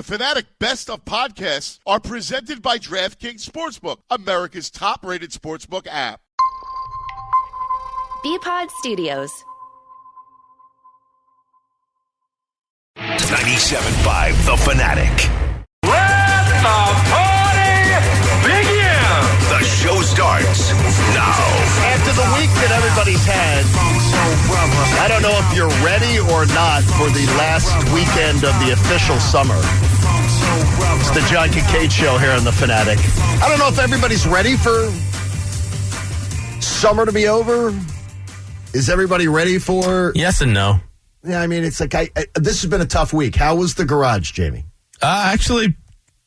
Fanatic Best of Podcasts are presented by DraftKings Sportsbook, America's top-rated sportsbook app. B-Pod Studios. 97.5 The Fanatic. Let the party begin! The show starts now. After the week that everybody's had, I don't know if you're ready or not for the last weekend of the official summer. It's the John Kincaid Show here on The Fanatic. I don't know if everybody's ready for summer to be over. Is everybody ready for... Yes and no. Yeah, I mean, it's like, this has been a tough week. How was the garage, Jamie? Actually,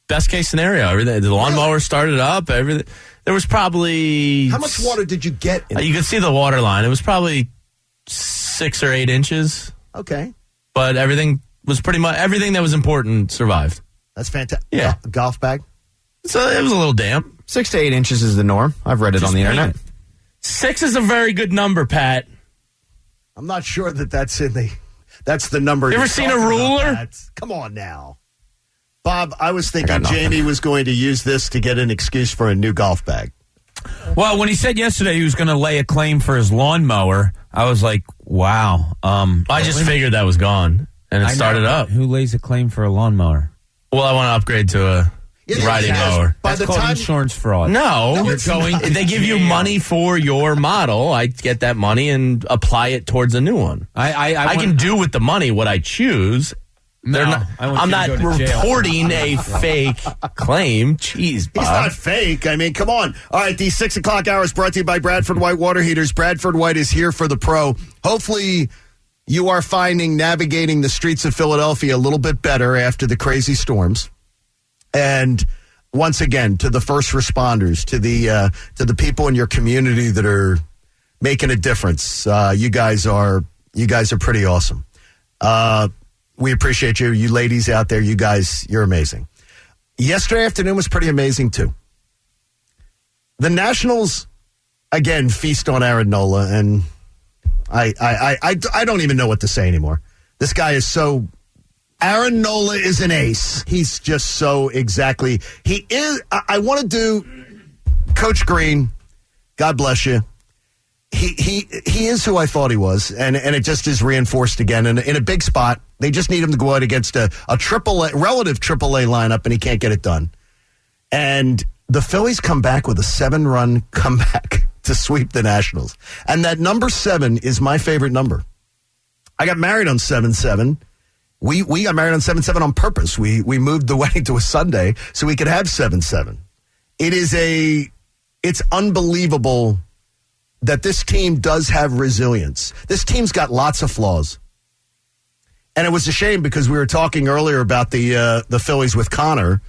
best case scenario. Everything. The lawnmower started up. Everything. There was probably... How much water did you get? You could see the water line. It was probably 6 or 8 inches. Okay. But everything was pretty much... Everything that was important survived. That's fantastic. Yeah. Golf bag? So it was a little damp. 6 to 8 inches is the norm. I've read it on the internet. 6 is a very good number, Pat. I'm not sure that's in the... That's the number. You ever seen a ruler? Come on now. Bob, I was thinking Jamie was going to use this to get an excuse for a new golf bag. Well, when he said yesterday he was going to lay a claim for his lawnmower, I was like, wow. I just figured that was gone, and it started up. Who lays a claim for a lawnmower? Well, I want to upgrade to a riding mower. That's called insurance fraud. No, they give you money for your model. I get that money and apply it towards a new one. I can do with the money what I choose. I'm not reporting a fake claim. Jeez, Bob. He's not fake. I mean, come on. All right, the 6 o'clock hour is brought to you by Bradford White Water Heaters. Bradford White is here for the pro. Hopefully, you are finding navigating the streets of Philadelphia a little bit better after the crazy storms. And once again, to the first responders, to the people in your community that are making a difference, you guys are pretty awesome. We appreciate you. You ladies out there, you guys, you're amazing. Yesterday afternoon was pretty amazing, too. The Nationals, again, feast on Aaron Nola, and I don't even know what to say anymore. This guy is so... Aaron Nola is an ace. He's just so exactly... He is... I want to do... Coach Green, God bless you. He is who I thought he was, and it just is reinforced again in a big spot. They just need him to go out against a relative AAA lineup, and he can't get it done. And the Phillies come back with a 7-run comeback to sweep the Nationals. And that number 7 is my favorite number. I got married on 7/7. We got married on 7/7 on purpose. We moved the wedding to a Sunday so we could have 7/7. It's unbelievable that this team does have resilience. This team's got lots of flaws. And it was a shame because we were talking earlier about the Phillies with Connor.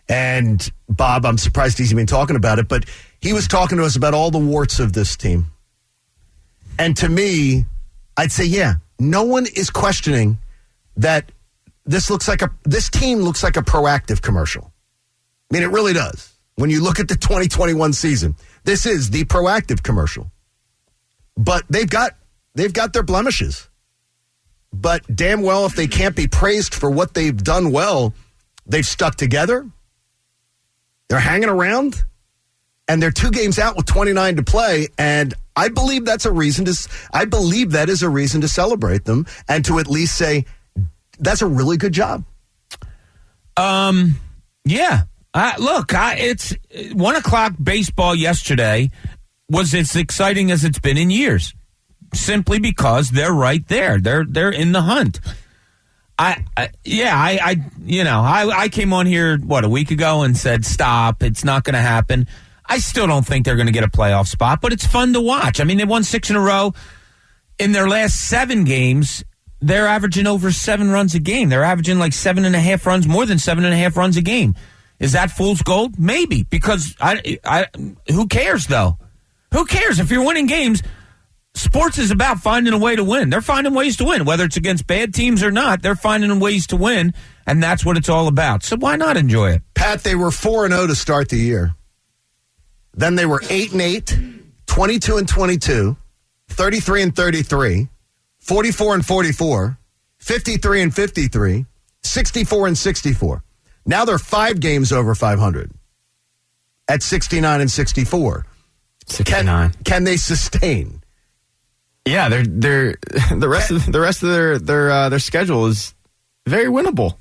And Bob, I'm surprised he's even talking about it, but he was talking to us about all the warts of this team. And to me, I'd say, yeah, no one is questioning that this team looks like a proactive commercial. I mean, it really does. When you look at the 2021 season, this is the proactive commercial. But they've got their blemishes. But damn well, if they can't be praised for what they've done well, they've stuck together. They're hanging around, and they're 2 games out with 29 to play. And I believe that is a reason to celebrate them and to at least say that's a really good job. Yeah. It's 1 o'clock baseball yesterday was as exciting as it's been in years. Simply because they're right there. They're in the hunt. I came on here, a week ago and said, stop, it's not going to happen. I still don't think they're going to get a playoff spot, but it's fun to watch. I mean, they won 6 in a row. In their last 7 games, they're averaging over 7 runs a game. They're averaging like 7.5 runs, more than 7.5 runs a game. Is that fool's gold? Maybe, because who cares, though? Who cares? If you're winning games, sports is about finding a way to win. They're finding ways to win. Whether it's against bad teams or not, they're finding ways to win, and that's what it's all about. So why not enjoy it? Pat, they were 4-0 to start the year. Then they were 8-8, 22-22, 33-33, 44-44, 53-53, 64-64. Now they're 5 games over 500 at 69 and 64. 69. Can they sustain? Yeah, they're the rest of their schedule is very winnable.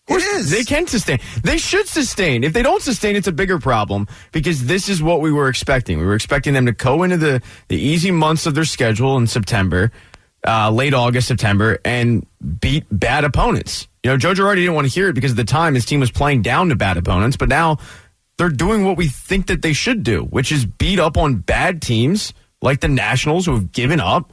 It is. They can sustain. They should sustain. If they don't sustain, it's a bigger problem because this is what we were expecting. We were expecting them to go into the easy months of their schedule in September, late August, September, and beat bad opponents. You know, Joe Girardi didn't want to hear it because at the time his team was playing down to bad opponents, but now they're doing what we think that they should do, which is beat up on bad teams like the Nationals who have given up.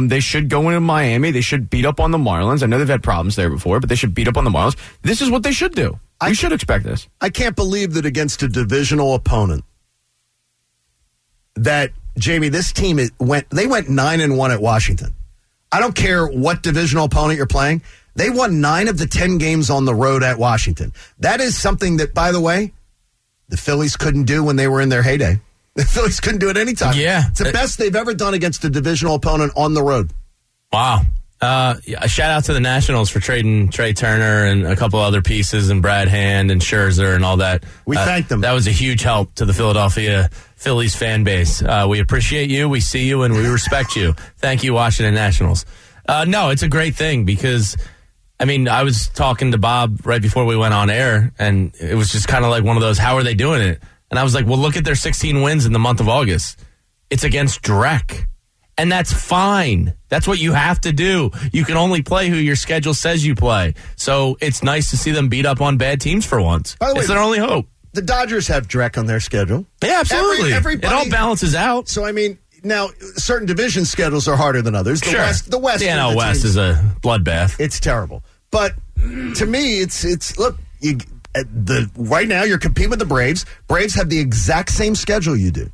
They should go into Miami. They should beat up on the Marlins. I know they've had problems there before, but they should beat up on the Marlins. This is what they should do. We should expect this. I can't believe that against a divisional opponent that, Jamie, this team went 9-1 at Washington. I don't care what divisional opponent you're playing. They won 9 of the 10 games on the road at Washington. That is something that, by the way, the Phillies couldn't do when they were in their heyday. The Phillies couldn't do it anytime. Yeah. It's the best they've ever done against a divisional opponent on the road. Wow. A shout out to the Nationals for trading Trey Turner and a couple other pieces and Brad Hand and Scherzer and all that. We thank them. That was a huge help to the Philadelphia Phillies fan base. We appreciate you, we see you, and we respect you. Thank you, Washington Nationals. No, it's a great thing because, I mean, I was talking to Bob right before we went on air, and it was just kind of like one of those, how are they doing it? And I was like, well, look at their 16 wins in the month of August. It's against Drek. And that's fine. That's what you have to do. You can only play who your schedule says you play. So it's nice to see them beat up on bad teams for once. By the way, it's their only hope. The Dodgers have Drek on their schedule. Yeah, absolutely. Everybody, it all balances out. So, I mean, now, certain division schedes are harder than others. The sure. The West. The NL West is a bloodbath. It's terrible. But to me, it's look, right now you're competing with the Braves. Braves have the exact same schedule you do.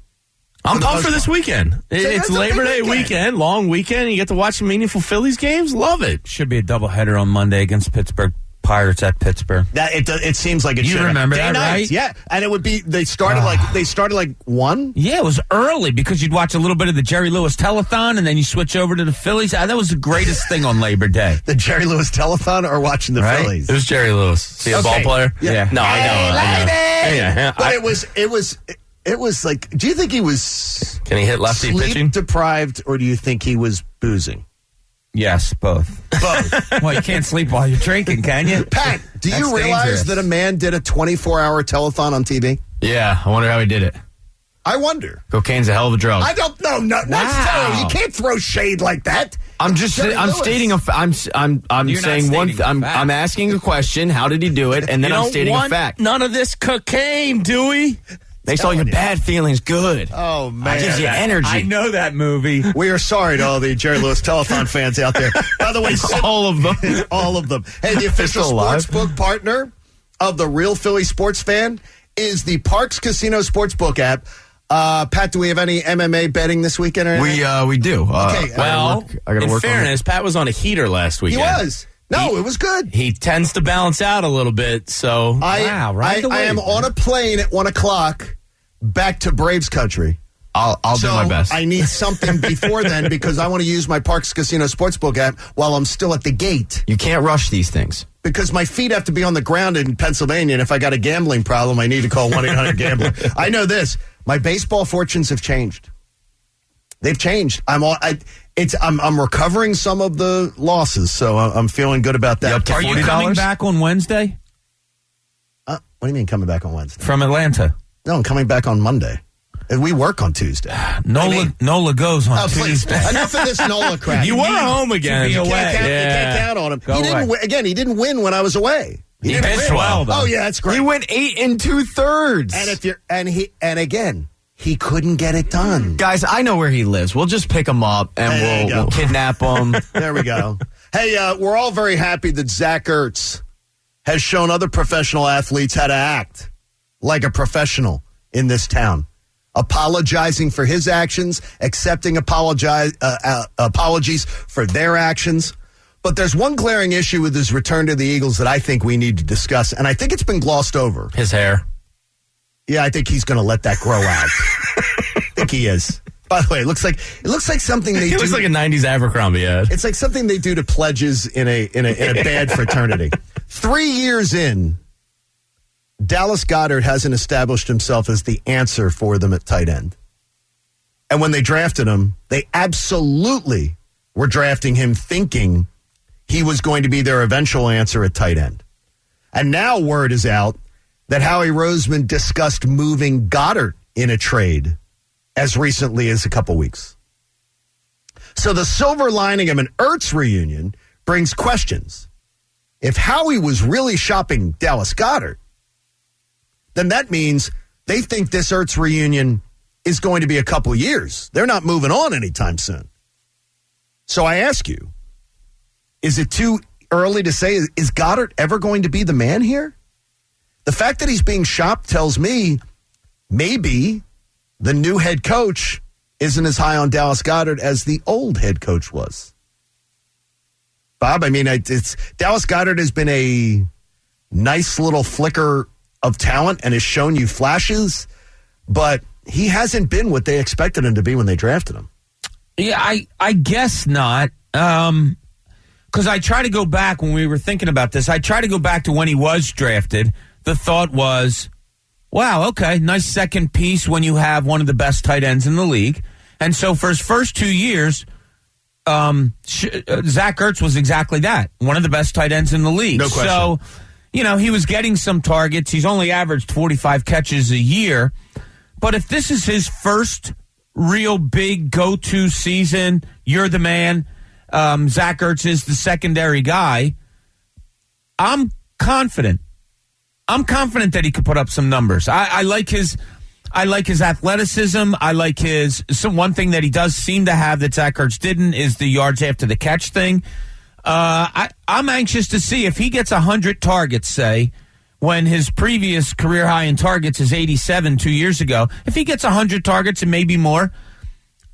I'm pumped for this weekend. It's Labor Day weekend, long weekend. You get to watch some meaningful Phillies games. Love it. Should be a doubleheader on Monday against Pittsburgh Pirates at Pittsburgh. It seems like it should. You remember that, right? Yeah, and it would be they started like 1. Yeah, it was early because you'd watch a little bit of the Jerry Lewis telethon and then you switch over to the Phillies. That was the greatest thing on Labor Day. The Jerry Lewis telethon or watching the Phillies? It was Jerry Lewis. See a ball player? Yeah. No, I know. Yeah. But it was like, do you think he was Can he hit lefty sleep pitching? deprived, or do you think he was boozing? Yes, both. Well, you can't sleep while you're drinking, can you? Pat, do you That's realize dangerous. that a man did a 24-hour telethon on TV? Yeah, I wonder how he did it. I wonder. Cocaine's a hell of a drug. I don't know. No, that's terrible. You can't throw shade like that. I'm stating I'm saying one. I'm asking a question. How did he do it? And then I'm stating a fact. None of this cocaine, Dewey. Makes all your bad feelings good. Oh, man. Gives you energy. I know that movie. We are sorry to all the Jerry Lewis telethon fans out there. By the way, all of them. All of them. Hey, the official Still alive. sportsbook partner of the Real Philly Sports Fan is the Parks Casino Sportsbook app. Pat, do we have any MMA betting this weekend? Or anything? We do. Okay. Well, in fairness, Pat was on a heater last He weekend. was. No, it was good. He tends to balance out a little bit, so... I am on a plane at 1 o'clock back to Braves country. I'll do my best. I need something before then because I want to use my Parks Casino Sportsbook app while I'm still at the gate. You can't rush these things. Because my feet have to be on the ground in Pennsylvania, and if I got a gambling problem, I need to call 1-800-GAMBLER. I know this. My baseball fortunes have changed. They've changed. I'm recovering some of the losses, so I'm feeling good about that. You up to Are you $40? coming back on Wednesday What do you mean coming back on Wednesday? from Atlanta? No, I'm coming back on Monday. And we work on Tuesday. Nola goes on Please. Tuesday. Enough of this Nola crap. You were home again. be You away. can't count on him. Go He didn't away. win. Again, he didn't win when I was away. He didn't pitched win. well, though. Oh yeah, that's great. He went 8 2/3. And if you're again, he couldn't get it done. Guys, I know where he lives. We'll just pick him up There you and go. we'll kidnap him. There we go. Hey, we're all very happy that Zach Ertz has shown other professional athletes how to act like a professional in this town. Apologizing for his actions, accepting apologies for their actions. But there's one glaring issue with his return to the Eagles that I think we need to discuss, and I think it's been glossed over. His hair. Yeah, I think he's going to let that grow out. I think he is. By the way, it looks like something they He do. looks like a 90s Abercrombie ad. It's like something they do to pledges in a bad fraternity. 3 years in Dallas Goedert hasn't established himself as the answer for them at tight end. And when they drafted him, they absolutely were drafting him thinking he was going to be their eventual answer at tight end. And now word is out that Howie Roseman discussed moving Goddard in a trade as recently as a couple weeks. So the silver lining of an Ertz reunion brings questions. If Howie was really shopping Dallas Goedert, then that means they think this Ertz reunion is going to be a couple years. They're not moving on anytime soon. So I ask you, is it too early to say, is Goddard ever going to be the man here? The fact that he's being shopped tells me maybe the new head coach isn't as high on Dallas Goedert as the old head coach was. Bob, I mean, Dallas Goedert has been a nice little flicker of talent and has shown you flashes, but he hasn't been what they expected him to be when they drafted him. Yeah, I guess not. Because I try to go back when we were thinking about this. I try to go back to when he was drafted. The thought was, wow, okay, nice second piece when you have one of the best tight ends in the league. And so for his first 2 years, Zach Ertz was exactly that, one of the best tight ends in the league. No question. So, he was getting some targets. He's only averaged 45 catches a year. But if this is his first real big go-to season, you're the man, Zach Ertz is the secondary guy, I'm confident. I'm confident that he could put up some numbers. I like his athleticism. I like one thing that he does seem to have that Zach Ertz didn't is the yards after the catch thing. I'm anxious to see if he gets 100 targets, say, when his previous career high in targets is 87 2 years ago. If he gets 100 targets and maybe more,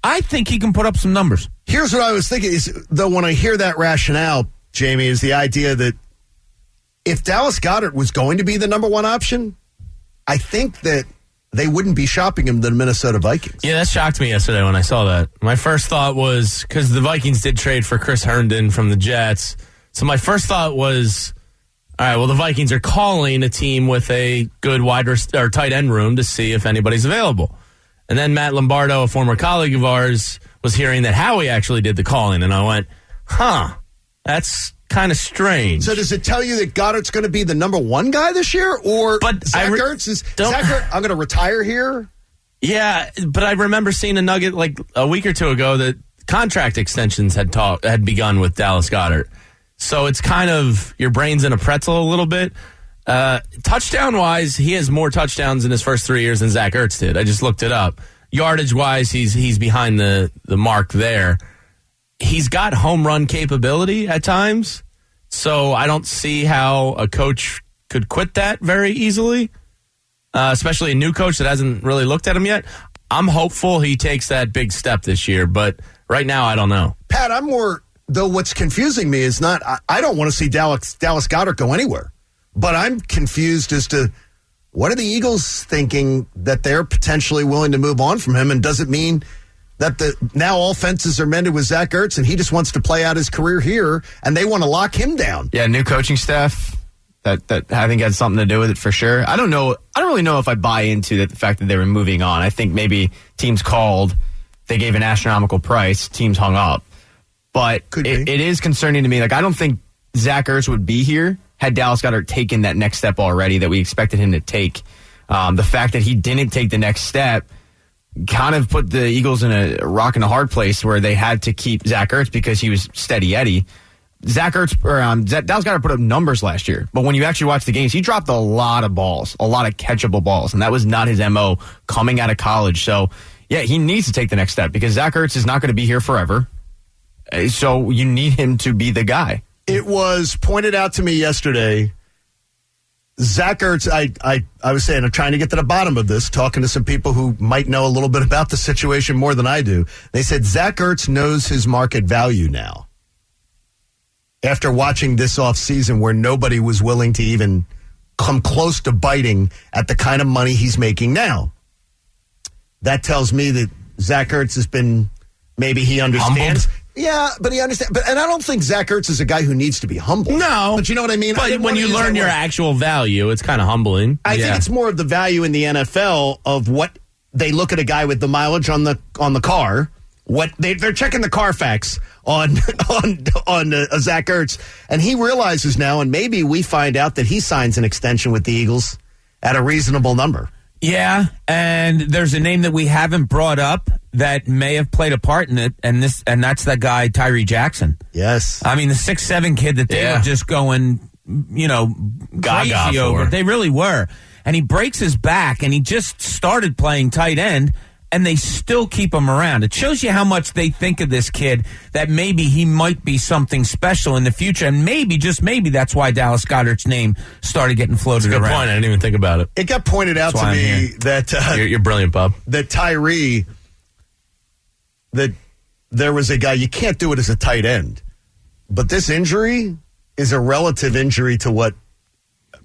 I think he can put up some numbers. Here's what I was thinking is, though, when I hear that rationale, Jamie, is the idea that if Dallas Goedert was going to be the number one option, I think that they wouldn't be shopping him the Minnesota Vikings. Yeah, that shocked me yesterday when I saw that. My first thought was, because the Vikings did trade for Chris Herndon from the Jets, so my first thought was, all right, well, the Vikings are calling a team with a good or tight end room to see if anybody's available. And then Matt Lombardo, a former colleague of ours, was hearing that Howie actually did the calling, and I went, that's kind of strange. So does it tell you that Goddard's going to be the number one guy this year? Or Zach Ertz is, I'm going to retire here? Yeah, but I remember seeing a nugget like a week or two ago that contract extensions had begun with Dallas Goedert. So it's kind of your brain's in a pretzel a little bit. Touchdown-wise, he has more touchdowns in his first 3 years than Zach Ertz did. I just looked it up. Yardage-wise, he's behind the mark there. He's got home run capability at times, so I don't see how a coach could quit that very easily, especially a new coach that hasn't really looked at him yet. I'm hopeful he takes that big step this year, but right now I don't know. Pat, I'm more, though what's confusing me is not, I don't want to see Dallas Goedert go anywhere, but I'm confused as to what are the Eagles thinking that they're potentially willing to move on from him, and does it mean that now all fences are mended with Zach Ertz and he just wants to play out his career here and they want to lock him down? Yeah, new coaching staff that I think had something to do with it for sure. I don't really know if I buy into the fact that they were moving on. I think maybe teams called, they gave an astronomical price, teams hung up. But it is concerning to me. Like, I don't think Zach Ertz would be here had Dallas Goedert taken that next step already that we expected him to take. The fact that he didn't take the next step kind of put the Eagles in a rock and a hard place where they had to keep Zach Ertz because he was steady Eddie. Dallas Goedert put up numbers last year, but when you actually watch the games, he dropped a lot of balls, a lot of catchable balls, and that was not his MO coming out of college. So, yeah, he needs to take the next step because Zach Ertz is not going to be here forever. So you need him to be the guy. It was pointed out to me yesterday, Zach Ertz, I was saying, I'm trying to get to the bottom of this, talking to some people who might know a little bit about the situation more than I do. They said Zach Ertz knows his market value now. After watching this offseason where nobody was willing to even come close to biting at the kind of money he's making now. That tells me that Zach Ertz has been, maybe he understands Yeah, but he understands. And I don't think Zach Ertz is a guy who needs to be humble. No. But you know what I mean? But when you learn your actual value, it's kind of humbling. I think it's more of the value in the NFL of what they look at a guy with the mileage on the car. What they're checking the Carfax on Zach Ertz, and he realizes now, and maybe we find out that he signs an extension with the Eagles at a reasonable number. Yeah, and there's a name that we haven't brought up that may have played a part in it, and that's that guy Tyree Jackson. Yes, I mean the 6'7" kid that they were just going, crazy over. They really were, and he breaks his back, and he just started playing tight end. And they still keep him around. It shows you how much they think of this kid, that maybe he might be something special in the future. And maybe, just maybe, that's why Dallas Goedert's name started getting floated around. Good point. I didn't even think about it. It got pointed out to me that... You're brilliant, Bob. That Tyree, that there was a guy, you can't do it as a tight end. But this injury is a relative injury to what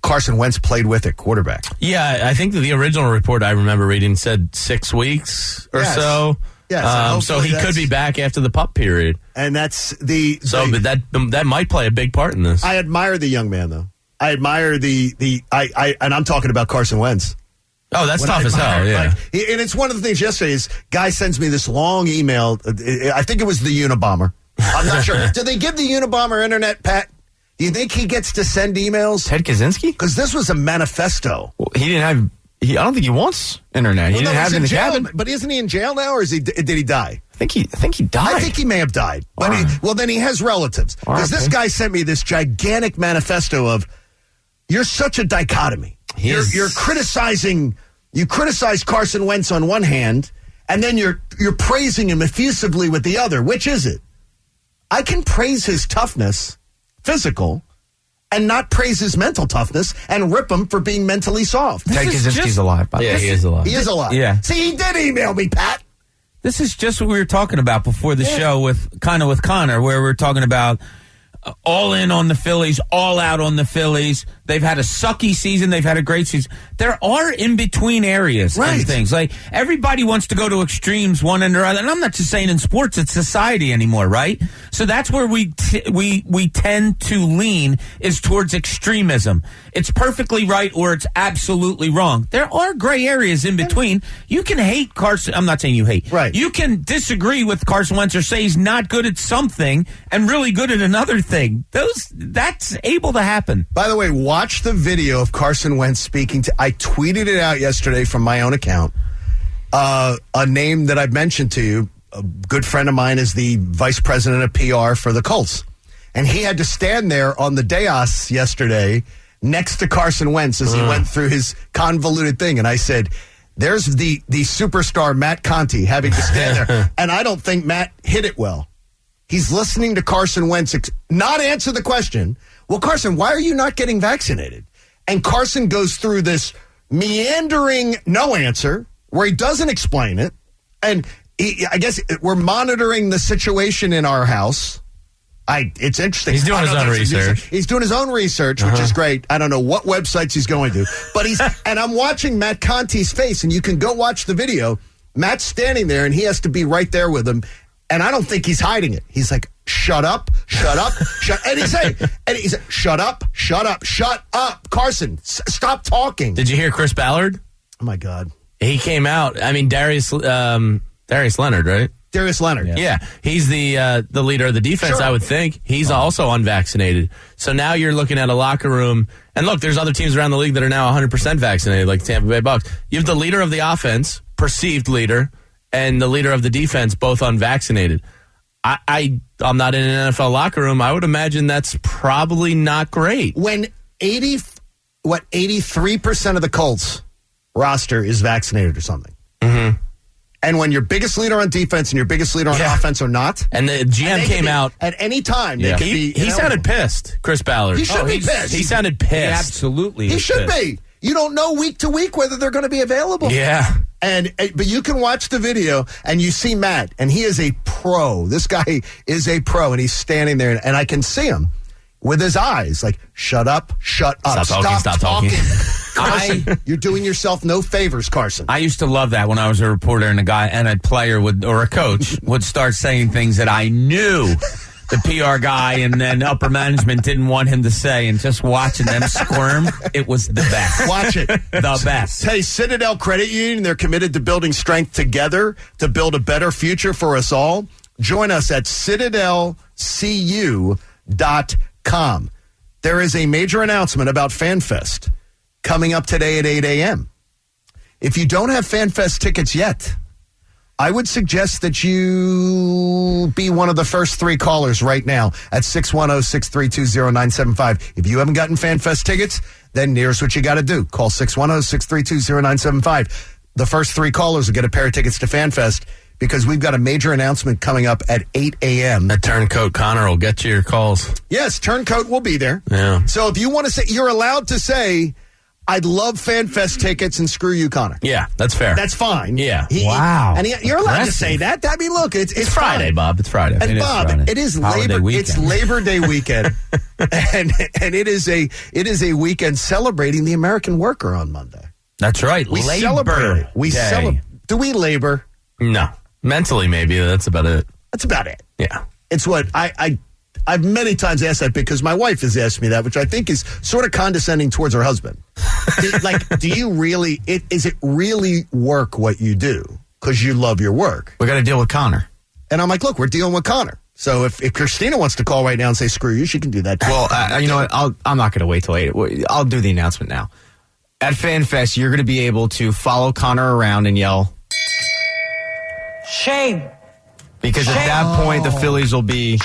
Carson Wentz played with at quarterback. Yeah, I think that the original report I remember reading said 6 weeks or so. Yes, so he could be back after the pup period. And that's but that might play a big part in this. I admire the young man, though. I admire and I'm talking about Carson Wentz. Oh, that's tough as hell, yeah. And it's one of the things yesterday is guy sends me this long email. I think it was the Unabomber. I'm not sure. Did they give the Unabomber internet, Pat? Do you think he gets to send emails? Ted Kaczynski? Because this was a manifesto. Well, he didn't have... I don't think he wants internet. He didn't have it in the cabin. But isn't he in jail now, or did he die? I think he died. I think he may have died. But then he has relatives. Because this guy sent me this gigantic manifesto of, you're such a dichotomy. You're criticizing... You criticize Carson Wentz on one hand, and then you're praising him effusively with the other. Which is it? I can praise his toughness... physical, and not praise his mental toughness and rip him for being mentally soft. Ted Kaczynski's alive, by the way. Yeah, he is alive. He is alive. Yeah. See, he did email me, Pat. This is just what we were talking about before the show with Connor, where we're talking about all in on the Phillies, all out on the Phillies. They've had a sucky season. They've had a great season. There are in-between areas and things. Like, everybody wants to go to extremes one and the other. And I'm not just saying in sports, it's society anymore, right? So that's where we tend to lean, is towards extremism. It's perfectly right or it's absolutely wrong. There are gray areas in between. You can hate Carson. I'm not saying you hate. Right. You can disagree with Carson Wentz or say he's not good at something and really good at another thing. That's able to happen. By the way, watch the video of Carson Wentz speaking to... I tweeted it out yesterday from my own account. A name that I've mentioned to you, a good friend of mine, is the vice president of PR for the Colts. And he had to stand there on the dais yesterday next to Carson Wentz as he went through his convoluted thing. And I said, there's the superstar Matt Conti having to stand there. And I don't think Matt hit it well. He's listening to Carson Wentz not answer the question. Well, Carson, why are you not getting vaccinated? And Carson goes through this meandering no answer where he doesn't explain it. And I guess we're monitoring the situation in our house. It's interesting. He's doing his own research. He's doing his own research, which is great. I don't know what websites he's going to, but and I'm watching Matt Conti's face, and you can go watch the video. Matt's standing there, and he has to be right there with him, and I don't think he's hiding it. He's like, shut up, shut up, and he's saying, shut up, Carson, stop talking. Did you hear Chris Ballard? Oh my God, he came out. I mean, Darius Leonard, right? Darius Leonard. Yeah. He's the leader of the defense, I would think. He's also unvaccinated. So now you're looking at a locker room. And look, there's other teams around the league that are now 100% vaccinated, like Tampa Bay Bucks. You have the leader of the offense, perceived leader, and the leader of the defense, both unvaccinated. I'm not in an NFL locker room. I would imagine that's probably not great. When 83% of the Colts roster is vaccinated or something. Mm-hmm. And when your biggest leader on defense and your biggest leader on offense are not. And the GM came out. At any time, they could be. He sounded pissed, Chris Ballard. He should be pissed. He sounded pissed. He absolutely He should be. You don't know week to week whether they're going to be available. Yeah. But you can watch the video and you see Matt, and he is a pro. This guy is a pro, and he's standing there, and I can see him with his eyes like, shut up, stop talking. You're doing yourself no favors, Carson. I used to love that when I was a reporter and a player or a coach would start saying things that I knew the PR guy and then upper management didn't want him to say, and just watching them squirm, it was the best. Watch it. The best. Hey, Citadel Credit Union, they're committed to building strength together to build a better future for us all. Join us at citadelcu.com. There is a major announcement about FanFest coming up today at 8 a.m. If you don't have FanFest tickets yet, I would suggest that you be one of the first 3 callers right now at 610-632-0975. If you haven't gotten FanFest tickets, then here's what you got to do. Call 610-632-0975. The first 3 callers will get a pair of tickets to FanFest because we've got a major announcement coming up at 8 a.m. That Turncoat Connor will get you your calls. Yes, Turncoat will be there. Yeah. So if you want to say, you're allowed to say, I'd love FanFest tickets and screw you, Connor. Yeah, that's fair. That's fine. Yeah. Wow. You're allowed to say that. I mean, look, it's Friday, fine. Bob. It's Friday. And Bob, it is Labor Day weekend, and it is a weekend celebrating the American worker on Monday. That's right. We Labor celebrate. We Day. celebrate. Do we labor? No. Mentally, maybe. That's about it. That's about it. Yeah. It's what I've many times asked that because my wife has asked me that, which I think is sort of condescending towards her husband. Do you really, is it really work what you do? Because you love your work. We got to deal with Connor. And I'm like, look, we're dealing with Connor. So if Christina wants to call right now and say, screw you, she can do that. Well, you know what? I'm not going to wait till 8. I'll do the announcement now. At FanFest, you're going to be able to follow Connor around and yell, shame. Because at that point, the Phillies will be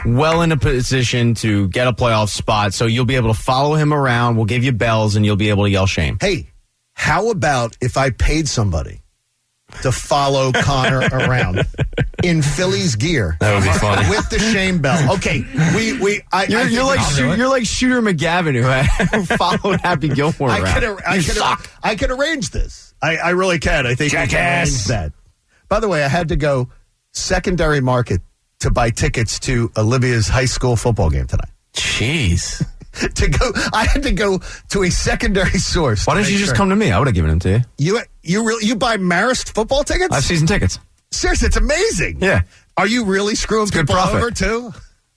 well in a position to get a playoff spot. So you'll be able to follow him around. We'll give you bells, and you'll be able to yell shame. Hey, how about if I paid somebody to follow Connor around in Phillies gear? That would be funny. With the shame bell. Okay, you're like Shooter McGavin who followed Happy Gilmore around. I could arrange this. I really can. I think I can arrange that. By the way, I had to go secondary market to buy tickets to Olivia's high school football game tonight. Jeez. I had to go to a secondary source. Why didn't you just come to me? I would have given them to you. You buy Marist football tickets? I have season tickets. Seriously, it's amazing. Yeah. Are you really screwing people over too?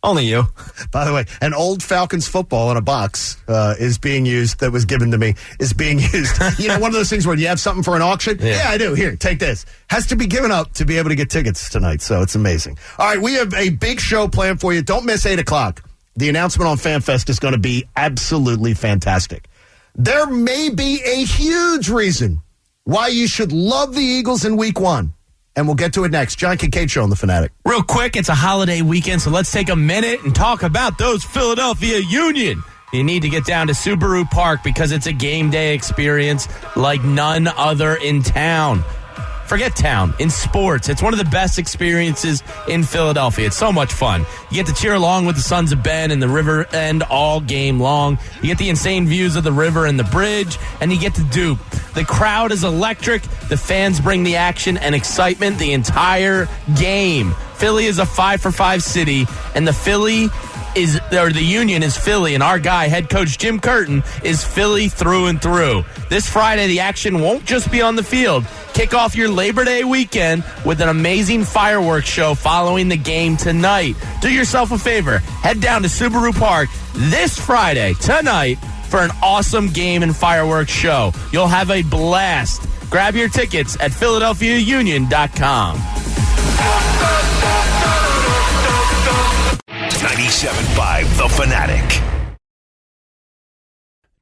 Only you. By the way, an old Falcons football in a box is being used, that was given to me, is being used. You know, one of those things where you have something for an auction? Yeah, I do. Here, take this. Has to be given up to be able to get tickets tonight, so it's amazing. All right, we have a big show planned for you. Don't miss 8 o'clock. The announcement on FanFest is going to be absolutely fantastic. There may be a huge reason why you should love the Eagles in Week 1. And we'll get to it next. John Kincaid Show on The Fanatic. Real quick, it's a holiday weekend, so let's take a minute and talk about those Philadelphia Union. You need to get down to Subaru Park because it's a game day experience like none other in town. Forget town. In sports, it's one of the best experiences in Philadelphia. It's so much fun. You get to cheer along with the Sons of Ben and the River End all game long. You get the insane views of the river and the bridge, and you get to dupe. The crowd is electric. The fans bring the action and excitement the entire game. Philly is a 5-for-5 city, and the Union is Philly, and our guy, head coach Jim Curtin, is Philly through and through. This Friday, the action won't just be on the field. Kick off your Labor Day weekend with an amazing fireworks show following the game tonight. Do yourself a favor. Head down to Subaru Park this Friday, tonight, for an awesome game and fireworks show. You'll have a blast. Grab your tickets at PhiladelphiaUnion.com. 97.5 The Fanatic.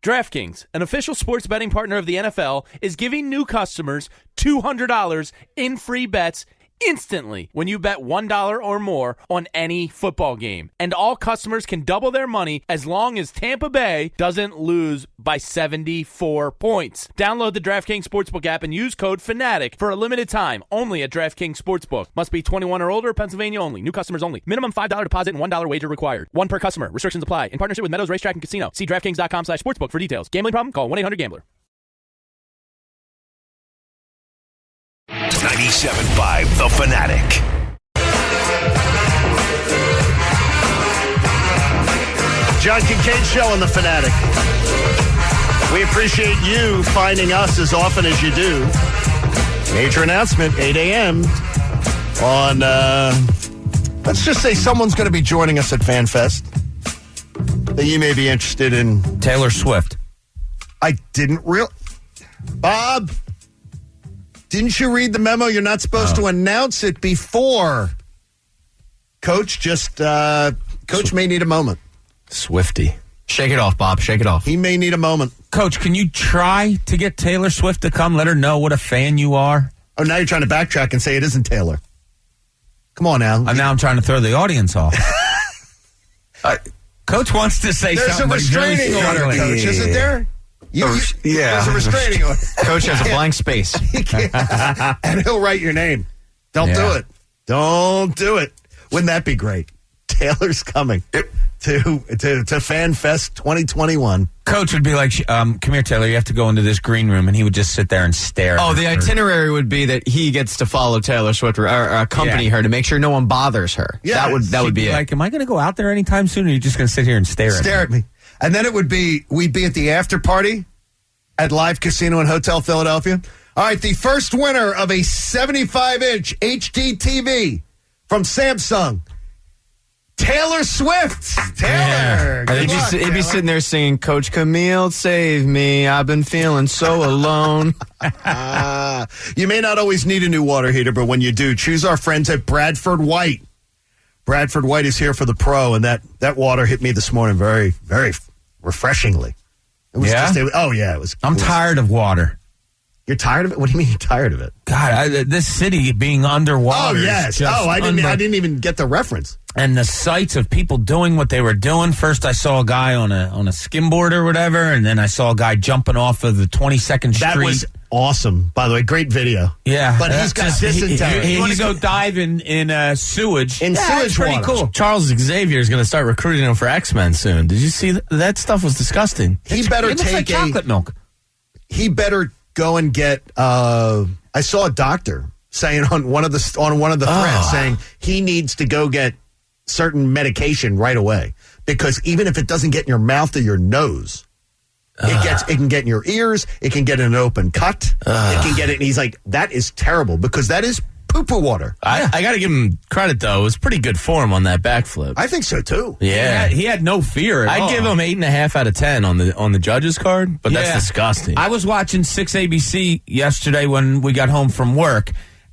DraftKings, an official sports betting partner of the NFL, is giving new customers $200 in free bets instantly when you bet $1 or more on any football game. And all customers can double their money as long as Tampa Bay doesn't lose by 74 points. Download the DraftKings Sportsbook app and use code FANATIC for a limited time only at DraftKings Sportsbook. Must be 21 or older, Pennsylvania only. New customers only. Minimum $5 deposit and $1 wager required. One per customer. Restrictions apply. In partnership with Meadows Racetrack and Casino. See DraftKings.com/sportsbook for details. Gambling problem? Call 1-800-GAMBLER. 97.5 The Fanatic. John Kincaid Show on The Fanatic. We appreciate you finding us as often as you do. Major announcement, 8 a.m. on, let's just say someone's going to be joining us at FanFest that you may be interested in. Taylor Swift. I didn't Bob, didn't you read the memo? You're not supposed to announce it before. Coach Coach may need a moment. Swifty. Shake it off, Bob. Shake it off. He may need a moment. Coach, can you try to get Taylor Swift to come? Let her know what a fan you are. Oh, now you're trying to backtrack and say it isn't Taylor. Come on now. And now I'm trying to throw the audience off. Coach wants to say There's something. There's a restraining order, Coach, isn't there? Yeah. There's a restraining order. Coach has a blank space. And he'll write your name. Don't do it. Don't do it. Wouldn't that be great? Taylor's coming to FanFest 2021. Coach would be like, come here, Taylor, you have to go into this green room, and he would just sit there and stare. Oh, the itinerary would be that he gets to follow Taylor Swift or accompany her to make sure no one bothers her. Yeah, that would be it. Like, am I going to go out there anytime soon, or are you just going to sit here and stare at me? And then we'd be at the after party at Live Casino and Hotel Philadelphia. All right, the first winner of a 75-inch HD TV from Samsung, Taylor Swift. Taylor. Yeah. He'd be sitting there singing, Coach Camille, save me. I've been feeling so alone. You may not always need a new water heater, but when you do, choose our friends at Bradford White. Bradford White is here for the pro, and that water hit me this morning very, very refreshingly. It was it was. I'm tired of water. You're tired of it? What do you mean you're tired of it? God, this city being underwater. Oh, yes. I didn't even get the reference. And the sights of people doing what they were doing. First, I saw a guy on a skimboard or whatever, and then I saw a guy jumping off of the 22nd Street. That was awesome, by the way. Great video. Yeah. But he's got dysentery. He go dive in sewage. In sewage pretty water. Cool. Charles Xavier is going to start recruiting him for X-Men soon. Did you see that stuff was disgorting? He better it looks like chocolate milk. He better go and get. I saw a doctor saying on one of the threads saying he needs to go get certain medication right away because even if it doesn't get in your mouth or your nose, it can get in your ears. It can get in an open cut. It can get it. And he's like, that is terrible because that is poo-poo water. I got to give him credit though. It was pretty good form on that backflip. I think so too. Yeah, he had no fear. I'd give him 8.5 out of 10 on the judges card, but that's disgusting. I was watching 6 ABC yesterday when we got home from work.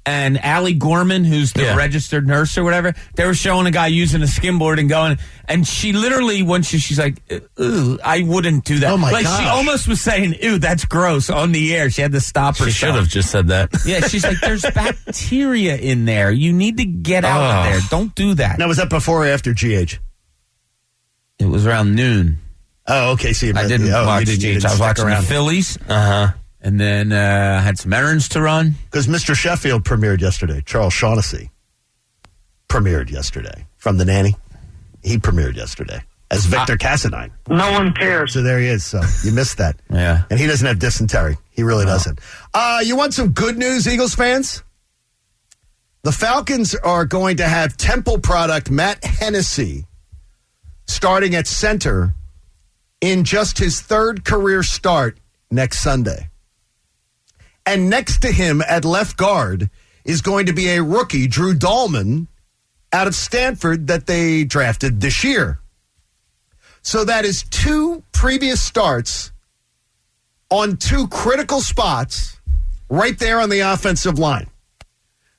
And Allie Gorman, who's the registered nurse or whatever, they were showing a guy using a skimboard and going, and she literally, when she's like, "Ooh, I wouldn't do that." Oh my gosh. She almost was saying, "Ew, that's gross" on the air. She had to stop herself. She should have just said that. Yeah, she's like, "There's bacteria in there. You need to get out of there. Don't do that." Now, was that before or after GH? It was around noon. Oh, okay. So I didn't watch GH. I was watching the Phillies. And then I had some errands to run. Because Mr. Sheffield premiered yesterday. Charles Shaughnessy premiered yesterday from The Nanny. He premiered yesterday as Victor Cassadine. No one cares. So there he is. So you missed that. Yeah. And he doesn't have dysentery. He really doesn't. You want some good news, Eagles fans? The Falcons are going to have Temple product Matt Hennessy starting at center in just his third career start next Sunday. And next to him at left guard is going to be a rookie, Drew Dahlman, out of Stanford that they drafted this year. So that is 2 previous starts on 2 critical spots right there on the offensive line.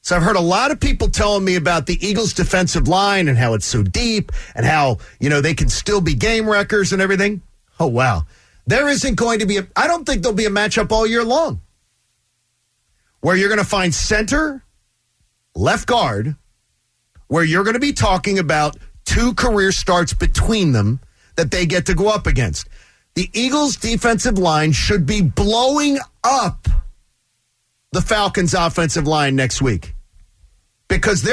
So I've heard a lot of people telling me about the Eagles' defensive line and how it's so deep and how, they can still be game wreckers and everything. Oh, wow. There isn't going to be I don't think there'll be a matchup all year long where you're going to find center, left guard, where you're going to be talking about 2 career starts between them that they get to go up against. The Eagles' defensive line should be blowing up the Falcons' offensive line next week. Because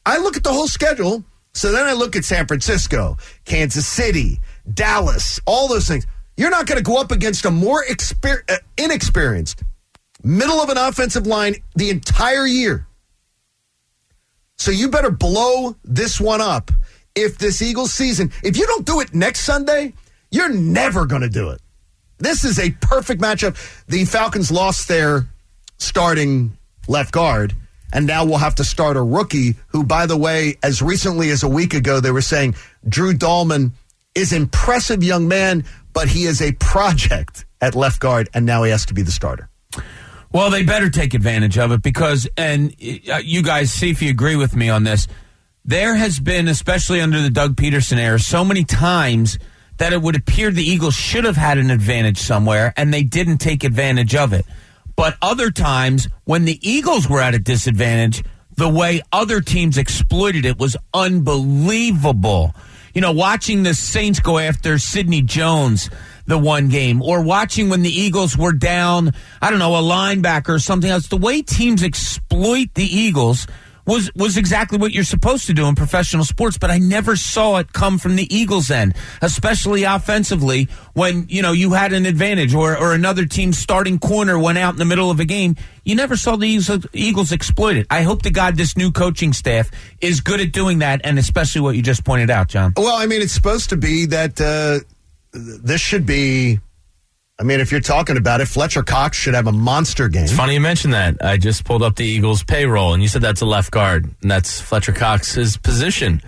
I look at the whole schedule, so then I look at San Francisco, Kansas City, Dallas, all those things. You're not going to go up against a more inexperienced middle of an offensive line the entire year. So you better blow this one up if this Eagles season, if you don't do it next Sunday, you're never going to do it. This is a perfect matchup. The Falcons lost their starting left guard, and now we'll have to start a rookie who, by the way, as recently as a week ago, they were saying Drew Dahlman is an impressive young man, but he is a project at left guard, and now he has to be the starter. Well, they better take advantage of it because, and you guys see if you agree with me on this, there has been, especially under the Doug Peterson era, so many times that it would appear the Eagles should have had an advantage somewhere, and they didn't take advantage of it. But other times, when the Eagles were at a disadvantage, the way other teams exploited it was unbelievable. You know, watching the Saints go after Sidney Jones the one game, or watching when the Eagles were down, I don't know, a linebacker or something else. The way teams exploit the Eagles was exactly what you're supposed to do in professional sports, but I never saw it come from the Eagles' end, especially offensively when, you know, you had an advantage or another team's starting corner went out in the middle of a game. You never saw the Eagles exploit it. I hope to God this new coaching staff is good at doing that, and especially what you just pointed out, John. Well, I mean, it's supposed to be that this should be, I mean, if you're talking about it, Fletcher Cox should have a monster game. It's funny you mentioned that. I just pulled up the Eagles' payroll, and you said that's a left guard, and that's Fletcher Cox's position.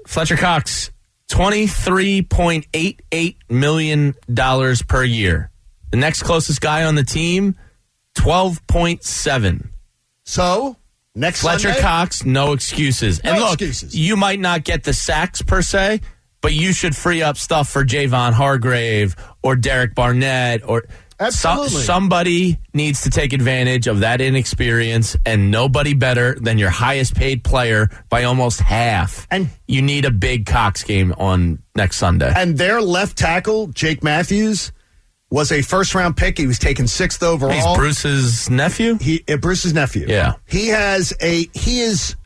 Fletcher Cox, $23.88 million per year. The next closest guy on the team, 12.7. So, next Fletcher Sunday? Cox, no excuses. And look, you might not get the sacks per se, but you should free up stuff for Javon Hargrave or Derek Barnett or somebody needs to take advantage of that inexperience, and nobody better than your highest paid player by almost half. And you need a big Cox game on next Sunday. And their left tackle, Jake Matthews, was a first-round pick. He was taken 6th overall. He's Bruce's nephew? Bruce's nephew. Yeah. He is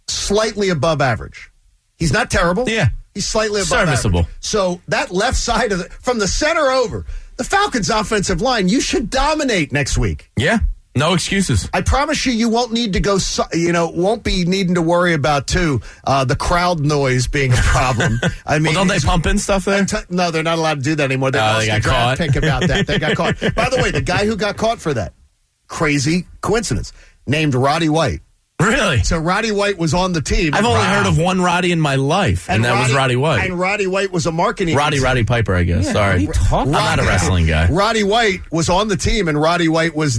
slightly above average. He's not terrible. Yeah. He's slightly above serviceable. average. So that left side of from the center over, the Falcons' offensive line, you should dominate next week. Yeah. No excuses. I promise you won't need to go, won't be needing to worry about, the crowd noise being a problem. I mean, well, don't they pump in stuff there? No, they're not allowed to do that anymore. They lost the draft pick about that. They got caught. By the way, the guy who got caught for that, crazy coincidence, named Roddy White. Really? So Roddy White was on the team. I've only heard of one Roddy in my life, and that was Roddy White. And Roddy White was a marketing... Roddy Piper, I guess. Sorry. I'm not a wrestling guy. Roddy White was on the team, and Roddy White was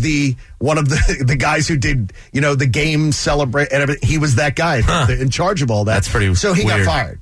one of the guys who did, the game celebrate, and everything. He was that guy in charge of all that. That's pretty So he weird. got fired.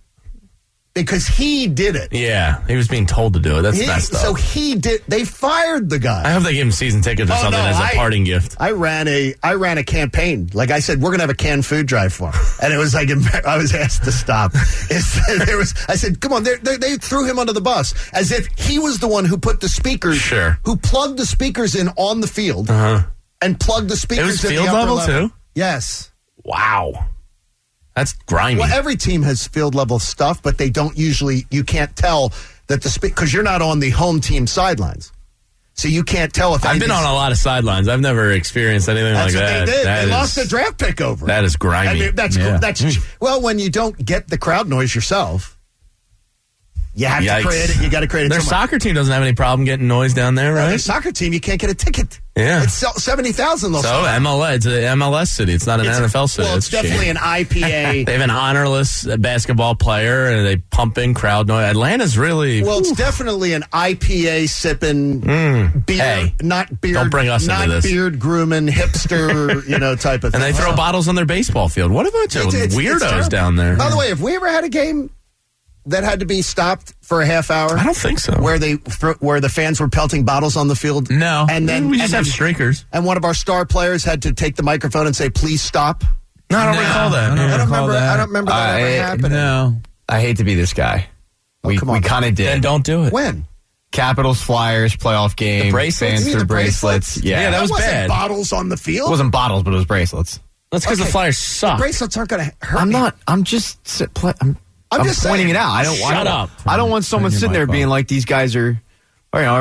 Because he did it. Yeah, he was being told to do it. That's messed up. So he did. They fired the guy. I hope they give him season tickets or something as a parting gift. I ran a campaign. Like I said, we're going to have a canned food drive for him. And it was like, I was asked to stop. I said, come on. They threw him under the bus as if he was the one who put the speakers, who plugged the speakers in on the field and plugged the speakers in the upper level too? Yes. Wow. That's grimy. Well, every team has field level stuff, but they don't usually, you can't tell that because you're not on the home team sidelines. So you can't tell if I've been on a lot of sidelines. I've never experienced anything like that. That's what they did. They lost a draft pick over. That is grimy. That's well, when you don't get the crowd noise yourself, you have to create it. You got to create it. Their soccer team doesn't have any problem getting noise down there, right? Their soccer team, you can't get a ticket. Yeah, it's 70,000. So MLS, it's an MLS city. It's not an NFL city. Well, it's definitely an IPA. They have an honorless basketball player, and they pump in crowd noise. Atlanta's really it's definitely an IPA sipping beer, not beard. Don't bring us into this. Beard grooming hipster, type of thing. And they throw bottles on their baseball field. What a bunch of weirdos down there. By the way, have we ever had a game that had to be stopped for a half hour? I don't think so. Where the fans were pelting bottles on the field? No. And then we just have streakers. And one of our star players had to take the microphone and say, "Please stop." No, I don't recall that. I don't remember that ever happening. No. I hate to be this guy. We kind of did. Then don't do it. When? Capitals, Flyers, playoff game. The bracelets? Fans threw bracelets. Yeah, that was bad. Bottles on the field? It wasn't bottles, but it was bracelets. That's because the Flyers suck. The bracelets aren't going to hurt me. I'm just just pointing it out. I don't want someone sitting there being like, these guys are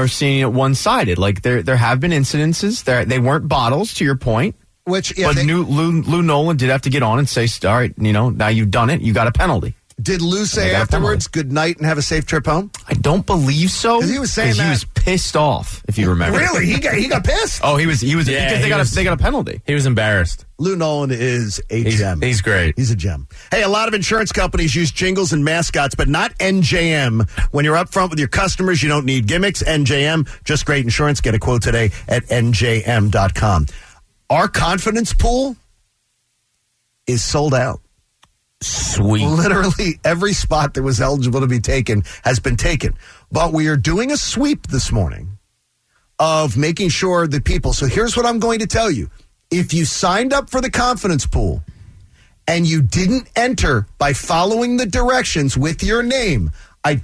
seeing it one-sided. Like there have been incidences. They weren't bottles, to your point. But Lou Nolan did have to get on and say, all right, now you've done it. You got a penalty. Did Lou say afterwards, good night and have a safe trip home? I don't believe so. Because he was saying that. He was pissed off, if you remember. Really? He got pissed? Oh, he was because they got a penalty. He was embarrassed. Lou Nolan is a gem. He's great. He's a gem. Hey, a lot of insurance companies use jingles and mascots, but not NJM. When you're up front with your customers, you don't need gimmicks. NJM, just great insurance. Get a quote today at NJM.com. Our confidence pool is sold out. Sweet. Literally every spot that was eligible to be taken has been taken. But we are doing a sweep this morning of making sure that people. So here's what I'm going to tell you. If you signed up for the confidence pool and you didn't enter by following the directions with your name, I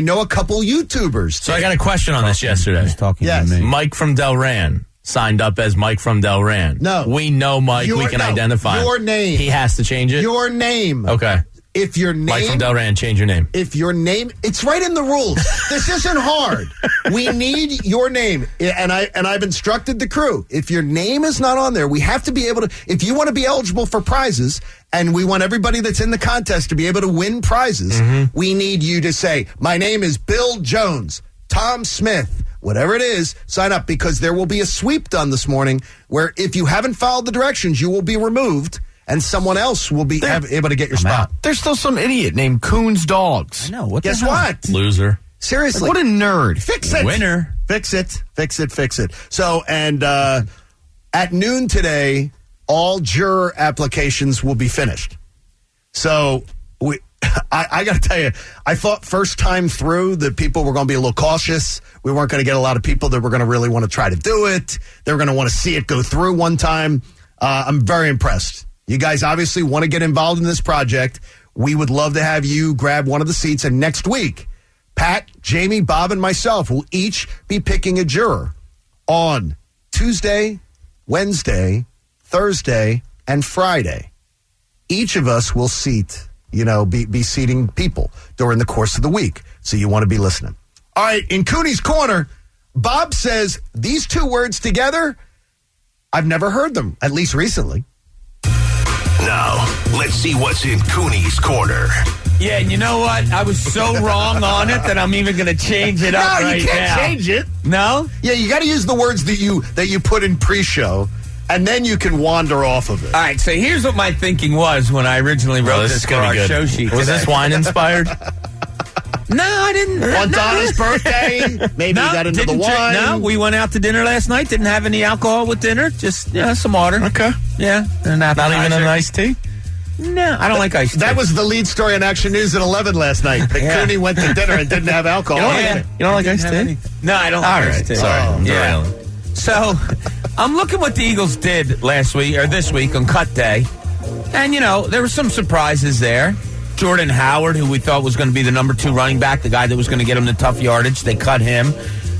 know a couple YouTubers. So I got a question on this yesterday. He's talking Yes. to me. Mike from Delran signed up as Mike from Delran. No. We know Mike. We can identify him. Your name. He has to change it? Your name. Okay. If your name. Mike from Delran, change your name. If your name, it's right in the rules. This isn't hard. We need your name, and I've instructed the crew. If your name is not on there, we have to be able to. If you want to be eligible for prizes, and we want everybody that's in the contest to be able to win prizes, we need you to say, "My name is Bill Jones, Tom Smith." Whatever it is, sign up because there will be a sweep done this morning where if you haven't followed the directions, you will be removed. And someone else will be able to get your spot. There's still some idiot named Coons Dogs. I know. What Guess the hell? what? Loser. Seriously. What a nerd. Fix it. Winner. Fix it. So, and at noon today, all juror applications will be finished. So, I got to tell you, I thought first time through that people were going to be a little cautious. We weren't going to get a lot of people that were going to really want to try to do it. They were going to want to see it go through one time. I'm very impressed. You guys obviously want to get involved in this project. We would love to have you grab one of the seats. And next week, Pat, Jamie, Bob, and myself will each be picking a juror on Tuesday, Wednesday, Thursday, and Friday. Each of us will seat, be seating people during the course of the week. So you want to be listening. All right, in Cooney's Corner, Bob says these two words together, I've never heard them, at least recently. Now, let's see what's in Cooney's Corner. Yeah, and you know what? I was so wrong on it that I'm even going to change it up right now. No, you can't change it. No? Yeah, you got to use the words that you put in pre-show, and then you can wander off of it. All right, so here's what my thinking was when I originally wrote this for our show sheet. Was this wine inspired? No, I didn't. On Donna's birthday, maybe you got into the wine. No, we went out to dinner last night. Didn't have any alcohol with dinner. Just some water. Okay. Yeah, and Not even an iced tea? No, I don't like iced tea. That was the lead story on Action News at 11 last night. Cooney went to dinner and didn't have alcohol. You don't like iced tea? No, I don't like iced tea. Sorry. Yeah. So, I'm looking what the Eagles did this week on cut day. And, there were some surprises there. Jordan Howard, who we thought was going to be the number 2 running back, the guy that was going to get him the tough yardage, they cut him.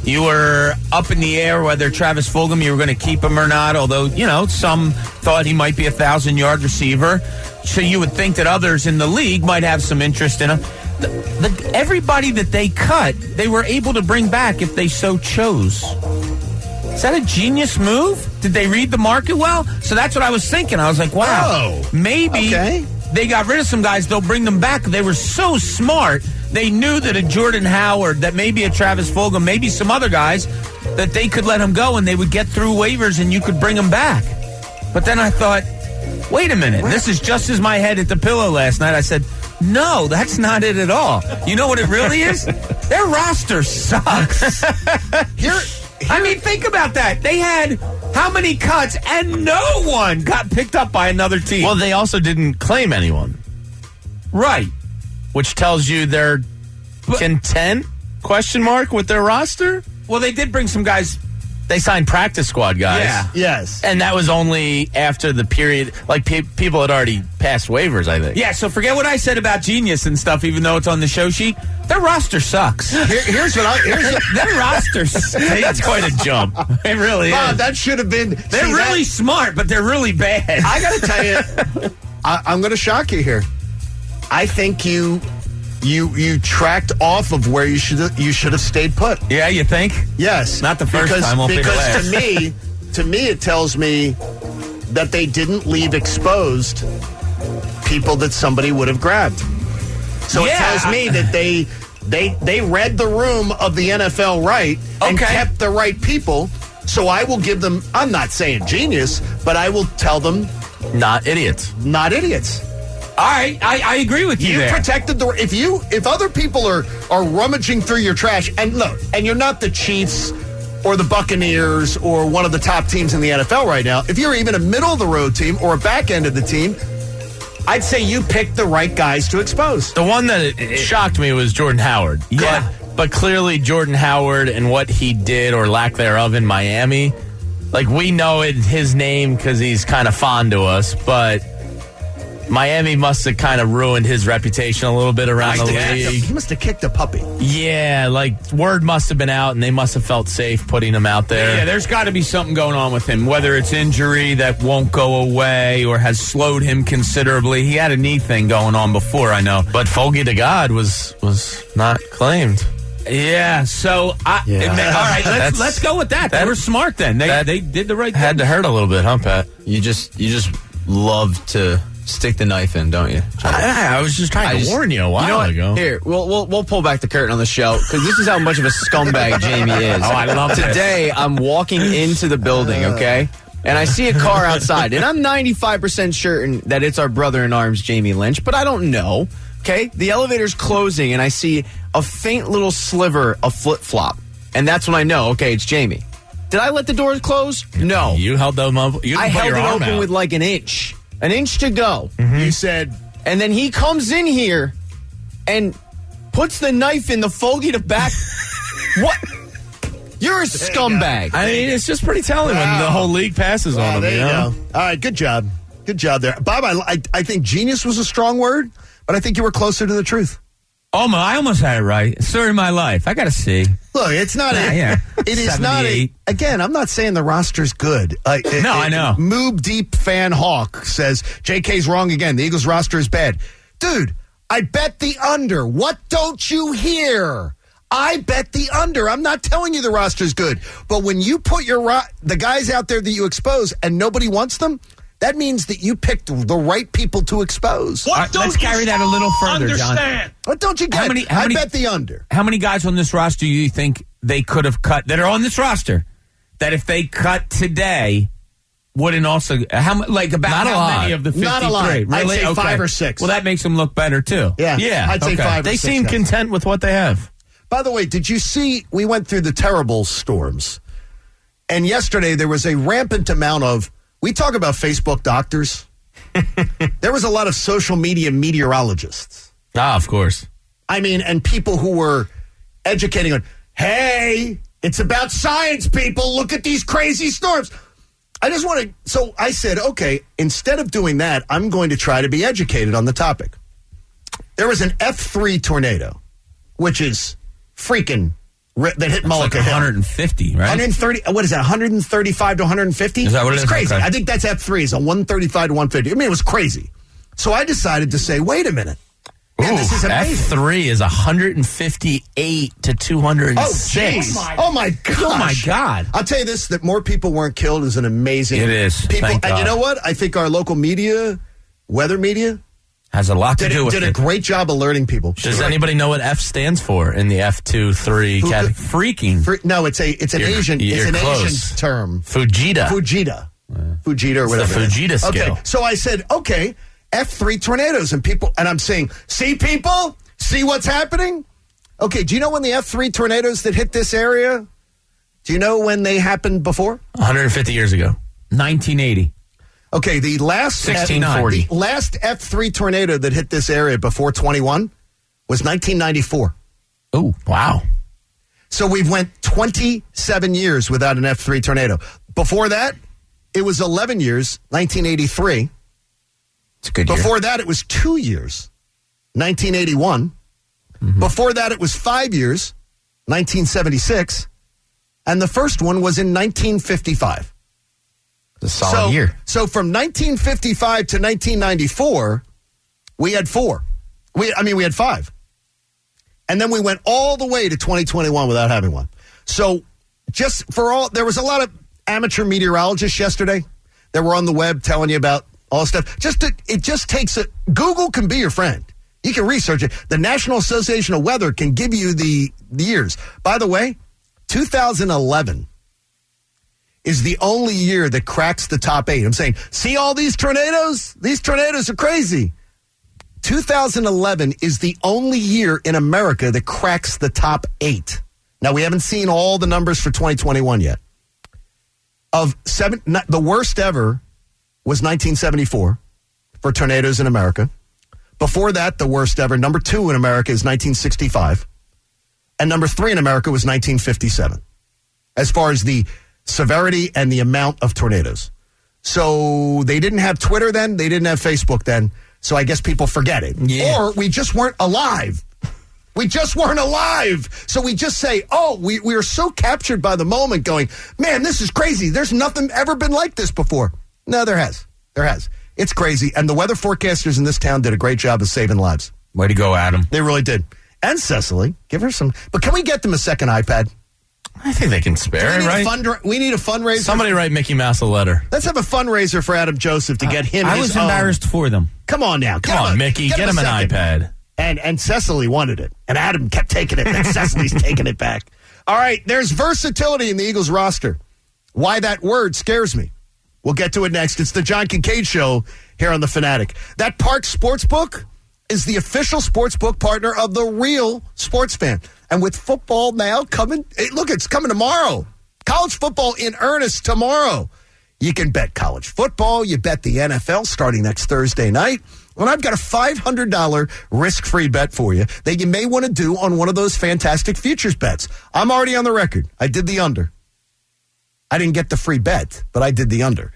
You were up in the air whether Travis Fulgham, you were going to keep him or not, although, some thought he might be a 1,000-yard receiver. So you would think that others in the league might have some interest in him. Everybody that they cut, they were able to bring back if they so chose. Is that a genius move? Did they read the market well? So that's what I was thinking. I was like, wow, maybe they got rid of some guys. They'll bring them back. They were so smart. They knew that a Jordan Howard, that maybe a Travis Fulgham, maybe some other guys, that they could let him go and they would get through waivers and you could bring them back. But then I thought, wait a minute. This is just as my head hit the pillow last night. I said, no, that's not it at all. You know what it really is? Their roster sucks. I mean, think about that. They had how many cuts and no one got picked up by another team. Well, they also didn't claim anyone. Right. Which tells you they're content, question mark, with their roster? Well, they did bring some guys. They signed practice squad guys. Yeah. Yes. And that was only after the period, like people had already passed waivers, I think. Yeah, so forget what I said about genius and stuff, even though it's on the show sheet. Their roster sucks. Here's their roster stinks. That's quite a jump. It really is. That should have been. They're really smart, but they're really bad. I got to tell you, I'm going to shock you here. I think you tracked off of where you should have stayed put. Yeah, you think? Yes. Not the first time, won't be the last. Because to me, it tells me that they didn't leave exposed people that somebody would have grabbed. So it tells me that they read the room of the NFL right and kept the right people. So I will give them, I'm not saying genius, but I will tell them. Not idiots. Not idiots. All right, I agree with you. You there. protected the. If other people are rummaging through your trash, and look, and you're not the Chiefs or the Buccaneers or one of the top teams in the NFL right now. If you're even a middle of the road team or a back end of the team, I'd say you picked the right guys to expose. The one that shocked me was Jordan Howard. Yeah, but clearly Jordan Howard and what he did or lack thereof in Miami, like we know his name because he's kind of fond to us, but Miami must have kind of ruined his reputation a little bit around the league. He must have kicked a puppy. Yeah, like word must have been out, and they must have felt safe putting him out there. Yeah, there's got to be something going on with him, whether it's injury that won't go away or has slowed him considerably. He had a knee thing going on before, I know. But Fogey to God was not claimed. Yeah, so all right, let's go with that. They were smart then. They did the right thing. Had to hurt a little bit, huh, Pat? You just love to stick the knife in, don't you? I was just trying to warn you a while ago. Here, we'll pull back the curtain on the show because this is how much of a scumbag Jamie is. Oh, I love it. Today, I'm walking into the building, okay? And I see a car outside, and I'm 95% certain that it's our brother-in-arms, Jamie Lynch, but I don't know, okay? The elevator's closing, and I see a faint little sliver of flip-flop, and that's when I know, okay, it's Jamie. Did I let the doors close? No. You held them up. I held it open with like an inch to go. Mm-hmm. You said, and then he comes in here and puts the knife in the Fogey to back. What? You're a scumbag. I mean, it's just pretty telling when the whole league passes on him. There you go. All right, good job. Good job there. Bob, I think genius was a strong word, but I think you were closer to the truth. Oh, I almost had it right. Story of my life. I got to see. Look, it's not it is not again, I'm not saying the roster's good. No, I know. Moob Deep Fan Hawk says, JK's wrong again. The Eagles roster is bad. Dude, I bet the under. What don't you hear? I bet the under. I'm not telling you the roster's good. But when you put the guys out there that you expose and nobody wants them, that means that you picked the right people to expose. Let's carry that a little further, John. What don't you get? I bet the under. How many guys on this roster do you think they could have cut that are on this roster that if they cut today wouldn't also not a lot. Many of the 53? Not a lot. Really? I'd say 5 or 6. Well, that makes them look better too. Yeah. I'd say 5 or 6. They seem content with what they have. By the way, did you see we went through the terrible storms? And yesterday there was a rampant amount of, we talk about Facebook doctors. There was a lot of social media meteorologists. Ah, of course. I mean, and people who were educating on, hey, it's about science, people. Look at these crazy storms. So I said, okay, instead of doing that, I'm going to try to be educated on the topic. There was an F3 tornado, which is freaking that hit Mullica Hill. 150, right? 130. What is that? 135 to 150. Is that what it is? It's crazy. Okay. I think that's F3. Is a 135 to 150. I mean, it was crazy. So I decided to say, wait a minute. Man, this is amazing. F3 is 158 to 206. Oh my gosh. Oh my God. I'll tell you this: that more people weren't killed is an amazing. It is. People, Thank and God. you know what? I think our local media, weather media, has a lot to do with it. Did a great job alerting people. Does anybody know what F stands for in the F2-3 category? Freaking. No, it's an Asian. It's an Asian term. Fujita. Fujita or whatever. The Fujita scale. Okay, so I said, okay, F3 tornadoes, and I'm saying, see people, see what's happening. Okay, do you know when the F3 tornadoes that hit this area? Do you know when they happened before? 150 years ago, 1980. Okay, the last 1640. The last F3 tornado that hit this area before 21 was 1994. Oh, wow. So we've went 27 years without an F3 tornado. Before that, it was 11 years, 1983. It's a good year. Before that, it was 2 years, 1981. Mm-hmm. Before that, it was 5 years, 1976. And the first one was in 1955. A solid year. So from 1955 to 1994, we had 4. We had 5. And then we went all the way to 2021 without having one. So there was a lot of amateur meteorologists yesterday that were on the web telling you about all this stuff. It just takes Google can be your friend. You can research it. The National Association of Weather can give you the years. By the way, 2011 is the only year that cracks the top 8. I'm saying, see all these tornadoes? These tornadoes are crazy. 2011 is the only year in America that cracks the top 8. Now, we haven't seen all the numbers for 2021 yet. The worst ever was 1974 for tornadoes in America. Before that, the worst ever, number 2 in America is 1965. And number 3 in America was 1957, as far as the severity and the amount of tornadoes. So they didn't have Twitter then. They didn't have Facebook then. So I guess people forget it. Yeah. Or we just weren't alive. We just weren't alive. So we just say, we are so captured by the moment going, man, this is crazy. There's nothing ever been like this before. No, there has. There has. It's crazy. And the weather forecasters in this town did a great job of saving lives. Way to go, Adam. They really did. And Cecily, give her some. But can we get them a second iPad? I think they can spare it, right? We need a fundraiser. Somebody write Mickey Mouse a letter. Let's have a fundraiser for Adam Joseph to get him I was embarrassed for them. Come on now. Come on, Mickey. Get him an iPad. And Cecily wanted it. And Adam kept taking it. And Cecily's taking it back. All right. There's versatility in the Eagles roster. Why that word scares me. We'll get to it next. It's the John Kincaid Show here on The Fanatic. That Park Sportsbook is the official sportsbook partner of the real sports fan. And with football now coming, it's coming tomorrow. College football in earnest tomorrow. You can bet college football. You bet the NFL starting next Thursday night. And I've got a $500 risk-free bet for you that you may want to do on one of those fantastic futures bets. I'm already on the record. I did the under. I didn't get the free bet, but I did the under.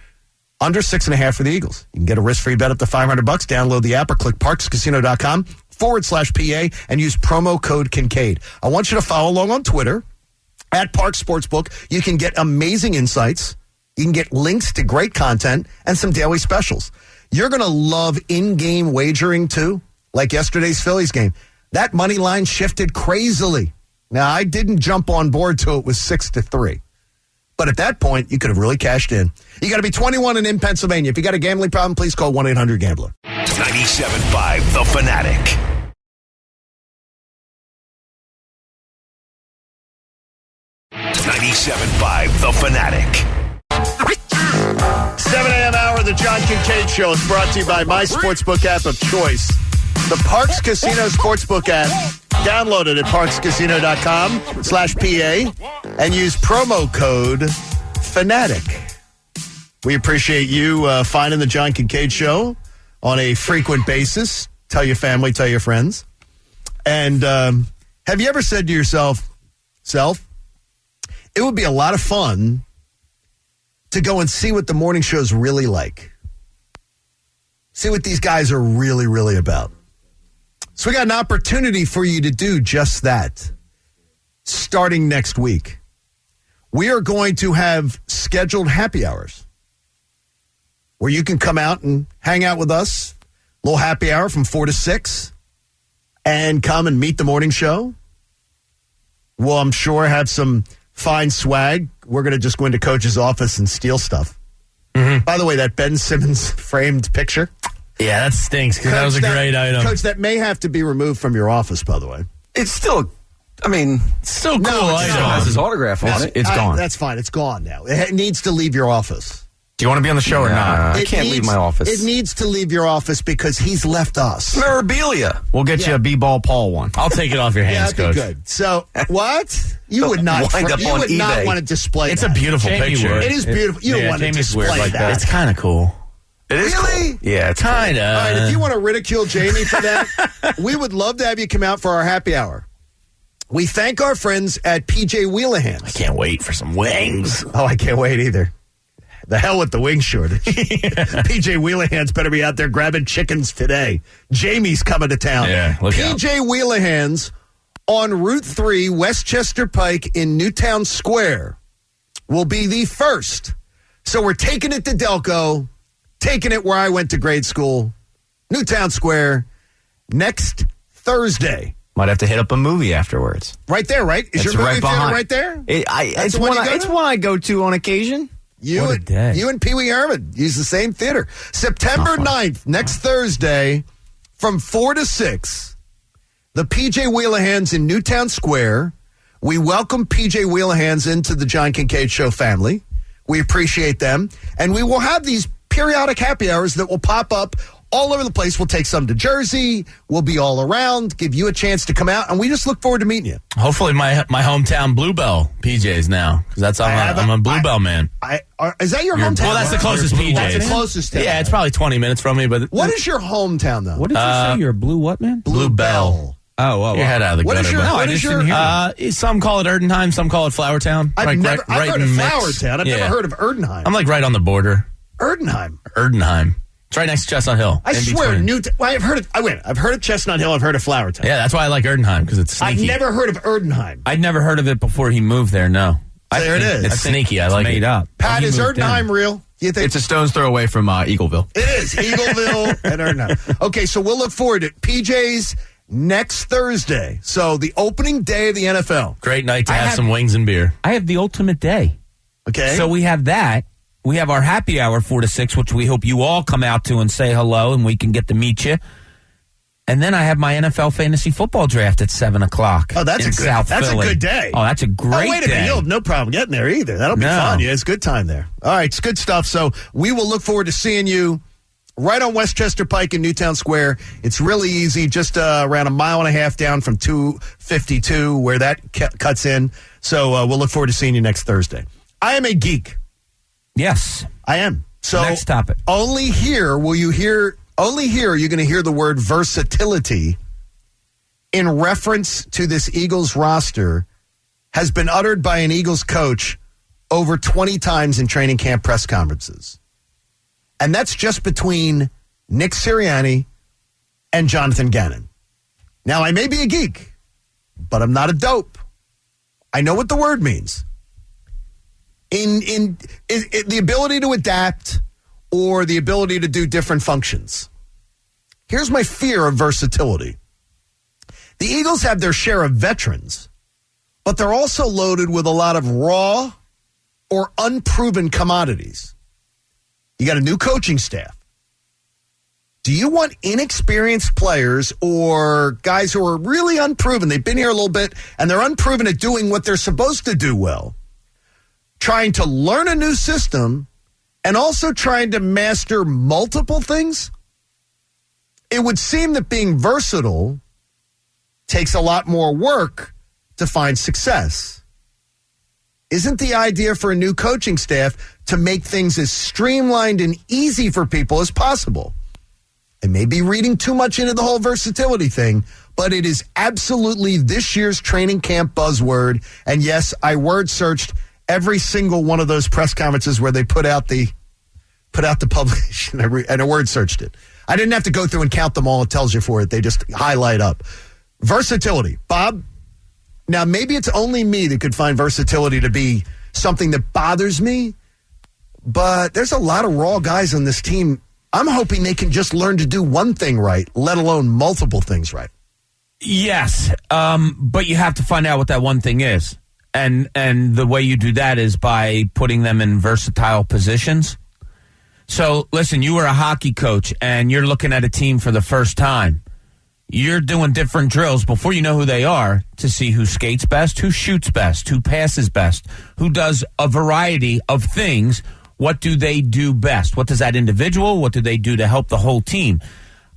Under 6.5 for the Eagles. You can get a risk-free bet up to $500. Download the app or click parkscasino.com/PA and use promo code Kincaid. I want you to follow along on Twitter at Park Sportsbook. You can get amazing insights. You can get links to great content and some daily specials. You're going to love in-game wagering, too, like yesterday's Phillies game. That money line shifted crazily. Now, I didn't jump on board till it was 6-3. But at that point, you could have really cashed in. You got to be 21 and in Pennsylvania. If you got a gambling problem, please call 1-800-GAMBLER. 97.5 The Fanatic. The Fanatic. 7 a.m. hour of the John Kincaid Show is brought to you by my sportsbook app of choice, the Parks Casino Sportsbook app. Download it at parkscasino.com/PA and use promo code Fanatic. We appreciate you finding the John Kincaid Show on a frequent basis. Tell your family, tell your friends. And have you ever said to yourself, it would be a lot of fun to go and see what the morning show's really like. See what these guys are really, really about. So we got an opportunity for you to do just that. Starting next week, we are going to have scheduled happy hours where you can come out and hang out with us. A little happy hour from 4 to 6 and come and meet the morning show. We'll, I'm sure, have some fine swag. We're going to just go into Coach's office and steal stuff. Mm-hmm. By the way, that Ben Simmons framed picture. Yeah, that stinks because that was a great item. Coach, that may have to be removed from your office, by the way. It's still, it's still cool. It still has his autograph on it. It's gone. That's fine. It's gone now. It needs to leave your office. Do you want to be on the show or not? I can't leave my office. It needs to leave your office because he's left us. Memorabilia. We'll get you a B-ball Paul one. I'll take it off your hands, Coach. Coach. Good. So, what? You would not wind up on eBay. Not want to display It's that. a beautiful picture. It is beautiful. You don't want to display like that. It's kind of cool. It is really? Cool. Yeah, it's kind of. All right, if you want to ridicule Jamie for that, we would love to have you come out for our happy hour. We thank our friends at PJ Wheelahands. I can't wait for some wings. Oh, I can't wait either. The hell with the wing shortage. PJ Wheelahands better be out there grabbing chickens today. Jamie's coming to town. Yeah, look out. PJ Wheelahands on Route 3, Westchester Pike in Newtown Square will be the first. So we're taking it to Delco, taking it where I went to grade school, Newtown Square, next Thursday. Might have to hit up a movie afterwards. Right there, right? Is your movie theater right there? It's one I go to on occasion. You and Pee Wee Herman use the same theater. September 9th, next Thursday, from 4 to 6, the PJ Wheelahans in Newtown Square. We welcome PJ Wheelahans into the John Kincaid Show family. We appreciate them. And we will have these periodic happy hours that will pop up all over the place. We'll take some to Jersey. We'll be all around, give you a chance to come out, and we just look forward to meeting you. Hopefully my hometown Bluebell PJs now, because I'm a Bluebell man. Is that your hometown? Well, that's the closest PJs. That's the closest town. Yeah, it's probably 20 minutes from me. But what is your hometown, though? What did you say? You're a blue what, man? Bluebell. Oh, your head out of the gutter. What is your some call it Erdenheim, some call it Flowertown. I've heard of Flowertown. I've never heard of Erdenheim. I'm like right on the border. Erdenheim. It's right next to Chestnut Hill. I swear, I've heard of. I've heard of Chestnut Hill. I've heard of Flowertown. Yeah, that's why I like Erdenheim, because it's sneaky. I've never heard of Erdenheim. I'd never heard of it before he moved there. No, there it is. It's sneaky. I like made it. Up. Pat, is Erdenheim real? You think it's a stone's throw away from Eagleville? It is Eagleville and Erdenheim. Okay, so we'll look forward to PJ's next Thursday. So the opening day of the NFL. Great night to have some wings and beer. I have the ultimate day. Okay, so we have that. We have our happy hour 4 to 6, which we hope you all come out to and say hello, and we can get to meet you. And then I have my NFL fantasy football draft at 7 o'clock. Oh, that's a good day. Oh, that's a great day. Wait a minute, you'll have no problem getting there either. That'll be fun. Yeah, it's a good time there. All right, it's good stuff. So we will look forward to seeing you right on Westchester Pike in Newtown Square. It's really easy, just around a mile and a half down from 252 where that cuts in. So we'll look forward to seeing you next Thursday. I am a geek. Yes, I am. So next topic. Only here are you going to hear the word versatility in reference to this Eagles roster has been uttered by an Eagles coach over 20 times in training camp press conferences. And that's just between Nick Sirianni and Jonathan Gannon. Now, I may be a geek, but I'm not a dope. I know what the word means. In the ability to adapt or the ability to do different functions. Here's my fear of versatility. The Eagles have their share of veterans, but they're also loaded with a lot of raw or unproven commodities. You got a new coaching staff. Do you want inexperienced players or guys who are really unproven? They've been here a little bit and they're unproven at doing what they're supposed to do well, trying to learn a new system and also trying to master multiple things? It would seem that being versatile takes a lot more work to find success. Isn't the idea for a new coaching staff to make things as streamlined and easy for people as possible? I may be reading too much into the whole versatility thing, but it is absolutely this year's training camp buzzword. And yes, I word searched every single one of those press conferences where they put out the publication and I word searched it. I didn't have to go through and count them all. It tells you for it. They just highlight up. Versatility. Bob, now maybe it's only me that could find versatility to be something that bothers me, but there's a lot of raw guys on this team. I'm hoping they can just learn to do one thing right, let alone multiple things right. Yes, but you have to find out what that one thing is. And the way you do that is by putting them in versatile positions. So, listen, you were a hockey coach, and you're looking at a team for the first time. You're doing different drills before you know who they are to see who skates best, who shoots best, who passes best, who does a variety of things. What do they do best? What does that individual, what do they do to help the whole team?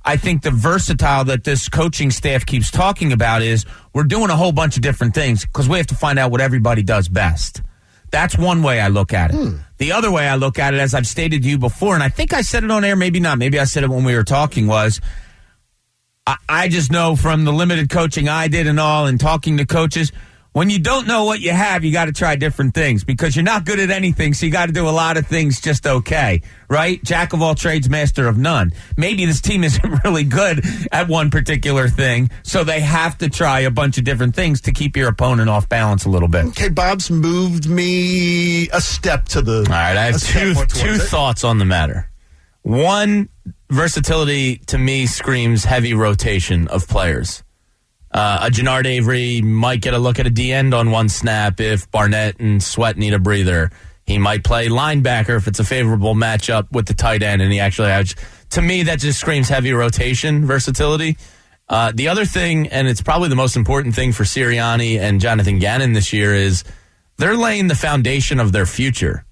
I think the versatile that this coaching staff keeps talking about is we're doing a whole bunch of different things because we have to find out what everybody does best. That's one way I look at it. The other way I look at it, as I've stated to you before, and I think I said it on air, maybe not, maybe I said it when we were talking, was I just know from the limited coaching I did and all and talking to coaches, when you don't know what you have, you got to try different things because you're not good at anything, so you got to do a lot of things just okay, right? Jack of all trades, master of none. Maybe this team isn't really good at one particular thing, so they have to try a bunch of different things to keep your opponent off balance a little bit. Okay, Bob's moved me a step to the... All right, I have two thoughts on the matter. One, versatility to me screams heavy rotation of players. A Jannard Avery might get a look at a D end on one snap if Barnett and Sweat need a breather. He might play linebacker if it's a favorable matchup with the tight end, and he actually has. To me, that just screams heavy rotation versatility. The other thing, and it's probably the most important thing for Sirianni and Jonathan Gannon this year, is they're laying the foundation of their future.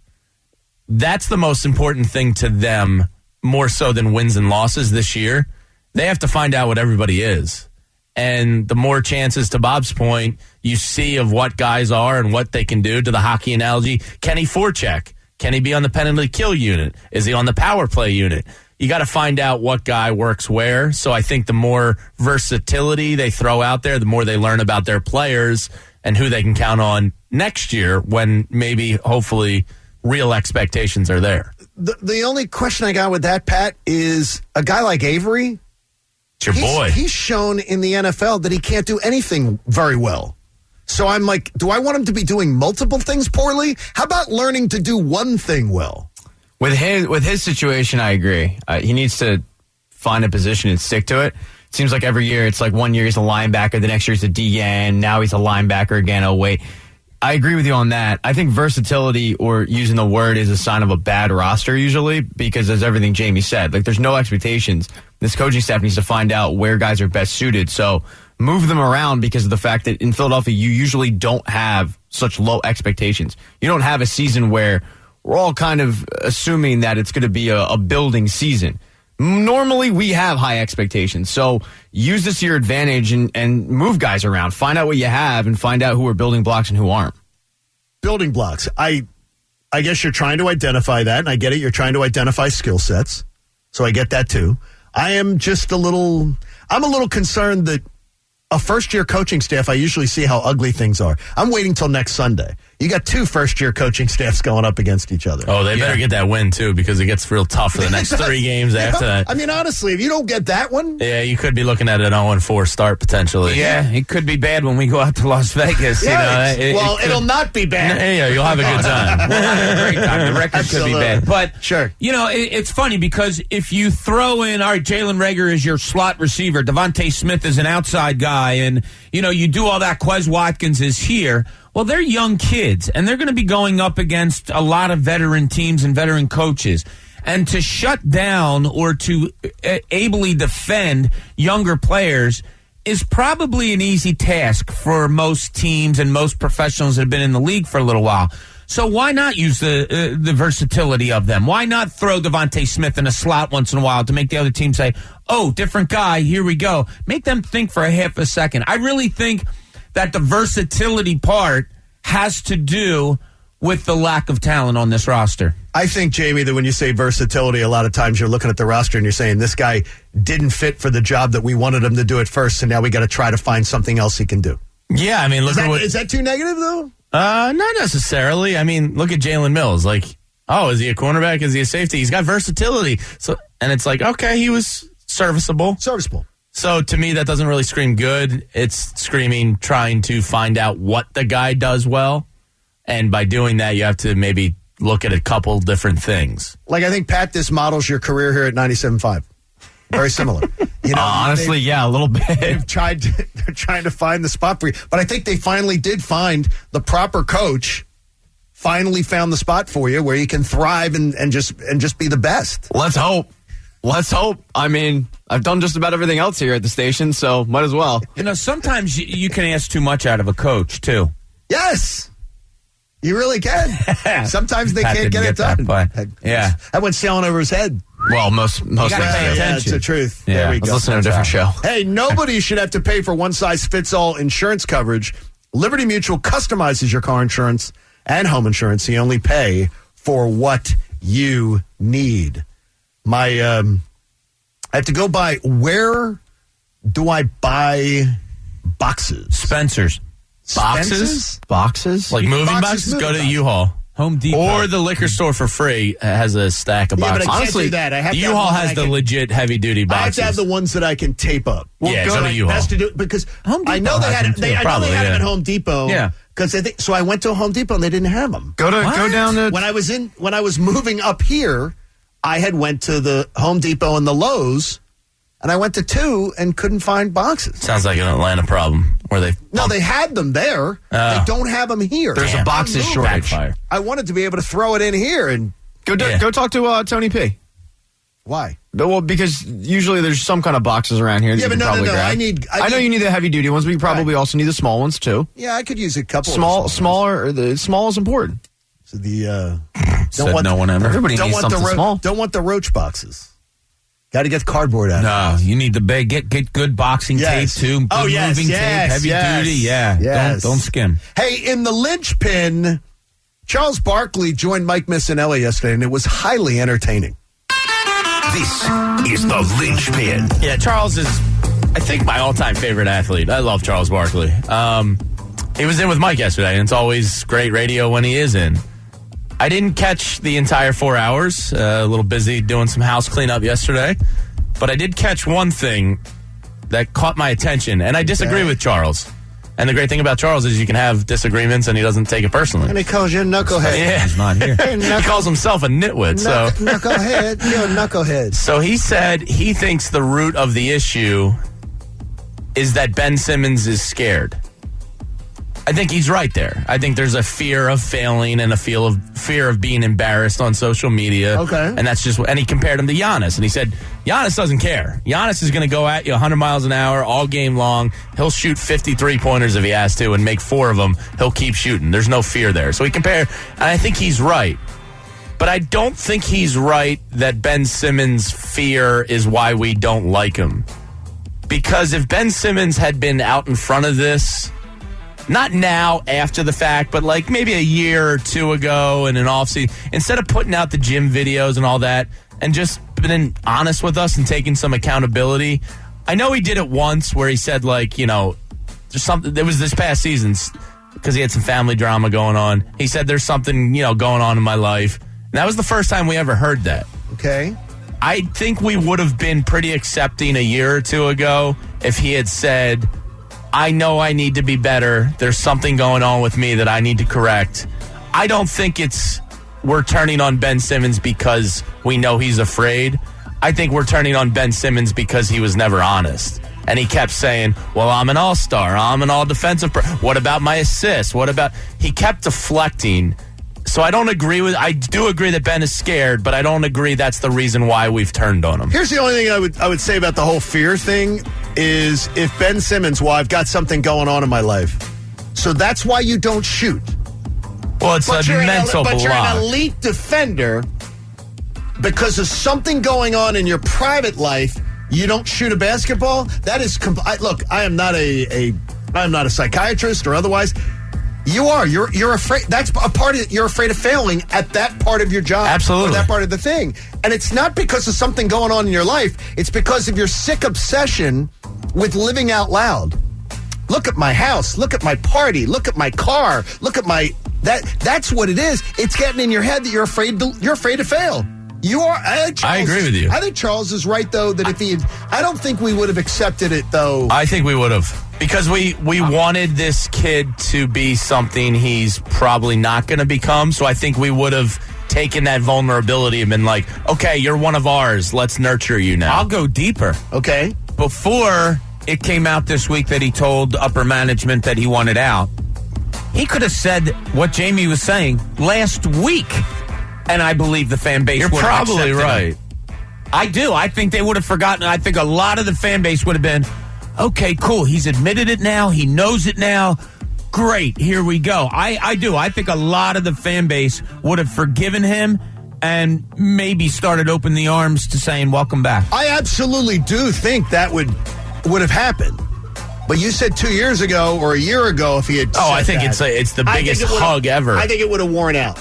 That's the most important thing to them, more so than wins and losses this year. They have to find out what everybody is. And the more chances, to Bob's point, you see of what guys are and what they can do, to the hockey analogy, can he forecheck? Can he be on the penalty kill unit? Is he on the power play unit? You got to find out what guy works where. So I think the more versatility they throw out there, the more they learn about their players and who they can count on next year when maybe, hopefully, real expectations are there. The only question I got with that, Pat, is a guy like Avery. It's your boy. He's shown in the NFL that he can't do anything very well. So I'm like, do I want him to be doing multiple things poorly? How about learning to do one thing well? With his situation, I agree. He needs to find a position and stick to it. It seems like every year, it's like one year he's a linebacker, the next year he's a DN, now he's a linebacker again. Oh, wait. I agree with you on that. I think versatility, or using the word, is a sign of a bad roster usually, because there's everything Jamie said. Like, there's no expectations. This coaching staff needs to find out where guys are best suited. So move them around, because of the fact that in Philadelphia, you usually don't have such low expectations. You don't have a season where we're all kind of assuming that it's going to be a building season. Normally, we have high expectations. So use this to your advantage and move guys around. Find out what you have and find out who are building blocks and who aren't. Building blocks. I guess you're trying to identify that, and I get it. You're trying to identify skill sets. So I get that, too. I'm a little concerned that a first-year coaching staff, I usually see how ugly things are. I'm waiting till next Sunday. You got two first-year coaching staffs going up against each other. Oh, they better get that win, too, because it gets real tough for the next 3 games after that. I mean, honestly, if you don't get that one... Yeah, you could be looking at an 0-4 start, potentially. Yeah, it could be bad when we go out to Las Vegas. Yeah, you know, it'll not be bad. Yeah, you'll have a good time. We'll have a great time. The record could be bad. But, sure. You know, it's funny because if you throw in, all right, Jalen Reagor is your slot receiver, Devontae Smith is an outside guy, and, you know, you do all that, Quez Watkins is here. Well, they're young kids, and they're going to be going up against a lot of veteran teams and veteran coaches. And to shut down or to ably defend younger players is probably an easy task for most teams and most professionals that have been in the league for a little while. So why not use the versatility of them? Why not throw Devontae Smith in a slot once in a while to make the other team say, oh, different guy, here we go. Make them think for a half a second. I really think that the versatility part has to do with the lack of talent on this roster. I think, Jamie, that when you say versatility, a lot of times you're looking at the roster and you're saying this guy didn't fit for the job that we wanted him to do at first, and now we got to try to find something else he can do. Yeah, I mean, is that too negative, though? Not necessarily. I mean, look at Jalen Mills. Like, oh, is he a cornerback? Is he a safety? He's got versatility. So, and it's like, okay, he was serviceable. So to me, that doesn't really scream good. It's screaming trying to find out what the guy does well. And by doing that, you have to maybe look at a couple different things. Like, I think, Pat, this models your career here at 97.5. Very similar. You know, honestly, yeah, a little bit. They're trying to find the spot for you. But I think they finally did find the proper coach, finally found the spot for you where you can thrive and just be the best. Let's hope. I mean, I've done just about everything else here at the station, so might as well. You know, sometimes you can ask too much out of a coach, too. Yes. You really can. Sometimes they can't get it done. Yeah. That went sailing over his head. Well, most pay attention. Yeah, it's the truth. Yeah, there we go. Listen to a different show. Hey, nobody should have to pay for one-size-fits-all insurance coverage. Liberty Mutual customizes your car insurance and home insurance. So you only pay for what you need. I have to go by, where do I buy boxes? Spencer's. Boxes? Like moving boxes? Go to U-Haul. Home Depot. Or the liquor store for free has a stack of boxes. But I can't do that. I have U-Haul has the legit heavy-duty boxes. I have to have the ones that I can tape up. Yeah, go to U-Haul. Best to do, because Home Depot I know they had them. They had them at Home Depot. Yeah. So I went to Home Depot and they didn't have them. Go down to when I was moving up here, I had went to the Home Depot and the Lowe's, and I went to 2 and couldn't find boxes. Sounds like an Atlanta problem. Where they No, they had them there. They don't have them here. There's a boxes shortage. Backfire. I wanted to be able to throw it in here and Go talk to Tony P. why? Well, because usually there's some kind of boxes around here that Yeah, you but can no. probably grab. I know you need the heavy duty ones, but you probably also need the small ones too. Yeah, I could use a couple. Small is important. So the Said no one ever. Everybody needs something small. Don't want the roach boxes. Got to get cardboard out. No, you need the big. Get good boxing Yes. tape too. Good moving tape, heavy duty. Yeah, yes. Don't skim. Hey, in the linchpin, Charles Barkley joined Mike Missanelli yesterday, and it was highly entertaining. This is the linchpin. Yeah, Charles is, I think, my all-time favorite athlete. I love Charles Barkley. He was in with Mike yesterday, and it's always great radio when he is in. I didn't catch the entire 4 hours. A little busy doing some house cleanup yesterday. But I did catch one thing that caught my attention, and I disagree with Charles. And the great thing about Charles is you can have disagreements, and he doesn't take it personally. And he calls you a knucklehead. Yeah. He's not here. He calls himself a nitwit. Knucklehead. You're a knucklehead. So he said he thinks the root of the issue is that Ben Simmons is scared. I think he's right there. I think there's a fear of failing and a fear of being embarrassed on social media. Okay. And that's just, and he compared him to Giannis. And he said, Giannis doesn't care. Giannis is going to go at you 100 miles an hour all game long. He'll shoot 53 pointers if he has to and make 4 of them. He'll keep shooting. There's no fear there. So he compared, and I think he's right. But I don't think he's right that Ben Simmons' fear is why we don't like him. Because if Ben Simmons had been out in front of this, not now after the fact, but like maybe a year or two ago in an offseason, instead of putting out the gym videos and all that and just been honest with us and taking some accountability. I know he did it once where he said, like, you know, there's something, it was this past season because he had some family drama going on. He said there's something, you know, going on in my life. And that was the first time we ever heard that. Okay. I think we would have been pretty accepting a year or two ago if he had said, I know I need to be better. There's something going on with me that I need to correct. I don't think we're turning on Ben Simmons because we know he's afraid. I think we're turning on Ben Simmons because he was never honest. And he kept saying, well, I'm an all-star. I'm an all-defensive. What about my assists? He kept deflecting. So I do agree that Ben is scared, but I don't agree that's the reason why we've turned on him. Here's the only thing I would say about the whole fear thing is if Ben Simmons, well, I've got something going on in my life. So that's why you don't shoot. Well, it's a mental block. But you're an elite defender because of something going on in your private life. You don't shoot a basketball. That is look. I am not a psychiatrist or otherwise. You are. You're afraid. That's a part of it. You're afraid of failing at that part of your job. Absolutely. Or that part of the thing. And it's not because of something going on in your life. It's because of your sick obsession with living out loud. Look at my house. Look at my party. Look at my car. Look at my That's what it is. It's getting in your head that you're afraid to fail. You are. I agree with you. I think Charles is right though that I don't think we would have accepted it though. I think we would have. Because we wanted this kid to be something he's probably not going to become. So I think we would have taken that vulnerability and been like, okay, you're one of ours. Let's nurture you now. I'll go deeper. Okay. Before it came out this week that he told upper management that he wanted out, he could have said what Jamie was saying last week. And I believe the fan base would have accepted You're probably right. him. I do. I think they would have forgotten. I think a lot of the fan base would have been, okay, cool. He's admitted it now. He knows it now. Great. Here we go. I do. I think a lot of the fan base would have forgiven him and maybe started opening the arms to saying, welcome back. I absolutely do think that would have happened. But you said 2 years ago or a year ago if he had said I think that, it's the biggest hug ever. I think it would have worn out.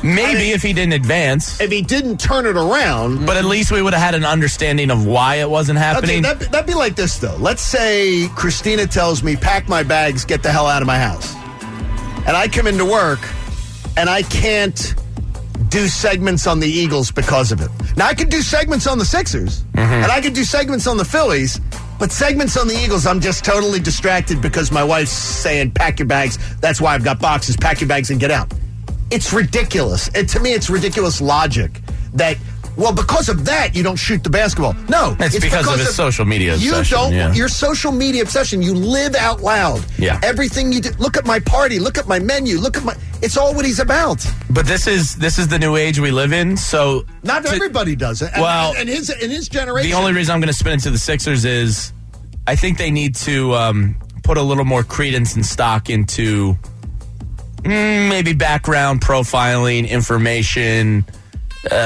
Maybe if he didn't advance. If he didn't turn it around. But at least we would have had an understanding of why it wasn't happening. Okay, that'd be like this, though. Let's say Christina tells me, pack my bags, get the hell out of my house. And I come into work, and I can't do segments on the Eagles because of it. Now, I could do segments on the Sixers, and I could do segments on the Phillies, but segments on the Eagles, I'm just totally distracted because my wife's saying, pack your bags. That's why I've got boxes. Pack your bags and get out. It's ridiculous. To me, it's ridiculous logic that well, because of that, you don't shoot the basketball. No, It's because of his social media You obsession, don't. yeah. Your social media obsession. You live out loud. Yeah. Everything you do. Look at my party. Look at my menu. Look at my. It's all what he's about. But this is the new age we live in. So Not everybody does it. And his generation. The only reason I'm going to spin into the Sixers is I think they need to put a little more credence and stock into maybe background profiling, information,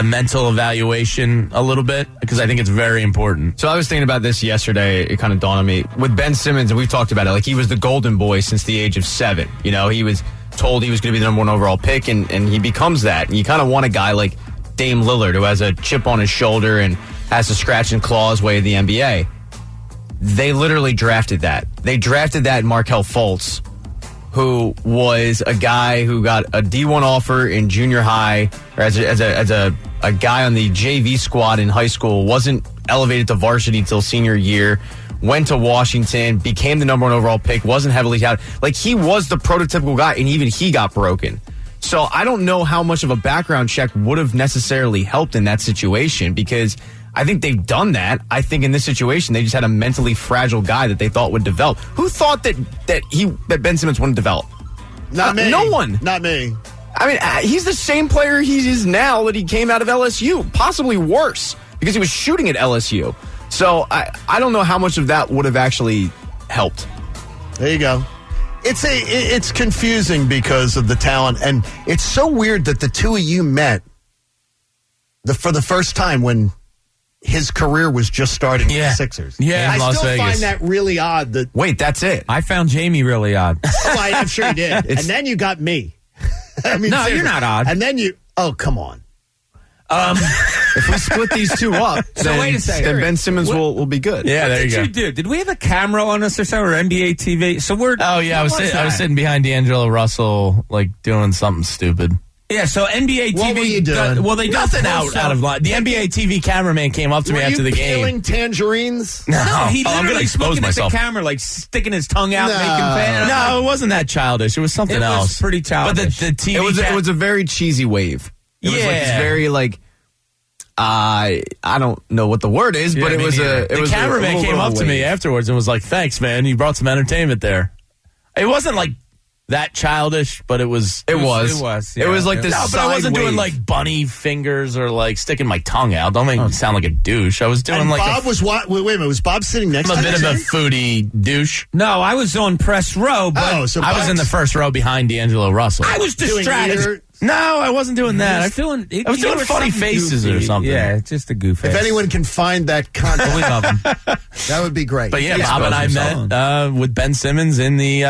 mental evaluation a little bit, because I think it's very important. So I was thinking about this yesterday. It kind of dawned on me. With Ben Simmons, and we've talked about it, like he was the golden boy since the age of 7. You know, he was told he was going to be the number 1 overall pick, and he becomes that. And you kind of want a guy like Dame Lillard, who has a chip on his shoulder and has to scratch and claw his way to the NBA. They literally drafted that. They drafted that Markelle Fultz, who was a guy who got a D1 offer in junior high, or as a guy on the JV squad in high school, wasn't elevated to varsity till senior year, went to Washington, became the number 1 overall pick, wasn't heavily touted. Like, he was the prototypical guy, and even he got broken. So I don't know how much of a background check would have necessarily helped in that situation, because I think they've done that. I think in this situation, they just had a mentally fragile guy that they thought would develop. Who thought that Ben Simmons wouldn't develop? Not me. No one. Not me. I mean, he's the same player he is now that he came out of LSU, possibly worse, because he was shooting at LSU. So I don't know how much of that would have actually helped. There you go. It's confusing because of the talent, and it's so weird that the two of you met for the first time when his career was just starting with the Sixers. Yeah, I Las still Vegas. find that really odd. That Wait, that's it. I found Jamie really odd. I'm sure you did. And then you got me. I mean, No, seriously. you're not odd. And then oh, come on. If we split these two up, then, wait a second. then Ben Simmons will be good. Yeah, there you go. What did you do? Did we have a camera on us or something, or NBA TV? So we're. Oh yeah, I was sitting behind D'Angelo Russell, like doing something stupid. Yeah, so NBA TV. What were you doing? Well, they do Nothing close out of line. The NBA TV cameraman came up to me Were after you the game. peeling tangerines? No, he I'm literally gonna expose looking myself. at the camera, like sticking his tongue out, No. making fans. No, it wasn't that childish. It was something It was else. pretty childish. But the TV. It was a very cheesy wave. It was like this very like I don't know what the word is, but Yeah, it me was neither. it was the cameraman little came bit of up a to me wave. afterwards and was like, "Thanks, man. You brought some entertainment there." It wasn't like that childish, but it was. It was like this. No, but I wasn't doing like bunny fingers or like sticking my tongue out. Don't make me sound like a douche. I was doing And like Bob was what? Wait a minute. Was Bob sitting next I'm to a bit you? of a foodie douche. No, I was on press row, but so I was in the first row behind D'Angelo Russell. I was doing distracted. either- No, I wasn't doing that. I was doing funny faces or something. Yeah, just a goof. If anyone can find that content, we love him. that would be great. But yeah, He Bob and I exposed met with Ben Simmons in the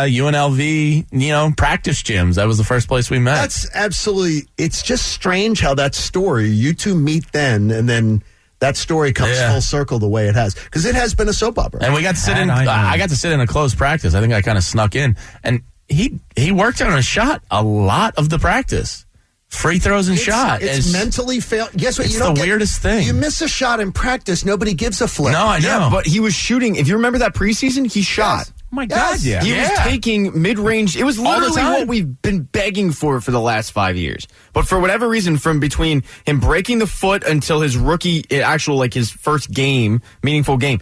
UNLV, practice gyms. That was the first place we met. That's absolutely. It's just strange how that story. You two meet then, and then that story comes full circle the way it has, because it has been a soap opera. And we got to sit in. I know. I got to sit in a closed practice. I think I kind of snuck in, and he worked on a shot a lot of the practice, free throws and shot. It's mentally fail. Guess what? It's You don't the weirdest thing. You miss a shot in practice, nobody gives a flip. No, I know. Yeah, but he was shooting. If you remember that preseason, he shot. Oh my God, yeah. He was taking mid-range. It was the literally time. what we've been begging for the last 5 years. But for whatever reason, from between him breaking the foot until his rookie, his first game, meaningful game,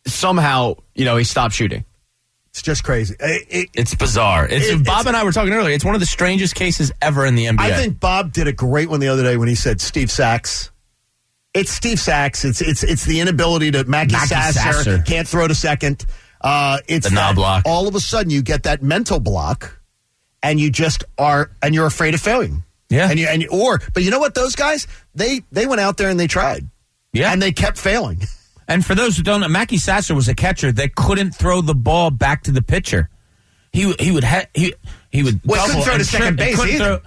somehow, he stopped shooting. It's just crazy. It's bizarre. Bob and I were talking earlier. It's one of the strangest cases ever in the NBA. I think Bob did a great one the other day when he said Steve Sachs. It's Steve Sachs. It's the inability to Mackie Sasser can't throw to second. It's the knob block. All of a sudden you get that mental block, and you just are, and you're afraid of failing. Yeah. But you know what? Those guys, they went out there and they tried. Yeah. And they kept failing. And for those who don't know, Mackie Sasser was a catcher that couldn't throw the ball back to the pitcher. He would Well, couldn't throw to second base either.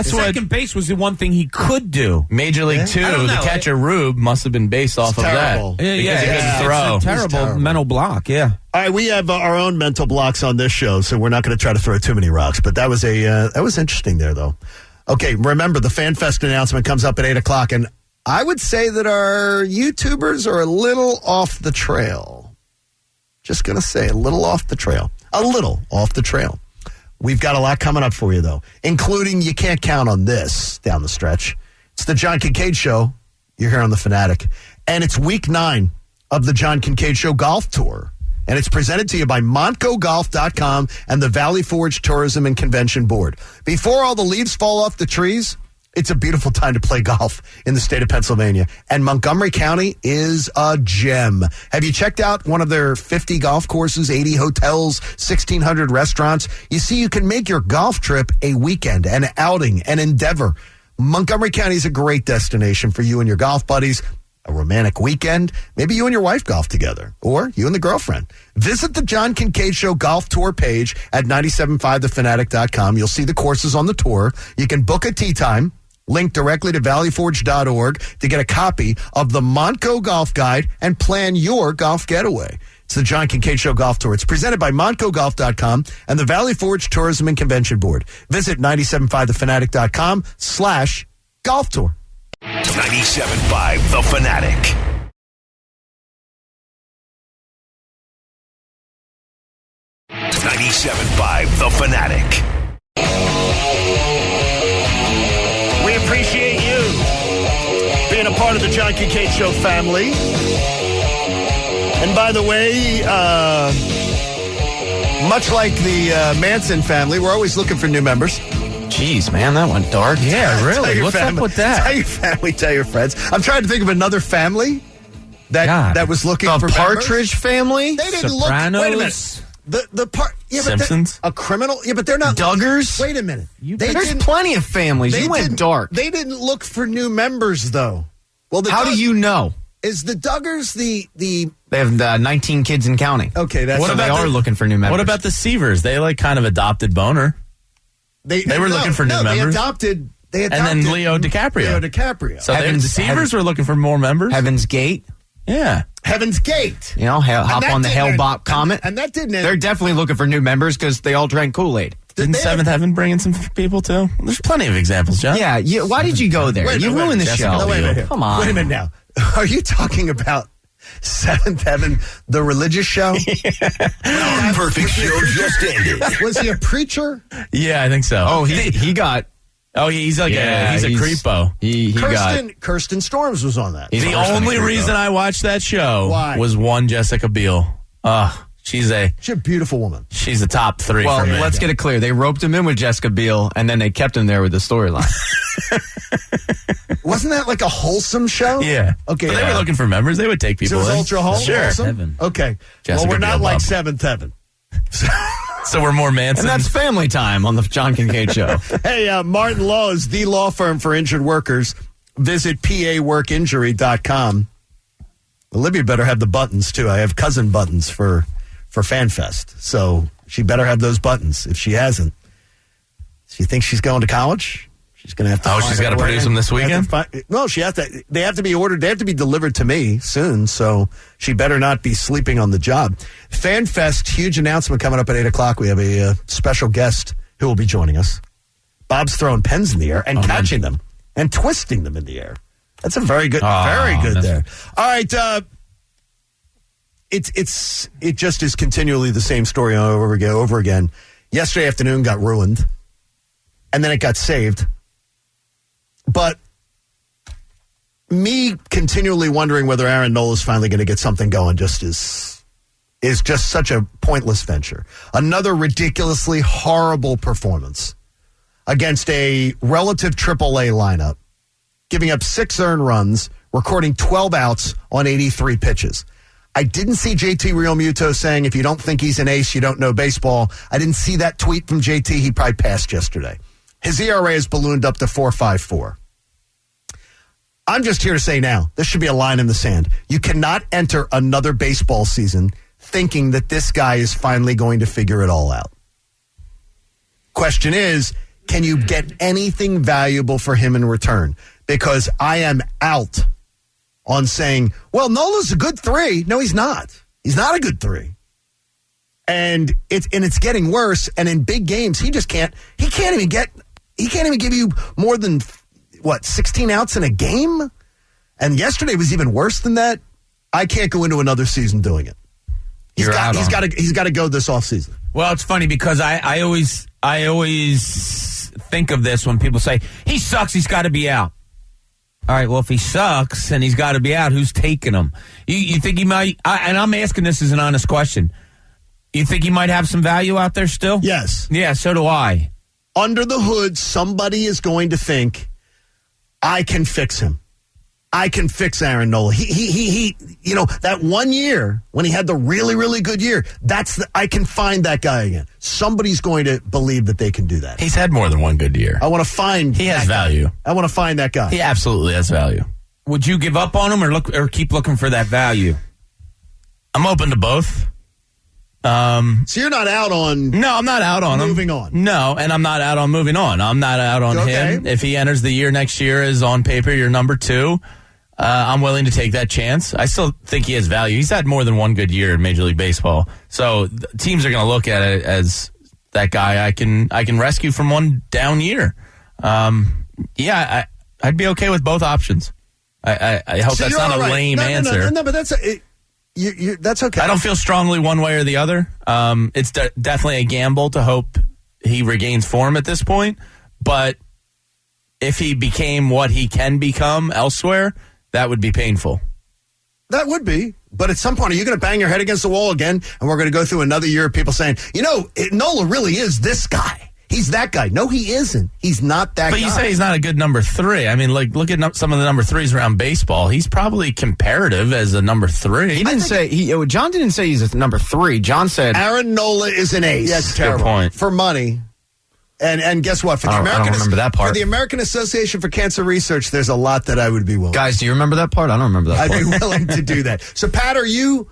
Second base was the one thing he could do. Major League 2, I don't the know. catcher Rube must have been based off of terrible. that. Yeah, Because he couldn't throw. It's a terrible mental block. Yeah. All right, we have our own mental blocks on this show, so we're not going to try to throw too many rocks. But that was that was interesting there, though. Okay, remember the FanFest announcement comes up at 8:00, and I would say that our YouTubers are a little off the trail. Just going to say a little off the trail. A little off the trail. We've got a lot coming up for you, though, including you can't count on this down the stretch. It's the John Kincaid Show You're here on The Fanatic. And it's week 9 of the John Kincaid Show Golf Tour. And it's presented to you by MontcoGolf.com and the Valley Forge Tourism and Convention Board. Before all the leaves fall off the trees, it's a beautiful time to play golf in the state of Pennsylvania. And Montgomery County is a gem. Have you checked out one of their 50 golf courses, 80 hotels, 1,600 restaurants? You see, you can make your golf trip a weekend, an outing, an endeavor. Montgomery County is a great destination for you and your golf buddies. A romantic weekend. Maybe you and your wife golf together, or you and the girlfriend. Visit the John Kincaid Show Golf Tour page at 975thefanatic.com. You'll see the courses on the tour. You can book a tee time. Link directly to valleyforge.org to get a copy of the Montco Golf Guide and plan your golf getaway. It's the John Kincaid Show Golf Tour. It's presented by MontcoGolf.com and the Valley Forge Tourism and Convention Board. Visit 975thefanatic.com/golf tour. 97.5 The Fanatic. .97.5 The Fanatic. We appreciate you being a part of the John Kincaid Show family. And by the way, much like the Manson family, we're always looking for new members. Jeez, man, that went dark. Yeah, really. What's up with that? Tell your family, tell your friends. I'm trying to think of another family that was looking for Partridge family? They didn't Sopranos? look. Wait a minute. Simpsons? A criminal? Yeah, but they're not. Duggars? Wait a minute. There's plenty of families. You went dark. They didn't look for new members, though. Well, How do you know? Is the Duggars the? They have 19 kids and counting. Okay, that's They are looking for new members. What about the Seavers? They kind of adopted Boner. They were looking for new members. They adopted. And then Leo DiCaprio. So the Seavers were looking for more members. Heaven's Gate. Yeah. Heaven's Gate. You know, hop on the Hale-Bopp Comet. And that didn't end. They're definitely looking for new members because they all drank Kool-Aid. Didn't Seventh Heaven bring in some people, too? There's plenty of examples, John. Yeah. Why did you go there? You ruined the show. No, wait a minute. Come on. Wait a minute now. Are you talking about Seventh Heaven, the religious show? Our perfect show just ended. Was he a preacher? Yeah, I think so. Oh, he got... Oh, he's like he's a creepo. Kirsten Storms was on that. The only reason I watched that show was one Jessica Biel. She's a beautiful woman. She's the top 3 for me. Well, let's get it clear. They roped him in with Jessica Biel, and then they kept him there with the storyline. Wasn't that like a wholesome show? Yeah. Okay. But they were looking for members. They would take people So it was in. ultra wholesome? Sure. Heaven. Okay. Jessica we're not Biel like Bob. Seventh Heaven. So we're more Manson. And that's family time on the John Kincaid Show. Hey, Martin Law is the law firm for injured workers. Visit paworkinjury.com. Olivia better have the buttons, too. I have cousin buttons for FanFest. So she better have those buttons. If she hasn't, she thinks she's going to college. She's going to have to. She's got to produce them this weekend? No, she has to. They have to be ordered. They have to be delivered to me soon. So she better not be sleeping on the job. FanFest, huge announcement coming up at 8:00. We have a special guest who will be joining us. Bob's throwing pens in the air and catching them and twisting them in the air. That's a very good there. All right. It just is continually the same story over again. Yesterday afternoon got ruined, and then it got saved. But me continually wondering whether Aaron Nola's finally going to get something going is just such a pointless venture. Another ridiculously horrible performance against a relative AAA lineup, giving up 6 earned runs, recording 12 outs on 83 pitches. I didn't see JT Realmuto saying, if you don't think he's an ace, you don't know baseball. I didn't see that tweet from JT. He probably passed yesterday. His ERA has ballooned up to 4.54. I'm just here to say now, this should be a line in the sand. You cannot enter another baseball season thinking that this guy is finally going to figure it all out. Question is, can you get anything valuable for him in return? Because I am out on saying, well, Nola's a good 3. No, he's not. He's not a good 3. And it's getting worse. And in big games, he can't even give you more than 16 outs in a game? And yesterday was even worse than that. I can't go into another season doing it. He's got to go this offseason. Well, it's funny because I always think of this when people say he sucks, he's got to be out. All right, well, if he sucks and he's got to be out, who's taking him? You think he might, and I'm asking this as an honest question, you think he might have some value out there still? Yes. Yeah, so do I. Under the hood, somebody is going to think, I can fix him. I can fix Aaron Nola. He that 1 year when he had the really, really good year, I can find that guy again. Somebody's going to believe that they can do that. He's had more than one good year. I want to find He has value. I want to find that guy. He absolutely has value. Would you give up on him or keep looking for that value? I'm open to both. So you're not out on... No, I'm not out on him. Moving on. No, and I'm not out on moving on. I'm not out on him. If he enters the year next year as on paper, you're number 2. I'm willing to take that chance. I still think he has value. He's had more than one good year in Major League Baseball. So teams are going to look at it as that guy I can rescue from one down year. I'd be okay with both options. I hope that's not a lame answer. No, but that's that's okay. I don't feel strongly one way or the other. It's definitely a gamble to hope he regains form at this point. But if he became what he can become elsewhere, that would be painful. That would be. But at some point, are you going to bang your head against the wall again? And we're going to go through another year of people saying, Nola really is this guy. He's that guy. No, he isn't. He's not that guy. But you say he's not a good number 3. I mean, look at some of the number 3s around baseball. He's probably comparative as a number 3. He didn't say John didn't say he's a number 3. John said Aaron Nola is an ace. That's terrible. Good point. For money. And guess what? I don't remember that part. For the American Association for Cancer Research, there's a lot that I would be willing. Guys, do you remember that part? I don't remember that part. I'd be willing to do that. So, Pat, are you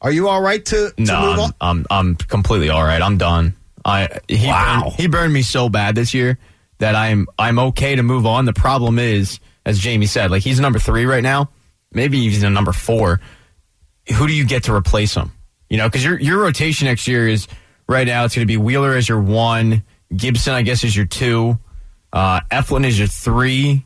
all right to move on? I'm completely all right. I'm done. He burned me so bad this year that I'm okay to move on. The problem is, as Jamie said, like he's number 3 right now. Maybe he's a number 4. Who do you get to replace him? Because your rotation next year is right now. It's going to be Wheeler as your 1, Gibson I guess is your 2, Eflin is your 3,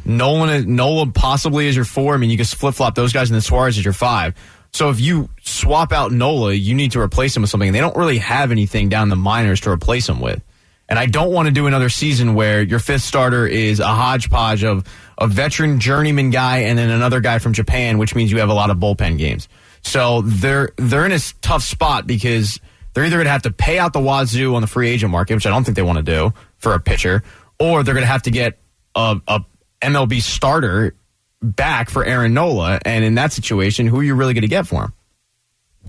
Nola possibly is your 4. I mean, you can flip flop those guys, and then Suarez is your 5. So if you swap out Nola, you need to replace him with something. And they don't really have anything down the minors to replace him with. And I don't want to do another season where your 5th starter is a hodgepodge of a veteran journeyman guy and then another guy from Japan, which means you have a lot of bullpen games. So they're in a tough spot because they're either going to have to pay out the wazoo on the free agent market, which I don't think they want to do for a pitcher, or they're going to have to get a MLB starter back for Aaron Nola, and in that situation, who are you really going to get for him?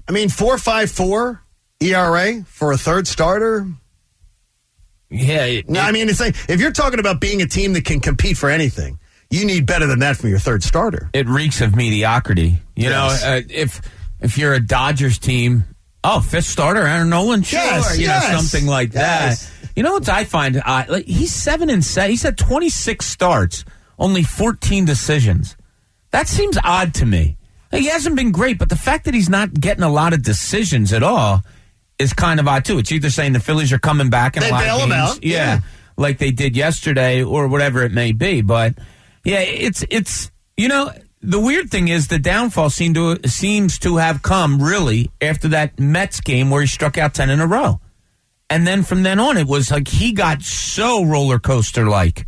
I mean, 4.54 ERA for a 3rd starter. Yeah. I mean, it's like if you're talking about being a team that can compete for anything, you need better than that from your 3rd starter. It reeks of mediocrity. If you're a Dodgers team, 5th starter Aaron Nolan, sure, something like that. You know what I find? He's 7-7. He's had 26 starts. Only 14 decisions. That seems odd to me. He hasn't been great, but the fact that he's not getting a lot of decisions at all is kind of odd, too. It's either saying the Phillies are coming back in a lot of games. They bail him out. Yeah, like they did yesterday or whatever it may be. But, yeah, it's the weird thing is the downfall seems to have come, really, after that Mets game where he struck out 10 in a row. And then from then on, it was like he got so roller coaster-like.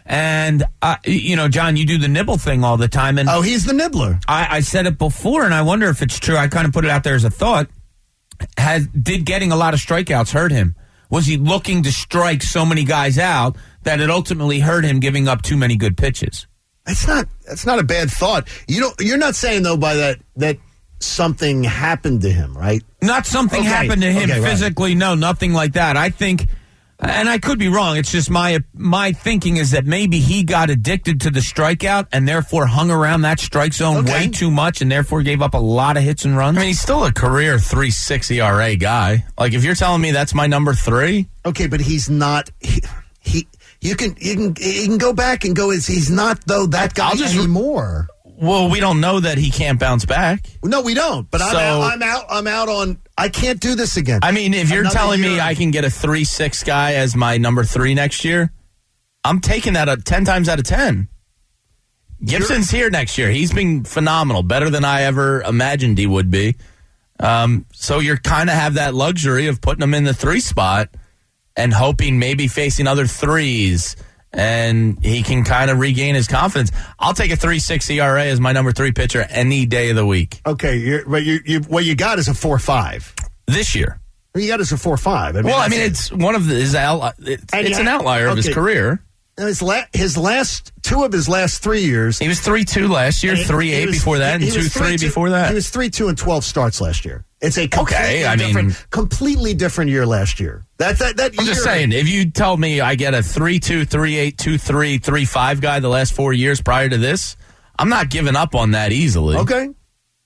And, John, you do the nibble thing all the time. And he's the nibbler. I said it before, and I wonder if it's true. I kind of put it out there as a thought. Did getting a lot of strikeouts hurt him? Was he looking to strike so many guys out that it ultimately hurt him giving up too many good pitches? That's not a bad thought. You're not saying, though, by that something happened to him, right? Not something happened to him physically. Right. No, nothing like that. I think... And I could be wrong. It's just my thinking is that maybe he got addicted to the strikeout and therefore hung around that strike zone way too much and therefore gave up a lot of hits and runs. I mean, he's still a career 3.6 ERA guy. Like, if you're telling me that's my number 3. Okay, but he's not. You can go back and go. He's not though that guy anymore. Well, we don't know that he can't bounce back. No, we don't. But I'm out on. I can't do this again. I mean, if you're telling me I can get a 3.6 guy as my number 3 next year, I'm taking that 10 times out of 10. Gibson's here next year. He's been phenomenal, better than I ever imagined he would be. So you're kind of have that luxury of putting him in the 3 spot and hoping maybe facing other 3s and he can kind of regain his confidence. I'll take a 3.6 ERA as my number 3 pitcher any day of the week. Okay, but what you got is a 4.5 this year. You got is a 4.5. It's one of his it's an outlier of his career. His last 2 of his last 3 years. He was 3.2 last year, 3.8 before that, and 2.3 before that. He was 3.2 and 12 starts last year. It's a completely different year last year. That I'm just saying, if you tell me I get a 3.2, 3.8, 2.3, 3.5 guy the last 4 years prior to this, I'm not giving up on that easily. Okay.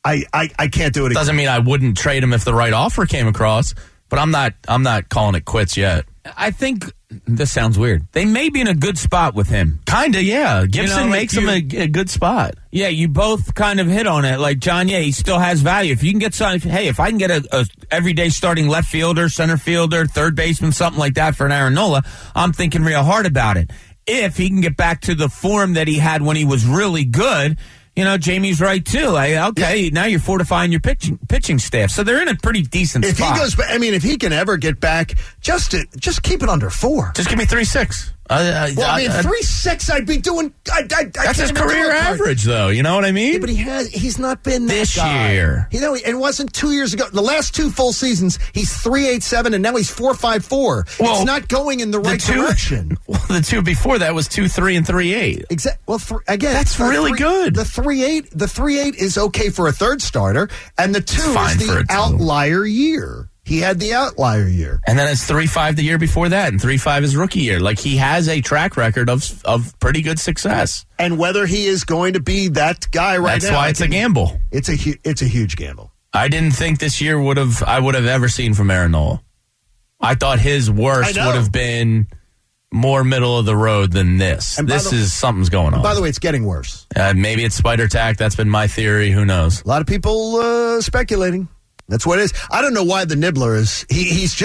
I can't do it again. Doesn't mean I wouldn't trade him if the right offer came across, but I'm not calling it quits yet. I think this sounds weird. They may be in a good spot with him. Kinda, yeah. Gibson makes him a good spot. Yeah, you both kind of hit on it. Like, John, he still has value. If you can get something, if I can get a everyday starting left fielder, center fielder, third baseman, something like that for an Aaron Nola, I'm thinking real hard about it. If he can get back to the form that he had when he was really good, Jamie's right too. Now you're fortifying your pitching staff, so they're in a pretty decent spot. If he can ever get back, just keep it under 4. Just give me 3.6. 3.6, I'd be doing. That's his career average, though. You know what I mean? Yeah, but he's not been that this guy. year. It wasn't 2 years ago. The last 2 full seasons, he's 3.87, and now he's 4.54. Well, it's not going in the right direction. Well, the 2 before that was 2.3 and 3.8. Exactly. Well, again, that's really good. The 3.8 is okay for a third starter, and the 2 is the outlier year. He had the outlier year. And then it's 3.5 the year before that, and 3.5 his rookie year. Like, he has a track record of pretty good success. And whether he is going to be that guy now. That's why it's a gamble. It's a huge gamble. I didn't think this year I would have ever seen from Aaron Nola. I thought his worst would have been more middle of the road than this. Something's going on. By the way, it's getting worse. Maybe it's spider tack. That's been my theory. Who knows? A lot of people speculating. That's what it is. I don't know why the nibbler is. He's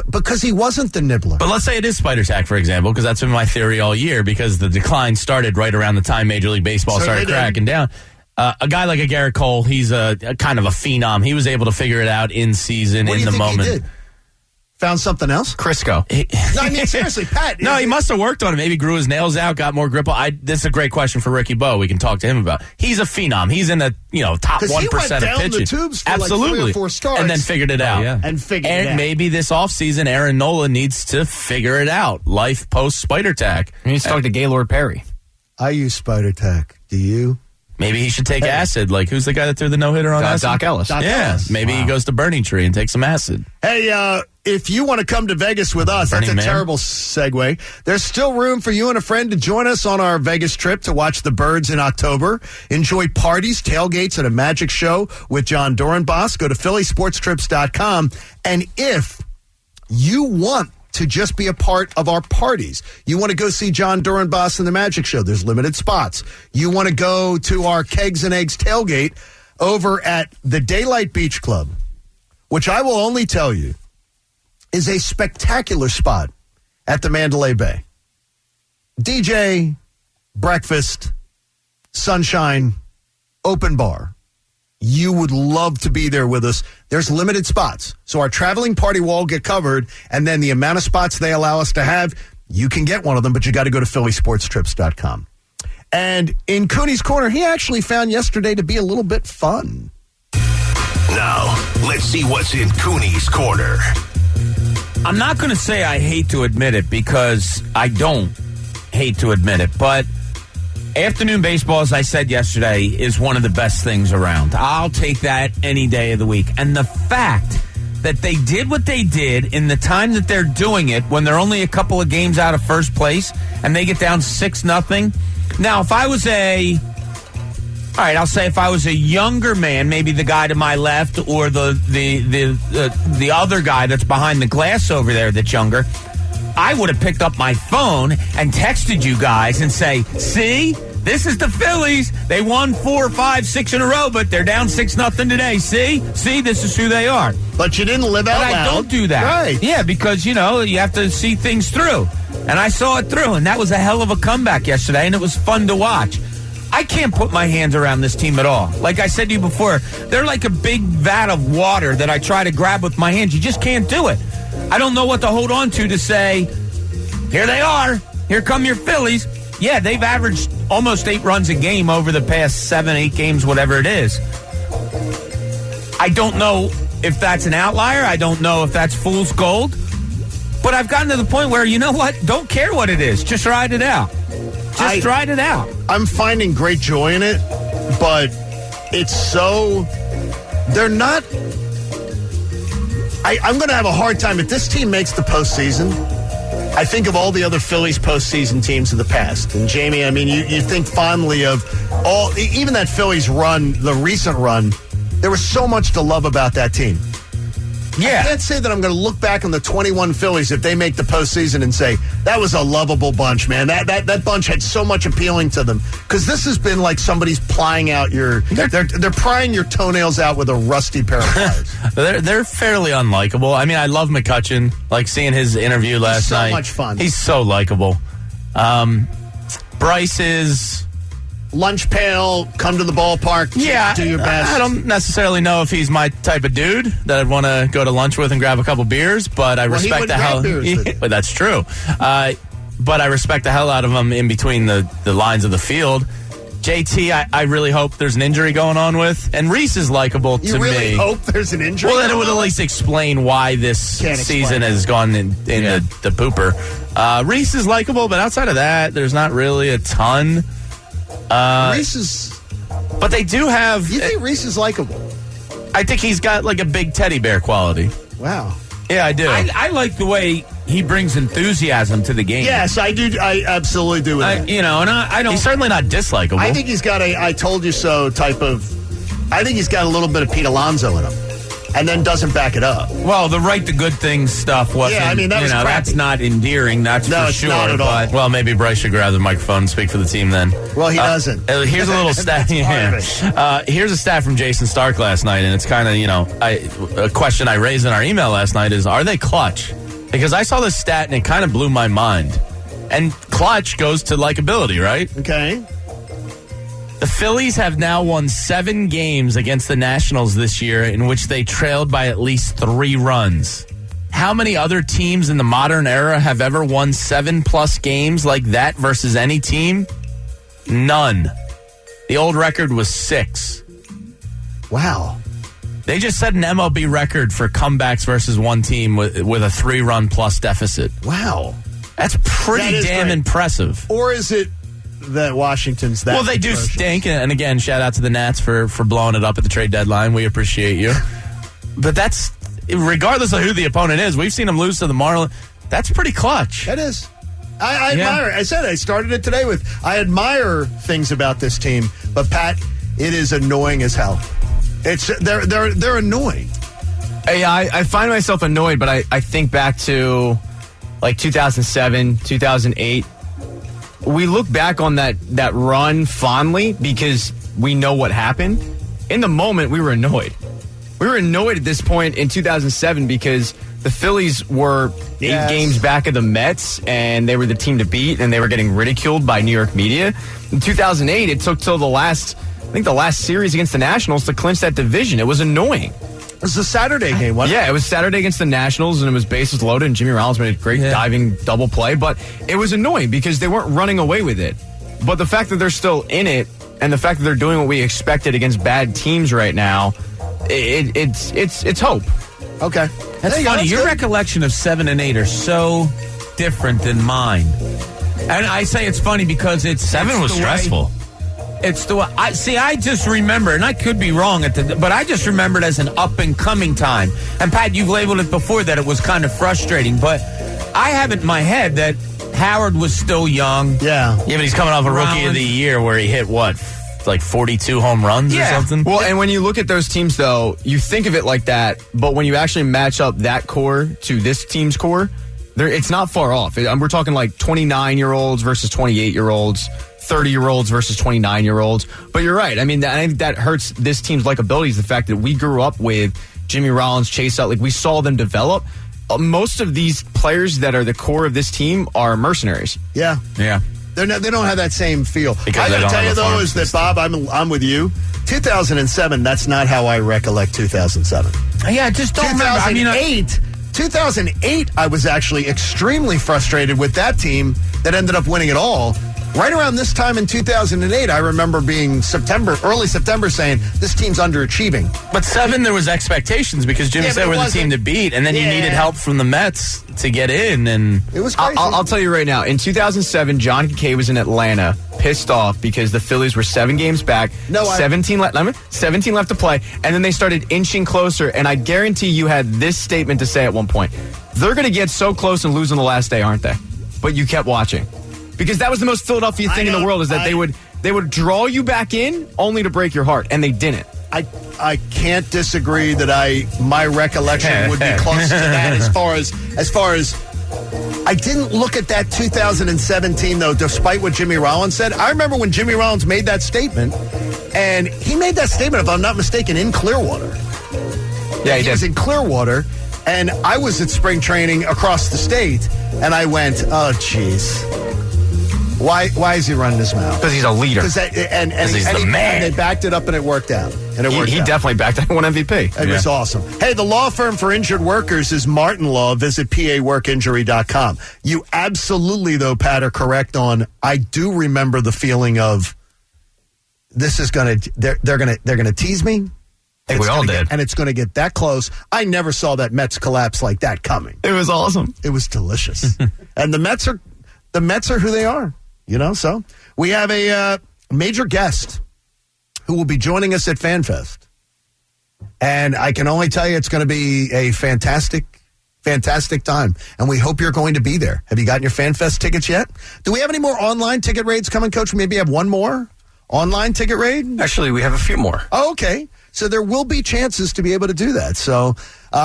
because he wasn't the nibbler. But let's say it is spider tack, for example, because that's been my theory all year, because the decline started right around the time Major League Baseball started cracking down. A guy like a Garrett Cole, he's a kind of a phenom. He was able to figure it out in season, in the moment. He did? Found something else? Crisco. No, I mean, seriously, Pat. No, he must have worked on it. Maybe grew his nails out, got more grip. This is a great question for Ricky Bowe. We can talk to him about. He's a phenom. He's in the top 1% he went down of pitching. The tubes for absolutely, like 3 or 4 starts, and then figured it out. Yeah. And figured it out. Maybe this offseason, Aaron Nola needs to figure it out. Life post spider tack. He needs to talk to Gaylord Perry. I use spider tack. Do you? Maybe he should take acid. Like, who's the guy that threw the no-hitter on acid? Doc Ellis. Maybe he goes to Burning Tree and takes some acid. Hey, if you want to come to Vegas with us, that's a terrible segue. There's still room for you and a friend to join us on our Vegas trip to watch the Birds in October. Enjoy parties, tailgates, and a magic show with John Dorenbos. Go to phillysportstrips.com. And if you want to just be a part of our parties, you want to go see John Dorenbos and the Magic Show, there's limited spots. You want to go to our Kegs and Eggs tailgate over at the Daylight Beach Club, which I will only tell you is a spectacular spot at the Mandalay Bay. DJ, breakfast, sunshine, open bar. You would love to be there with us. There's limited spots. So our traveling party will all get covered, and then the amount of spots they allow us to have, you can get one of them, but you got to go to phillysportstrips.com. And in Cooney's Corner, he actually found yesterday to be a little bit fun. Now, let's see what's in Cooney's Corner. I'm not going to say I hate to admit it, because I don't hate to admit it, but afternoon baseball, as I said yesterday, is one of the best things around. I'll take that any day of the week. And the fact that they did what they did in the time that they're doing it, when they're only a couple of games out of first place, and they get down 6-0. Now, if I was I'll say if I was a younger man, maybe the guy to my left or the other guy that's behind the glass over there that's younger, I would have picked up my phone and texted you guys and say, see, this is the Phillies. They won 4, 5, 6 in a row, but they're down 6-0 today. See, this is who they are. But you didn't live out loud. I don't do that. Right. Yeah, because, you have to see things through. And I saw it through, and that was a hell of a comeback yesterday, and it was fun to watch. I can't put my hands around this team at all. Like I said to you before, they're like a big vat of water that I try to grab with my hands. You just can't do it. I don't know what to hold on to say, here they are. here come your Phillies. Yeah, they've averaged almost 8 runs a game over the past 7, 8 games, whatever it is. I don't know if that's an outlier. I don't know if that's fool's gold. But I've gotten to the point where, you know what? Don't care what it is. Just ride it out. Just ride it out. I'm finding great joy in it, but it's so... They're not... I'm going to have a hard time. If this team makes the postseason, I think of all the other Phillies postseason teams of the past. And, Jamie, I mean, you think fondly of all... Even that Phillies run, the recent run, there was so much to love about that team. Yeah. I can't say that I'm going to look back on the 21 Phillies if they make the postseason and say, that was a lovable bunch, man. That bunch had so much appealing to them. Because this has been like somebody's prying out your... They're prying your toenails out with a rusty pair of pliers. They're fairly unlikable. I mean, I love McCutchen. Like seeing his interview last night. So much fun. He's so likable. Bryce is... Lunch pail, come to the ballpark, do your best. I don't necessarily know if he's my type of dude that I'd want to go to lunch with and grab a couple beers, but I respect the hell. But that's true. But I respect the hell out of him in between the lines of the field. JT, I really hope there's an injury going on with, and Reese is likable to me. You really hope there's an injury? Well, then it would at least explain why this season has gone in the pooper. Reese is likable, but outside of that, there's not really a ton. Reese is... But they do have... You think Reese is likable? I think he's got like a big teddy bear quality. Wow. Yeah, I do. I like the way he brings enthusiasm to the game. Yes, I do. I absolutely do with that. You know, and I don't... He's certainly not dislikable. I think he's got a I told you so type of... I think he's got a little bit of Pete Alonso in him. And then doesn't back it up. Well, the write the good things stuff wasn't. Yeah, I mean, that was crappy. That's not endearing. That's no, for it's sure. Not at all. But well, maybe Bryce should grab the microphone and speak for the team then. Well, he doesn't. Here's a little stat. Here's a stat from Jason Stark last night, and it's kind of a question I raised in our email last night is: are they clutch? Because I saw this stat and it kind of blew my mind. And clutch goes to likability, right? Okay. The Phillies have now won 7 games against the Nationals this year in which they trailed by at least 3 runs. How many other teams in the modern era have ever won 7+ games like that versus any team? None. The old record was 6. Wow. They just set an MLB record for comebacks versus one team with a 3-run plus deficit. Wow. That's pretty damn impressive. Or is it that Washington's that? Well, they do stink, and again, shout out to the Nats for blowing it up at the trade deadline. We appreciate you. But that's, regardless of who the opponent is, we've seen them lose to the Marlins. That's pretty clutch. That is. I admire it. I said I started it today with, I admire things about this team, but Pat, it is annoying as hell. They're annoying. I find myself annoyed, but I think back to like 2007, 2008. We look back on that run fondly because we know what happened. In the moment, we were annoyed. We were annoyed at this point in 2007 because the Phillies were 8 games back of the Mets, and they were the team to beat, and they were getting ridiculed by New York media. In 2008, it took till the last series against the Nationals to clinch that division. It was annoying. It was a Saturday game, wasn't it? Yeah, it was Saturday against the Nationals, and it was bases loaded, and Jimmy Rollins made a great diving double play, but it was annoying because they weren't running away with it. But the fact that they're still in it, and the fact that they're doing what we expected against bad teams right now, it's hope. Okay. That's funny. Your recollection of 7 and 8 are so different than mine. And I say it's funny because 7 was stressful. It's the way I just remember, and I could be wrong but I just remember it as an up and coming time. And Pat, you've labeled it before that it was kind of frustrating, but I have it in my head that Howard was still young. Yeah, but he's coming off a Rookie of the Year where he hit like 42 home runs or something. Well, and when you look at those teams, though, you think of it like that, but when you actually match up that core to this team's core, it's not far off. We're talking like 29-year-olds versus 28-year-olds. 30-year-olds versus 29-year-olds. But you're right. I mean, I think that hurts this team's likability is the fact that we grew up with Jimmy Rollins, Chase Utley. We saw them develop. Most of these players that are the core of this team are mercenaries. Yeah. Yeah. They don't have that same feel. Because I got to tell you, though, is that, Bob, I'm with you. 2007, that's not how I recollect 2007. Yeah, I just don't remember. 2008, I was actually extremely frustrated with that team that ended up winning it all. Right around this time in 2008, I remember being early September, saying this team's underachieving. But 7, there was expectations because Jimmy said we're the team to beat, and then you needed help from the Mets to get in, and it was crazy. I'll tell you right now. In 2007, John Kincaid was in Atlanta, pissed off because the Phillies were 7 games back. 17 left to play, and then they started inching closer. And I guarantee you had this statement to say at one point: "They're going to get so close and lose on the last day, aren't they?" But you kept watching. Because that was the most Philadelphia thing in the world, is that they would draw you back in only to break your heart, and they didn't. I can't disagree that my recollection would be close to that as far as I didn't look at that 2017 though, despite what Jimmy Rollins said. I remember when Jimmy Rollins made that statement, and he made that statement, if I'm not mistaken, in Clearwater. Yeah, he was in Clearwater, and I was at spring training across the state, and I went, oh, jeez. Why is he running his mouth? Because he's a leader. He's the man. And they backed it up, and it worked out. He definitely backed it. Won MVP. It was awesome. Hey, the law firm for injured workers is Martin Law. Visit paworkinjury.com. You absolutely, though, Pat, are correct on. I do remember the feeling of this is going to. They're going to tease me. I think we all did. And it's going to get that close. I never saw that Mets collapse like that coming. It was awesome. It was delicious. And the Mets are who they are. So we have a major guest who will be joining us at FanFest. And I can only tell you it's going to be a fantastic time. And we hope you're going to be there. Have you gotten your FanFest tickets yet? Do we have any more online ticket raids coming, Coach? Maybe have one more online ticket raid? Actually, we have a few more. Oh, okay. So there will be chances to be able to do that. So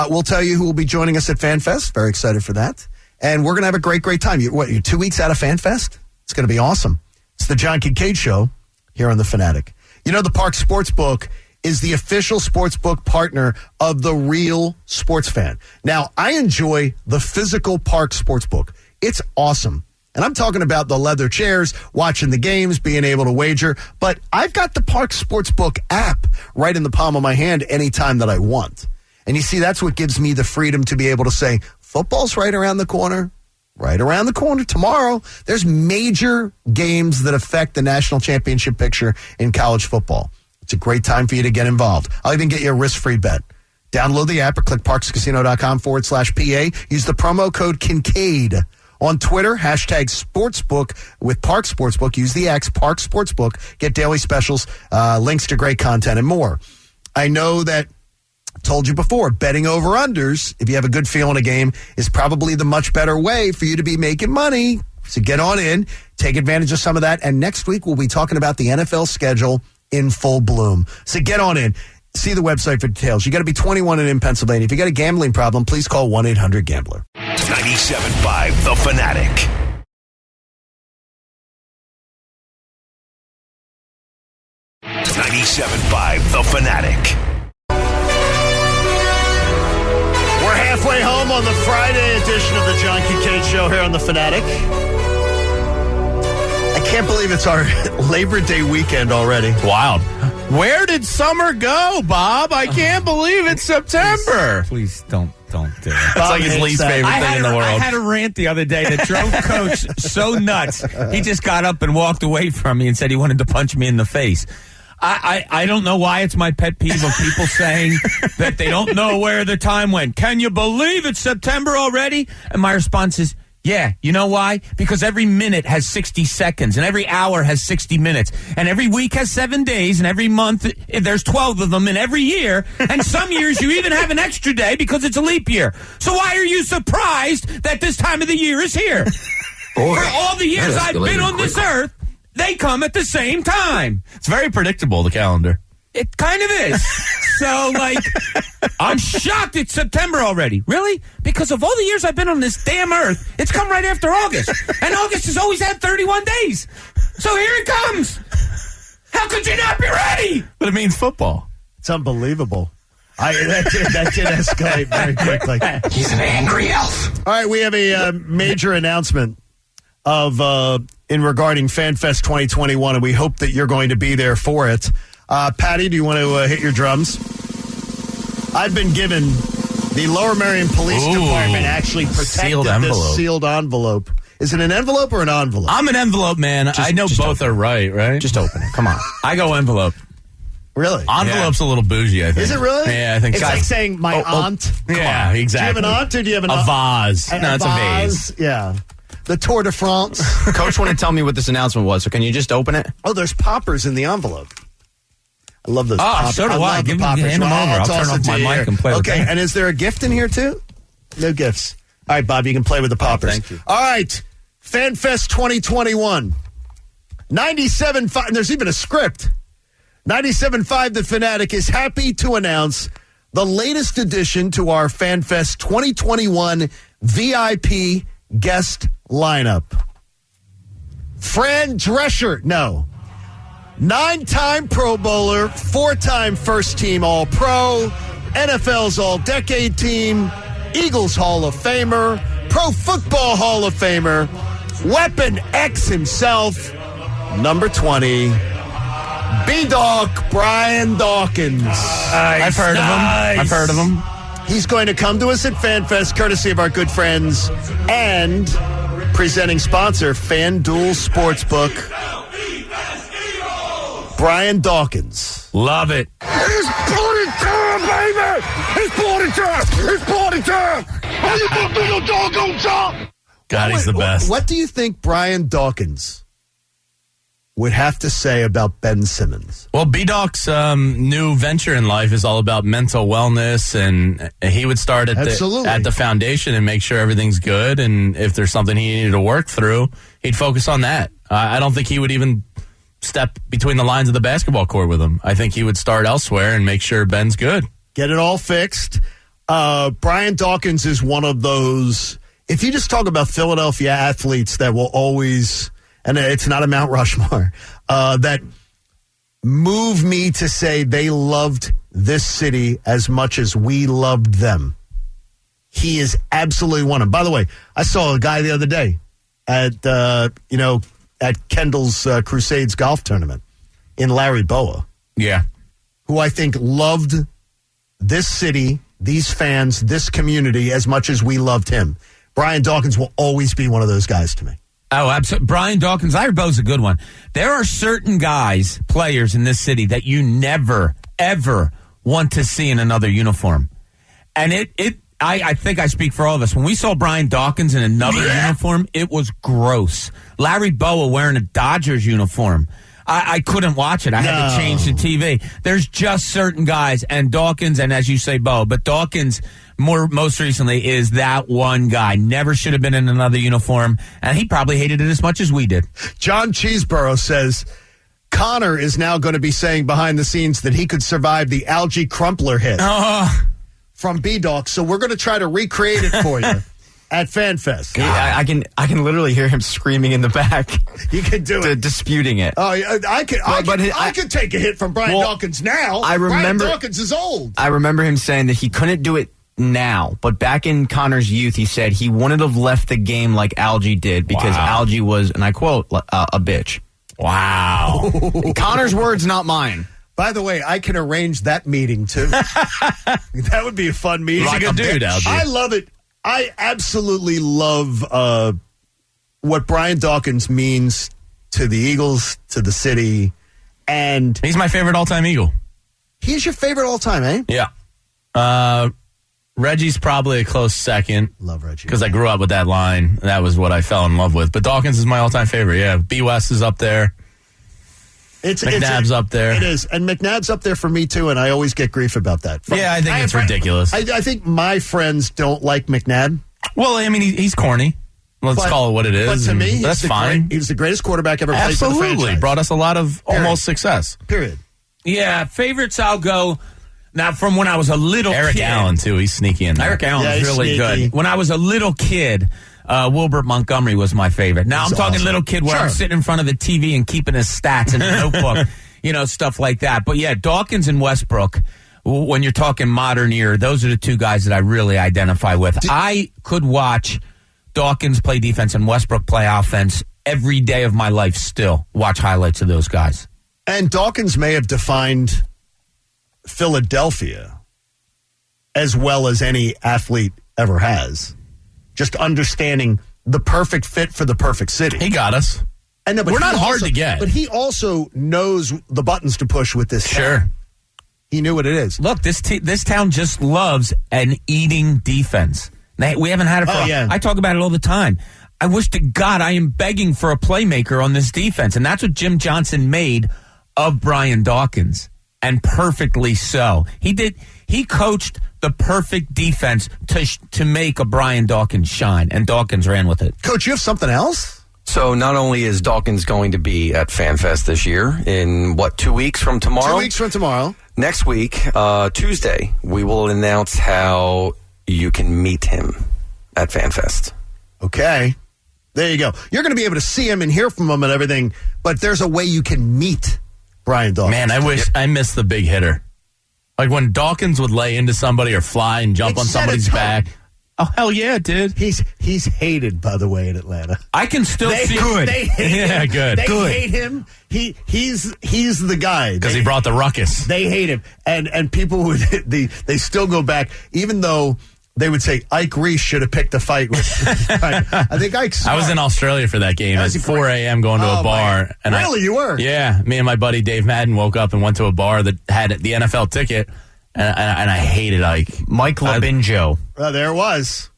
we'll tell you who will be joining us at FanFest. Very excited for that. And we're going to have a great time. You're 2 weeks out of FanFest? It's going to be awesome. It's the John Kincaid Show here on The Fanatic. The Park Sportsbook is the official sportsbook partner of the real sports fan. Now, I enjoy the physical Park Sportsbook. It's awesome. And I'm talking about the leather chairs, watching the games, being able to wager. But I've got the Park Sportsbook app right in the palm of my hand anytime that I want. And you see, that's what gives me the freedom to be able to say, football's right around the corner. Right around the corner tomorrow. There's major games that affect the national championship picture in college football. It's a great time for you to get involved. I'll even get you a risk-free bet. Download the app or click parkscasino.com/PA. Use the promo code Kincaid. On Twitter, hashtag Sportsbook with Park Sportsbook. Use the X, Park Sportsbook. Get daily specials, links to great content, and more. I know that told you before, betting over-unders, if you have a good feel in a game, is probably the much better way for you to be making money. So get on in, take advantage of some of that. And next week, we'll be talking about the NFL schedule in full bloom. So get on in. See the website for details. You got to be 21 and in Pennsylvania. If you got a gambling problem, please call 1-800-GAMBLER. 97.5 The Fanatic. The Fanatic. We're halfway home on the Friday edition of the John Kincaid Show here on The Fanatic. I can't believe it's our Labor Day weekend already. Wild. Where did summer go, Bob? I can't believe it's September. Please don't do it. It's like his least favorite thing in the world. I had a rant the other day that drove Coach so nuts. He just got up and walked away from me and said he wanted to punch me in the face. I don't know why it's my pet peeve of people saying that they don't know where the time went. Can you believe it's September already? And my response is, yeah. You know why? Because every minute has 60 seconds, and every hour has 60 minutes, and every week has 7 days, and every month there's 12 of them in every year, and some years you even have an extra day because it's a leap year. So why are you surprised that this time of the year is here? Boy, for all the years I've been on this earth, they come at the same time. It's very predictable, the calendar. It kind of is. So, I'm shocked it's September already. Really? Because of all the years I've been on this damn earth, it's come right after August. And August has always had 31 days. So here it comes. How could you not be ready? But it means football. It's unbelievable. That did escalate very quickly. He's an angry elf. All right, we have a major announcement in regarding FanFest 2021, and we hope that you're going to be there for it. Patty, do you want to hit your drums? I've been given the Lower Merion Police Department actually protected this sealed envelope Is it an envelope or an envelope? I'm an envelope man. I know both are right? Just open it. Come on. I go envelope. Really? Envelope's a little bougie, I think. Is it really? Yeah, I think it's so. like saying my aunt. Yeah, exactly. Do you have an aunt or do you have a vase? No, it's a vase. Yeah. The Tour de France. Coach wanted to tell me what this announcement was, so can you just open it? Oh, there's poppers in the envelope. I love those poppers. So do I. Give hand them over. I'll turn off my mic and play with them. Okay, and is there a gift in here too? No gifts. All right, Bob, you can play with the poppers. Thank you. All right, FanFest 2021. 97.5, and there's even a script. 97.5 The Fanatic is happy to announce the latest addition to our FanFest 2021 VIP guest lineup. Fran Drescher, 9-time Pro Bowler, 4-time first-team All-Pro, NFL's All-Decade Team, Eagles Hall of Famer, Pro Football Hall of Famer, Weapon X himself, number 20, B-Doc Brian Dawkins. I've heard of him. He's going to come to us at FanFest, courtesy of our good friends and presenting sponsor, FanDuel Sportsbook. Brian Dawkins. Love it. It's party time, baby! It's party time! It's party time! Are you gonna do your doggone job? God, he's the best. What do you think Brian Dawkins would have to say about Ben Simmons? Well, B-Doc's new venture in life is all about mental wellness, and he would start at the foundation and make sure everything's good, and if there's something he needed to work through, he'd focus on that. I don't think he would even step between the lines of the basketball court with him. I think he would start elsewhere and make sure Ben's good. Get it all fixed. Brian Dawkins is one of those, if you just talk about Philadelphia athletes that will always, and it's not a Mount Rushmore, that move me to say they loved this city as much as we loved them. He is absolutely one of them. By the way, I saw a guy the other day at Kendall's Crusades golf tournament in Larry Boa. Yeah. Who I think loved this city, these fans, this community as much as we loved him. Brian Dawkins will always be one of those guys to me. Oh, absolutely. Brian Dawkins, Larry Bowa's a good one. There are certain guys, players in this city that you never, ever want to see in another uniform. And I think I speak for all of us. When we saw Brian Dawkins in another uniform, it was gross. Larry Bowa wearing a Dodgers uniform. I couldn't watch it. I had to change the TV. There's just certain guys, and Dawkins, and as you say, Bo, but Dawkins most recently is that one guy. Never should have been in another uniform, and he probably hated it as much as we did. John Cheeseborough says Connor is now going to be saying behind the scenes that he could survive the Algie Crumpler hit from B-Dog, so we're going to try to recreate it for you. At FanFest. Yeah, I can literally hear him screaming in the back. You can do it. Disputing it. Oh, I could take a hit from Brian Dawkins now. Brian Dawkins is old. I remember him saying that he couldn't do it now, but back in Connor's youth, he said he wouldn't have left the game like Algie did because Algie was, and I quote, a bitch. Wow. Connor's words, not mine. By the way, I can arrange that meeting, too. That would be a fun meeting. He's a good dude, Algie. I love it. I absolutely love what Brian Dawkins means to the Eagles, to the city, and he's my favorite all-time Eagle. He's your favorite all-time, eh? Yeah. Reggie's probably a close second. Love Reggie. Because I grew up with that line. That was what I fell in love with. But Dawkins is my all-time favorite, yeah. B. West is up there. McNabb's up there. It is. And McNabb's up there for me, too, and I always get grief about that. I think it's ridiculous. I think my friends don't like McNabb. Well, I mean, he's corny. Let's call it what it is. But to me, that's fine. He was the greatest quarterback ever played for the franchise. Absolutely. Brought us a lot of almost success. Period. Yeah, favorites I'll go. Now, from when I was a little kid. Eric Allen, too. He's sneaky in there. Eric Allen's really good. When I was a little kid, Wilbert Montgomery was my favorite. Now, I'm talking little kid where I'm sitting in front of the TV and keeping his stats in a notebook, stuff like that. But, yeah, Dawkins and Westbrook, when you're talking modern era, those are the two guys that I really identify with. I could watch Dawkins play defense and Westbrook play offense every day of my life still. Watch highlights of those guys. And Dawkins may have defined Philadelphia as well as any athlete ever has. Just understanding the perfect fit for the perfect city. He got us. I know, but we're not hard to get. But he also knows the buttons to push with this. Sure. Town. He knew what it is. Look, this town just loves an eating defense. We haven't had it for I talk about it all the time. I wish to God I am begging for a playmaker on this defense. And that's what Jim Johnson made of Brian Dawkins. And perfectly so. He coached the perfect defense to make a Brian Dawkins shine. And Dawkins ran with it. Coach, you have something else? So not only is Dawkins going to be at FanFest this year in, 2 weeks from tomorrow? 2 weeks from tomorrow. Next week, Tuesday, we will announce how you can meet him at FanFest. Okay. There you go. You're going to be able to see him and hear from him and everything, but there's a way you can meet Brian Dawkins. Man, I missed the big hitter. Like when Dawkins would lay into somebody or fly and jump on somebody's back. Oh, hell yeah, it did. He's hated, by the way, in Atlanta. I can still see good. They hate him. Good. They good. hate him. He's the guy. Because he brought the ruckus. They hate him. And people would they still go back, even though they would say Ike Reese should have picked a fight with I think Ike's smart. I was in Australia for that game. At 4 a.m. going to a bar. And really, you were? Yeah. Me and my buddy Dave Madden woke up and went to a bar that had the NFL ticket. And I hated Ike. Mike Labinjo. There it was.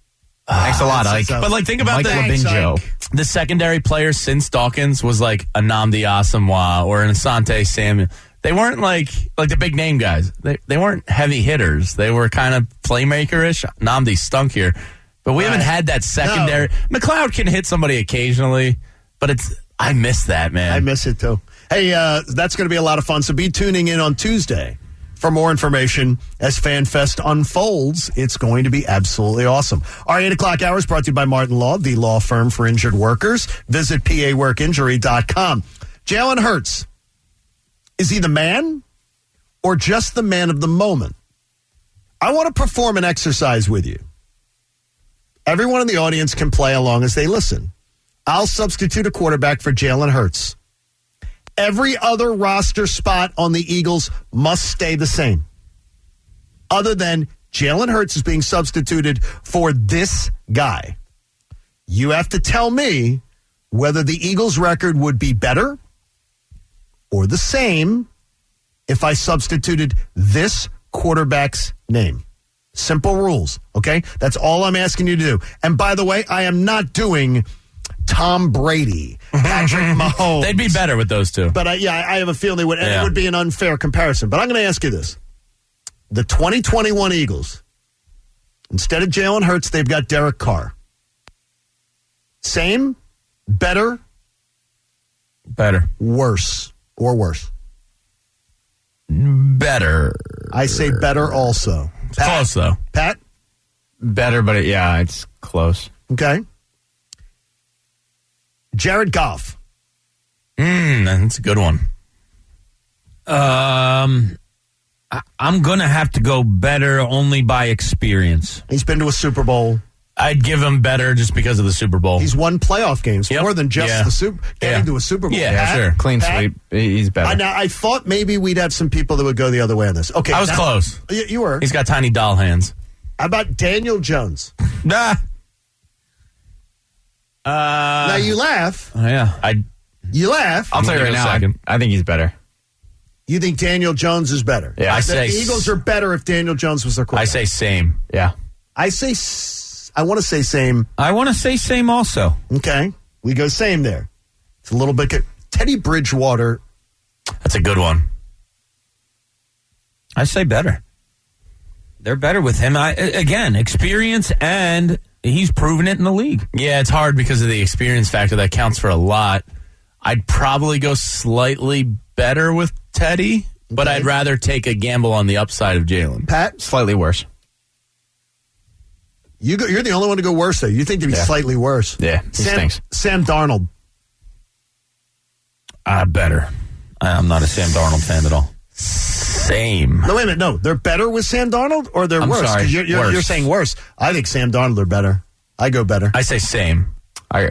Thanks a lot, Ike. But think about the secondary players since Dawkins was like a Nnamdi Asamoah or an Asante Samuel. They weren't like the big name guys. They weren't heavy hitters. They were kind of playmaker-ish. Nnamdi stunk here. But we haven't had that secondary. No. McLeod can hit somebody occasionally, but I miss that, man. I miss it, too. Hey, that's going to be a lot of fun. So be tuning in on Tuesday for more information as FanFest unfolds. It's going to be absolutely awesome. Our 8 o'clock hour is brought to you by Martin Law, the law firm for injured workers. Visit paworkinjury.com. Jalen Hurts, is he the man or just the man of the moment? I want to perform an exercise with you. Everyone in the audience can play along as they listen. I'll substitute a quarterback for Jalen Hurts. Every other roster spot on the Eagles must stay the same. Other than Jalen Hurts is being substituted for this guy. You have to tell me whether the Eagles' record would be better or the same if I substituted this quarterback's name. Simple rules, okay? That's all I'm asking you to do. And by the way, I am not doing Tom Brady, Patrick Mahomes. They'd be better with those two. But I have a feeling they would, and it would be an unfair comparison. But I'm going to ask you this. The 2021 Eagles, instead of Jalen Hurts, they've got Derek Carr. Same, better, worse, or worse? Better. I say better also. Pat, close, though. Pat? Better, but it's close. Okay. Jared Goff. That's a good one. I'm going to have to go better only by experience. He's been to a Super Bowl. I'd give him better just because of the Super Bowl. He's won playoff games more than just the Super. Getting to a Super Bowl. Yeah, sure. Clean sweep. He's better. Now, I thought maybe we'd have some people that would go the other way on this. Okay, I was close. You were. He's got tiny doll hands. How about Daniel Jones? Nah. Now you laugh. Oh, yeah. You laugh. I'll tell you right now. I think he's better. You think Daniel Jones is better? Yeah, the Eagles are better if Daniel Jones was their quarterback. I say same. Yeah. I want to say same. I want to say same also. Okay. We go same there. It's a little bit. Teddy Bridgewater. That's a good one. I say better. They're better with him. Again, experience, and he's proven it in the league. Yeah, it's hard because of the experience factor. That counts for a lot. I'd probably go slightly better with Teddy, but I'd rather take a gamble on the upside of Jalen. Pat? Slightly worse. You're the only one to go worse, though. You think to be slightly worse. Yeah, he stinks. Sam Darnold. Better. I'm not a Sam Darnold fan at all. Same. No, wait a minute. No, they're better with Sam Darnold, or they're worse? Sorry, you're saying worse. I think Sam Darnold are better. I go better. I say same.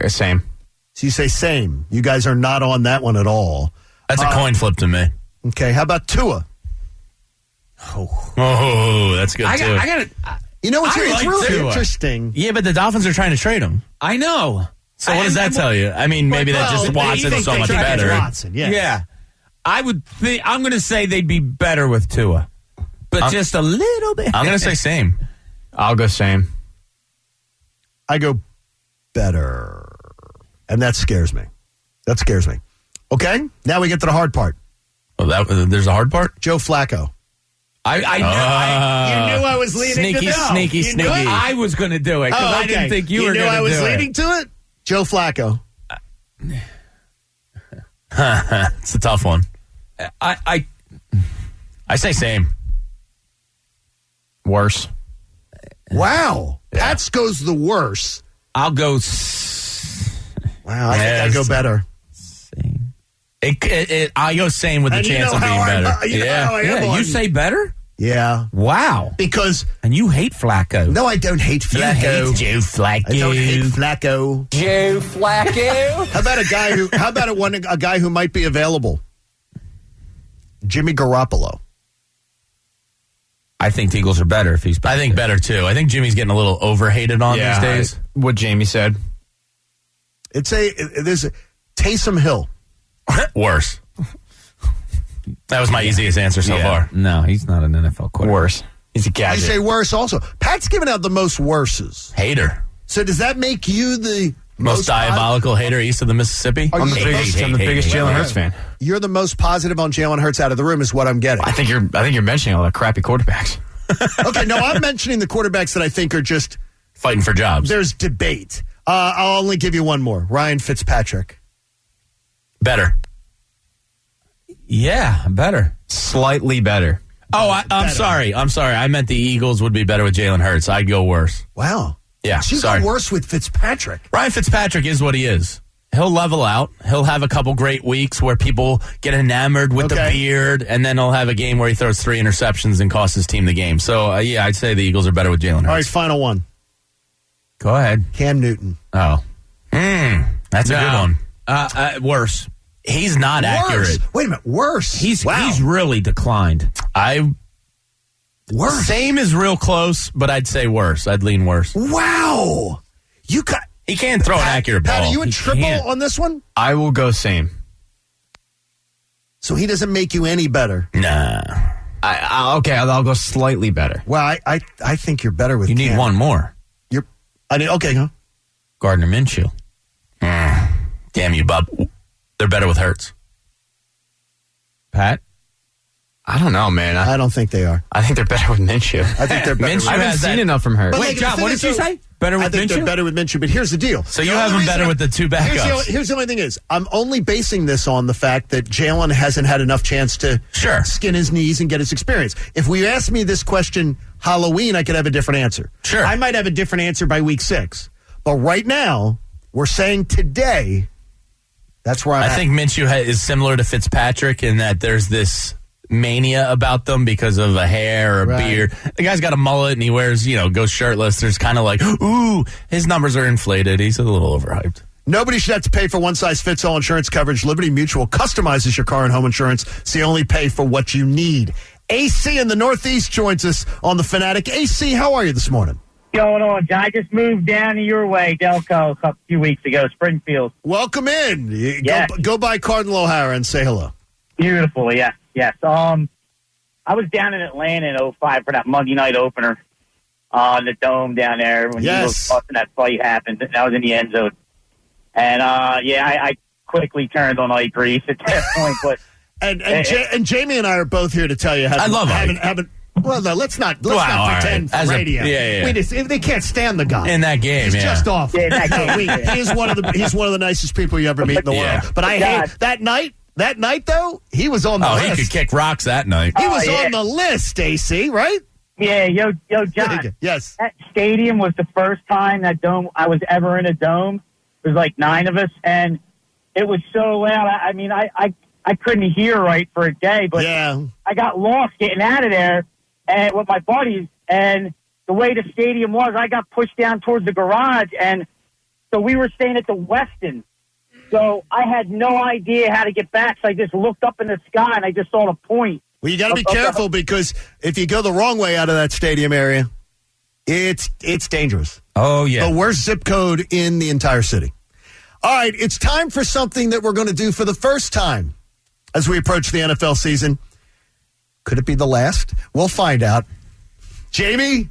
Same. So you say same. You guys are not on that one at all. That's a coin flip to me. Okay, how about Tua? Oh, that's good too. You know, it's like really Tua. interesting. Yeah, but the Dolphins are trying to trade him. I know. So what does that tell you? I mean, maybe that just Watson's so much better. Watson, yes. Yeah. I'm going to say they'd be better with Tua. But just a little bit. I'm going to say same. I'll go same. I go better. And that scares me. Okay, now we get to the hard part. Oh, there's a hard part? Joe Flacco. You knew I was leading to Sneaky. I was going to do it because I didn't think you were going to do it. I was leading to it? Joe Flacco. It's a tough one. I say same. Worse. Wow. Pats goes the worse. I'll go. Wow, I think I go better. Same. I go same with the chance of being better. You say better? Yeah. Wow. Because. And you hate Flacco. No, I don't hate Flacco. Joe Flacco. I don't hate Flacco. Joe Flacco. How about a guy who might be available? Jimmy Garoppolo. I think the Eagles are better if he's better. I think better too. I think Jimmy's getting a little overhated on these days. What Jamie said. There's Taysom Hill. Worse. That was my easiest answer so far. No, he's not an NFL quarterback. Worse. He's a gadget. I say worse also. Pat's giving out the most worses. Hater. So does that make you the most diabolical hater east of the Mississippi? I'm the biggest Jalen Hurts fan. You're the most positive on Jalen Hurts out of the room is what I'm getting. I think you're mentioning all the crappy quarterbacks. Okay, no, I'm mentioning the quarterbacks that I think are just fighting for jobs. There's debate. I'll only give you one more. Ryan Fitzpatrick. Better. Yeah, better. Slightly better. Oh, I'm sorry. I meant the Eagles would be better with Jalen Hurts. I'd go worse. Wow. Yeah, so you go worse with Fitzpatrick. Ryan Fitzpatrick is what he is. He'll level out. He'll have a couple great weeks where people get enamored with the beard, and then he'll have a game where he throws 3 interceptions and costs his team the game. So, I'd say the Eagles are better with Jalen Hurts. All right, final one. Go ahead. Cam Newton. Oh. That's a good one. Worse. He's not accurate. Wait a minute. Worse. He's really declined. Worse. Same is real close, but I'd say worse. I'd lean worse. Wow. He can't throw an accurate ball. Pat, are you a triple on this one? I will go same. So he doesn't make you any better? Nah. I'll go slightly better. Well, I think you're better with You Cam. need one more. Gardner Minshew. Damn you, bub. They're better with Hurts. Pat? I don't know, man. I don't think they are. I think they're better with Minshew. I think they're better. I haven't seen enough from Hurts. Wait, John, what did you say? Better with I think Minshew? they're better with Minshew, but here's the deal. So you have them better with the 2 backups. Here's the only thing is, I'm only basing this on the fact that Jalen hasn't had enough chance to skin his knees and get his experience. If we asked me this question Halloween, I could have a different answer. Sure. I might have a different answer by week 6. But right now, we're saying today, that's where I think Minshew is similar to Fitzpatrick in that there's this mania about them because of a hair or a beard. The guy's got a mullet and he wears, goes shirtless. There's kind of like, ooh, his numbers are inflated. He's a little overhyped. Nobody should have to pay for one-size-fits-all insurance coverage. Liberty Mutual customizes your car and home insurance, so you only pay for what you need. AC in the Northeast joins us on the Fanatic. AC, how are you this morning? Going on, John? I just moved down to your way, Delco, a few weeks ago, Springfield. Welcome in. Go by Cardinal O'Hara and say hello. Beautiful, yes. I was down in Atlanta in 2005 for that Monday night opener on the Dome down there when that fight happened. That was in the end zone. And, I quickly turned on Ike Reese at that point. But and Jamie and I are both here to tell you. I love Ike. Well, no, let's not pretend for radio. They can't stand the guy in that game. He's just awful. Yeah, in that game. He's one of the nicest people you ever meet in the world. But I hate that night. That night, though, he was on the list. Oh, he could kick rocks that night. He was on the list, AC, right? Yeah, yo, John. Yes. That stadium was the first time I was ever in a dome. There was like 9 of us, and it was so loud. I mean, I couldn't hear right for a day, but I got lost getting out of there and with my buddies. And the way the stadium was, I got pushed down towards the garage, and so we were staying at the Westin. So I had no idea how to get back, so I just looked up in the sky, and I just saw the point. Well, you got to be careful because if you go the wrong way out of that stadium area, It's dangerous. Oh, yeah. The worst zip code in the entire city. All right, it's time for something that we're going to do for the first time as we approach the NFL season. Could it be the last? We'll find out. Jamie,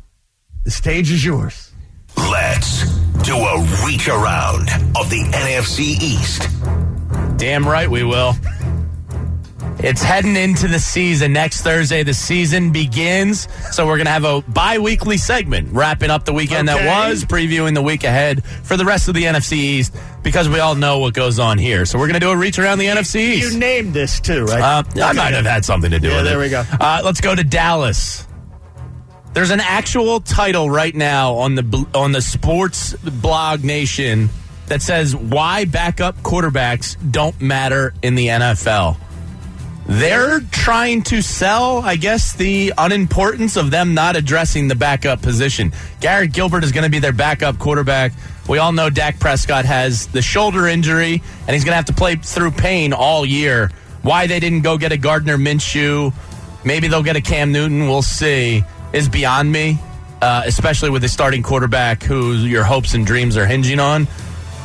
the stage is yours. Let's do a reach around of the NFC East. Damn right we will. It's heading into the season. Next Thursday, the season begins. So we're going to have a bi-weekly segment wrapping up the weekend that was, previewing the week ahead for the rest of the NFC East because we all know what goes on here. So we're going to do a reach around the NFC East. You named this too, right? I might have had something to do with it. There we go. Let's go to Dallas. There's an actual title right now on the Sports Blog Nation that says why backup quarterbacks don't matter in the NFL. They're trying to sell, I guess, the unimportance of them not addressing the backup position. Garrett Gilbert is going to be their backup quarterback. We all know Dak Prescott has the shoulder injury, and he's going to have to play through pain all year. Why they didn't go get a Gardner Minshew, maybe they'll get a Cam Newton, we'll see, is beyond me, especially with the starting quarterback who your hopes and dreams are hinging on.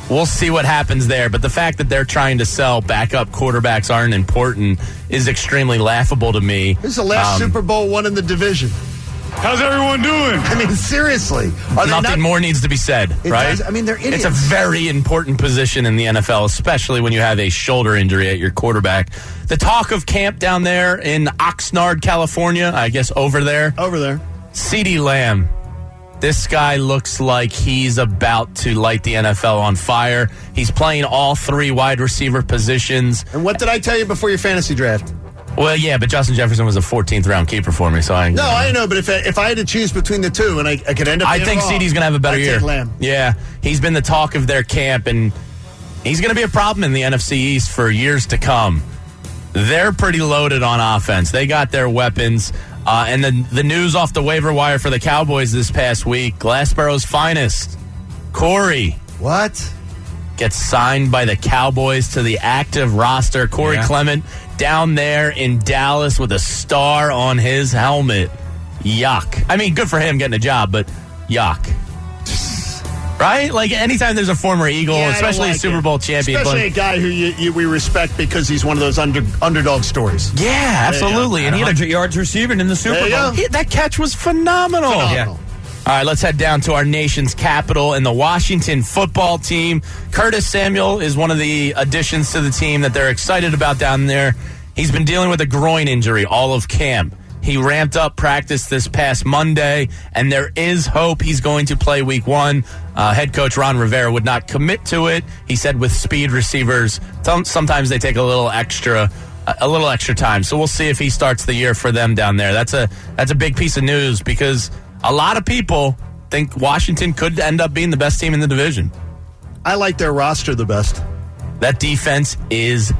We'll see what happens there, but the fact that they're trying to sell backup quarterbacks aren't important is extremely laughable to me. This is the last Super Bowl won in the division. How's everyone doing? I mean, seriously. Nothing more needs to be said, right? I mean, they're idiots. It's a very important position in the NFL, especially when you have a shoulder injury at your quarterback. The talk of camp down there in Oxnard, California, I guess over there. CeeDee Lamb. This guy looks like he's about to light the NFL on fire. He's playing all three wide receiver positions. And what did I tell you before your fantasy draft? Well, yeah, but Justin Jefferson was a 14th round keeper for me, so I know, but if I had to choose between the two, and I could end up, I think CeeDee's going to have a better year. Lamb. Yeah, he's been the talk of their camp, and he's going to be a problem in the NFC East for years to come. They're pretty loaded on offense. They got their weapons. And the news off the waiver wire for the Cowboys this past week, Glassborough's finest, Corey. What? Gets signed by the Cowboys to the active roster. Corey Clement down there in Dallas with a star on his helmet. Yuck. I mean, good for him getting a job, but yuck. Right? Like, anytime there's a former Eagle, especially a Super Bowl champion. Especially a guy who we respect because he's one of those underdog stories. Yeah, absolutely. And he had 100 yards receiving in the Super Bowl. That catch was phenomenal. Yeah. All right, let's head down to our nation's capital and the Washington football team. Curtis Samuel is one of the additions to the team that they're excited about down there. He's been dealing with a groin injury all of camp. He ramped up practice this past Monday, and there is hope he's going to play week one. Head coach Ron Rivera would not commit to it. He said with speed receivers, sometimes they take a little extra time. So we'll see if he starts the year for them down there. That's a big piece of news because a lot of people think Washington could end up being the best team in the division. I like their roster the best. That defense is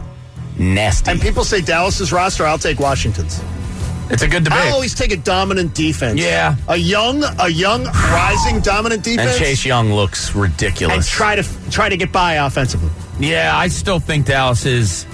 nasty. And people say Dallas's roster, I'll take Washington's. It's a good debate. I always take a dominant defense. Yeah. A young, rising dominant defense. And Chase Young looks ridiculous. And try to get by offensively. Yeah, I still think Dallas is.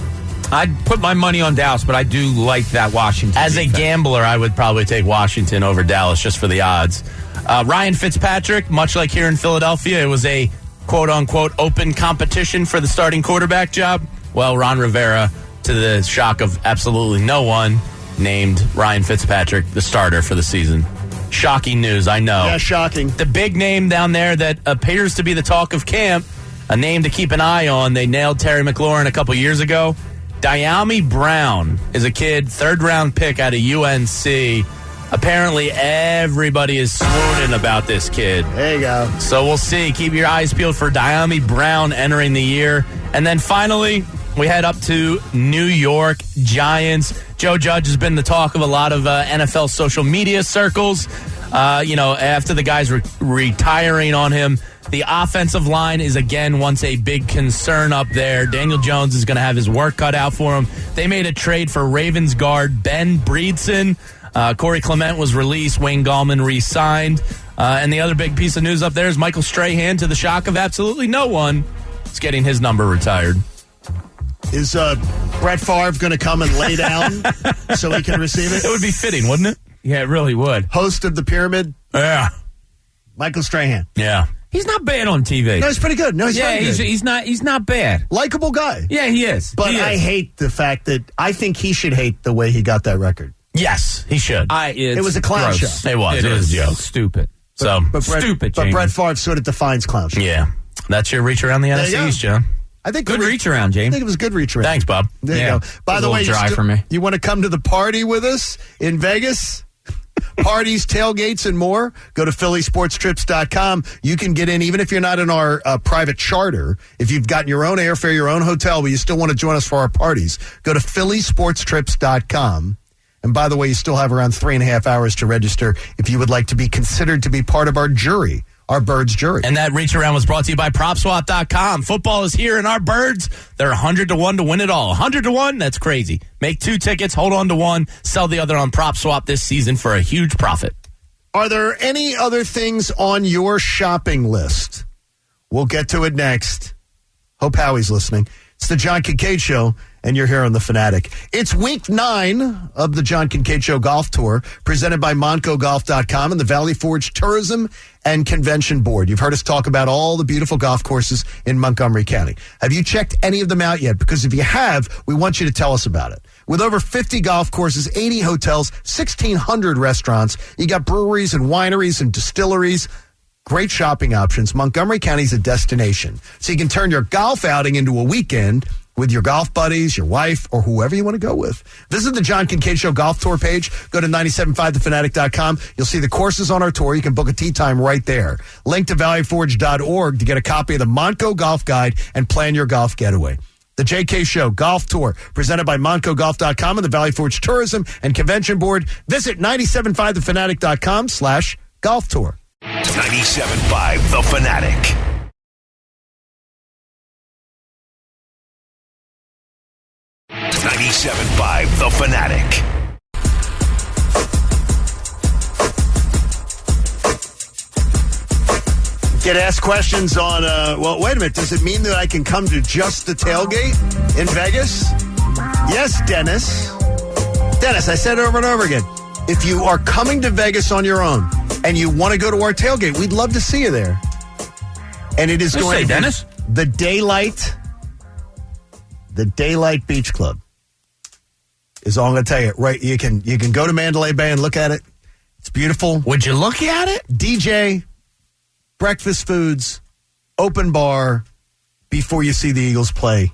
I'd put my money on Dallas, but I do like that Washington As defense. a gambler, I would probably take Washington over Dallas just for the odds. Ryan Fitzpatrick, much like here in Philadelphia, it was a quote-unquote open competition for the starting quarterback job. Well, Ron Rivera, to the shock of absolutely no one, named Ryan Fitzpatrick the starter for the season. Shocking news, I know. Yeah, shocking. The big name down there that appears to be the talk of camp, a name to keep an eye on. They nailed Terry McLaurin a couple years ago. Diami Brown is a kid, third-round pick out of UNC. Apparently, everybody is swooning about this kid. There you go. So we'll see. Keep your eyes peeled for Diami Brown entering the year. And then finally, we head up to New York Giants. Joe Judge has been the talk of a lot of NFL social media circles. After the guys retiring on him, the offensive line is again once a big concern up there. Daniel Jones is going to have his work cut out for him. They made a trade for Ravens guard Ben Breedson. Corey Clement was released. Wayne Gallman re-signed. And the other big piece of news up there is Michael Strahan, to the shock of absolutely no one, is getting his number retired. Is Brett Favre going to come and lay down so he can receive it? It would be fitting, wouldn't it? Yeah, it really would. Host of the pyramid? Yeah. Michael Strahan. Yeah. He's not bad on TV. No, he's pretty good. No, he's very good. He's not bad. Likeable guy. Yeah, he is. But I hate the fact that I think he should hate the way he got that record. Yes, he should. It was a clown show. It was a joke. Stupid. Stupid. But Brett Favre sort of defines clown show. Yeah. That's your reach around the NFC East, John. I think good reach around, James. I think it was good reach around. Thanks, Bob. There you go. By the way, for me. You want to come to the party with us in Vegas? Parties, tailgates, and more. Go to phillysportstrips.com. You can get in, even if you're not in our private charter. If you've gotten your own airfare, your own hotel, but you still want to join us for our parties, go to phillysportstrips.com. And by the way, you still have around 3.5 hours to register if you would like to be considered to be part of our jury, our Birds jury. And that reach around was brought to you by PropSwap.com. Football is here, and our Birds, they're 100-1 to win it all. 100-1, that's crazy. Make 2 tickets, hold on to 1, sell the other on PropSwap this season for a huge profit. Are there any other things on your shopping list? We'll get to it next. Hope Howie's listening. It's the John Kincaid Show, and you're here on The Fanatic. It's week 9 of the John Kincaid Show Golf Tour, presented by MontcoGolf.com and the Valley Forge Tourism and Convention Board. You've heard us talk about all the beautiful golf courses in Montgomery County. Have you checked any of them out yet? Because if you have, we want you to tell us about it. With over 50 golf courses, 80 hotels, 1,600 restaurants, you got breweries and wineries and distilleries. Great shopping options. Montgomery County's a destination. So you can turn your golf outing into a weekend with your golf buddies, your wife, or whoever you want to go with. Visit the John Kincaid Show Golf Tour page. Go to 975thefanatic.com. You'll see the courses on our tour. You can book a tee time right there. Link to valleyforge.org to get a copy of the Montco Golf Guide and plan your golf getaway. The JK Show Golf Tour, presented by MontcoGolf.com and the Valley Forge Tourism and Convention Board. Visit 975thefanatic.com/golf tour. 97.5 The Fanatic. .97.5 The Fanatic. Get asked questions on, well, wait a minute. Does it mean that I can come to just the tailgate in Vegas? Yes, Dennis. Dennis, I said it over and over again. If you are coming to Vegas on your own and you want to go to our tailgate, we'd love to see you there. And it is going to be Dennis? the Daylight Beach Club is all I'm going to tell you. Right, you can go to Mandalay Bay and look at it. It's beautiful. Would you look at it? DJ, breakfast foods, open bar before you see the Eagles play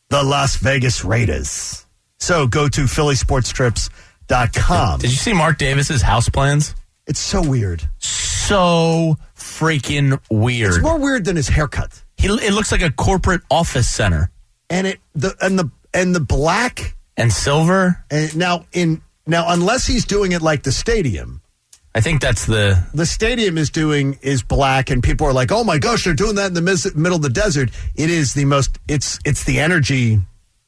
the Las Vegas Raiders. So go to phillysportstrips.com. Did you see Mark Davis's house plans? It's so weird. So freaking weird. It's more weird than his haircut. It looks like a corporate office center. And the black and silver. And now unless he's doing it like the stadium. I think that's the stadium is black, and people are like, "Oh my gosh, they're doing that in the middle of the desert." It is the most. It's the energy.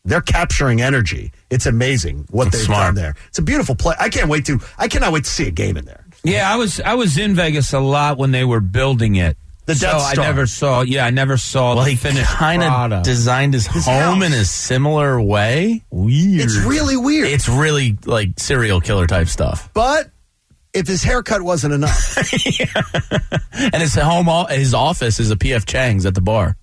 They're capturing energy. It's amazing what they've done there. It's a beautiful place. I cannot wait to see a game in there. Yeah, I was in Vegas a lot when they were building it. The Death Star. I never saw the finished kind of designed his home in a similar way. Weird. It's really weird. It's really like serial killer type stuff. But if his haircut wasn't enough. And his office is a P.F. Chang's at the bar.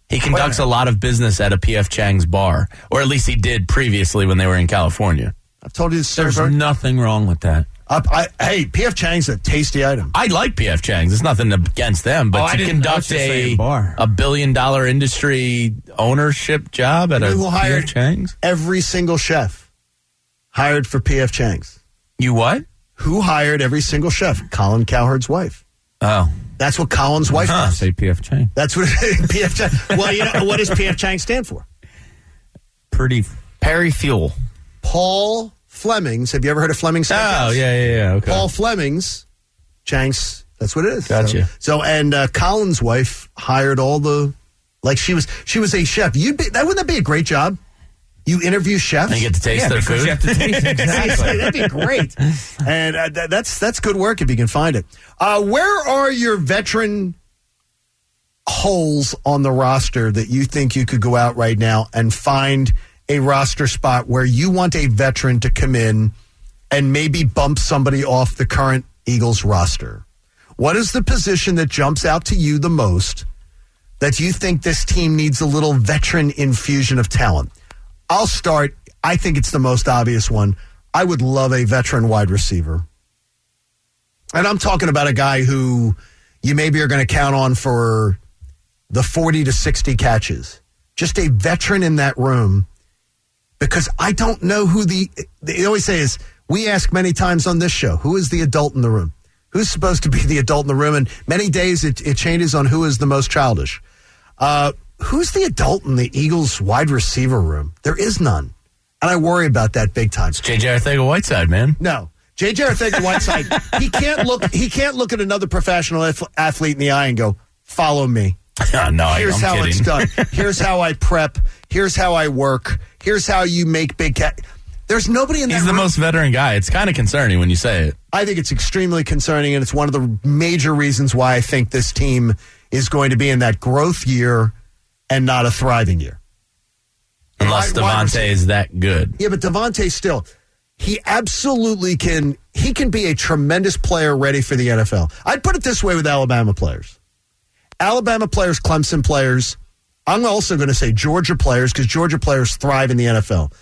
He conducts a lot of business at a P.F. Chang's bar, or at least he did previously when they were in California. I've told you this story. There's nothing wrong with that. Hey, P.F. Chang's a tasty item. I like P.F. Chang's. It's nothing against them, but to conduct a $1 billion industry ownership job at a P.F. Chang's? Every single chef hired for P.F. Chang's. You what? Who hired every single chef? Colin Cowherd's wife. Oh. That's what Colin's wife does. Say P.F. Chang. That's what P.F. Chang. Well, what does P.F. Chang stand for? Perry Fuel. Paul Fleming's. Have you ever heard of Fleming's? Oh, yeah. Okay. Paul Fleming's. Chang's. That's what it is. Gotcha. So Colin's wife hired all the, she was a chef. Wouldn't that be a great job? You interview chefs. And you get to taste their food. You have to taste it. Exactly. That'd be great. And that's good work if you can find it. Where are your veteran holes on the roster that you think you could go out right now and find a roster spot where you want a veteran to come in and maybe bump somebody off the current Eagles roster? What is the position that jumps out to you the most that you think this team needs a little veteran infusion of talent? I'll start. I think it's the most obvious one. I would love a veteran wide receiver. And I'm talking about a guy who you maybe are going to count on for the 40 to 60 catches. Just a veteran in that room, because I don't know who they always say is, we ask many times on this show, who is the adult in the room? Who's supposed to be the adult in the room? And many days it changes on who is the most childish. Who's the adult in the Eagles wide receiver room? There is none. And I worry about that big time. It's J.J. Arcega-Whiteside, man. No. J.J. Arcega-Whiteside, he can't look at another professional athlete in the eye and go, follow me. No, here's how kidding. It's done. Here's how I prep. Here's how I work. Here's how you make big cat. There's nobody in that He's the room. most veteran guy. It's kind of concerning when you say it. I think it's extremely concerning, and it's one of the major reasons why I think this team is going to be in that growth year and not a thriving year. Unless Devontae is that good. Yeah, but Devontae still, he absolutely can. He can be a tremendous player ready for the NFL. I'd put it this way with Alabama players. Alabama players, Clemson players. I'm also going to say Georgia players, because Georgia players thrive in the NFL.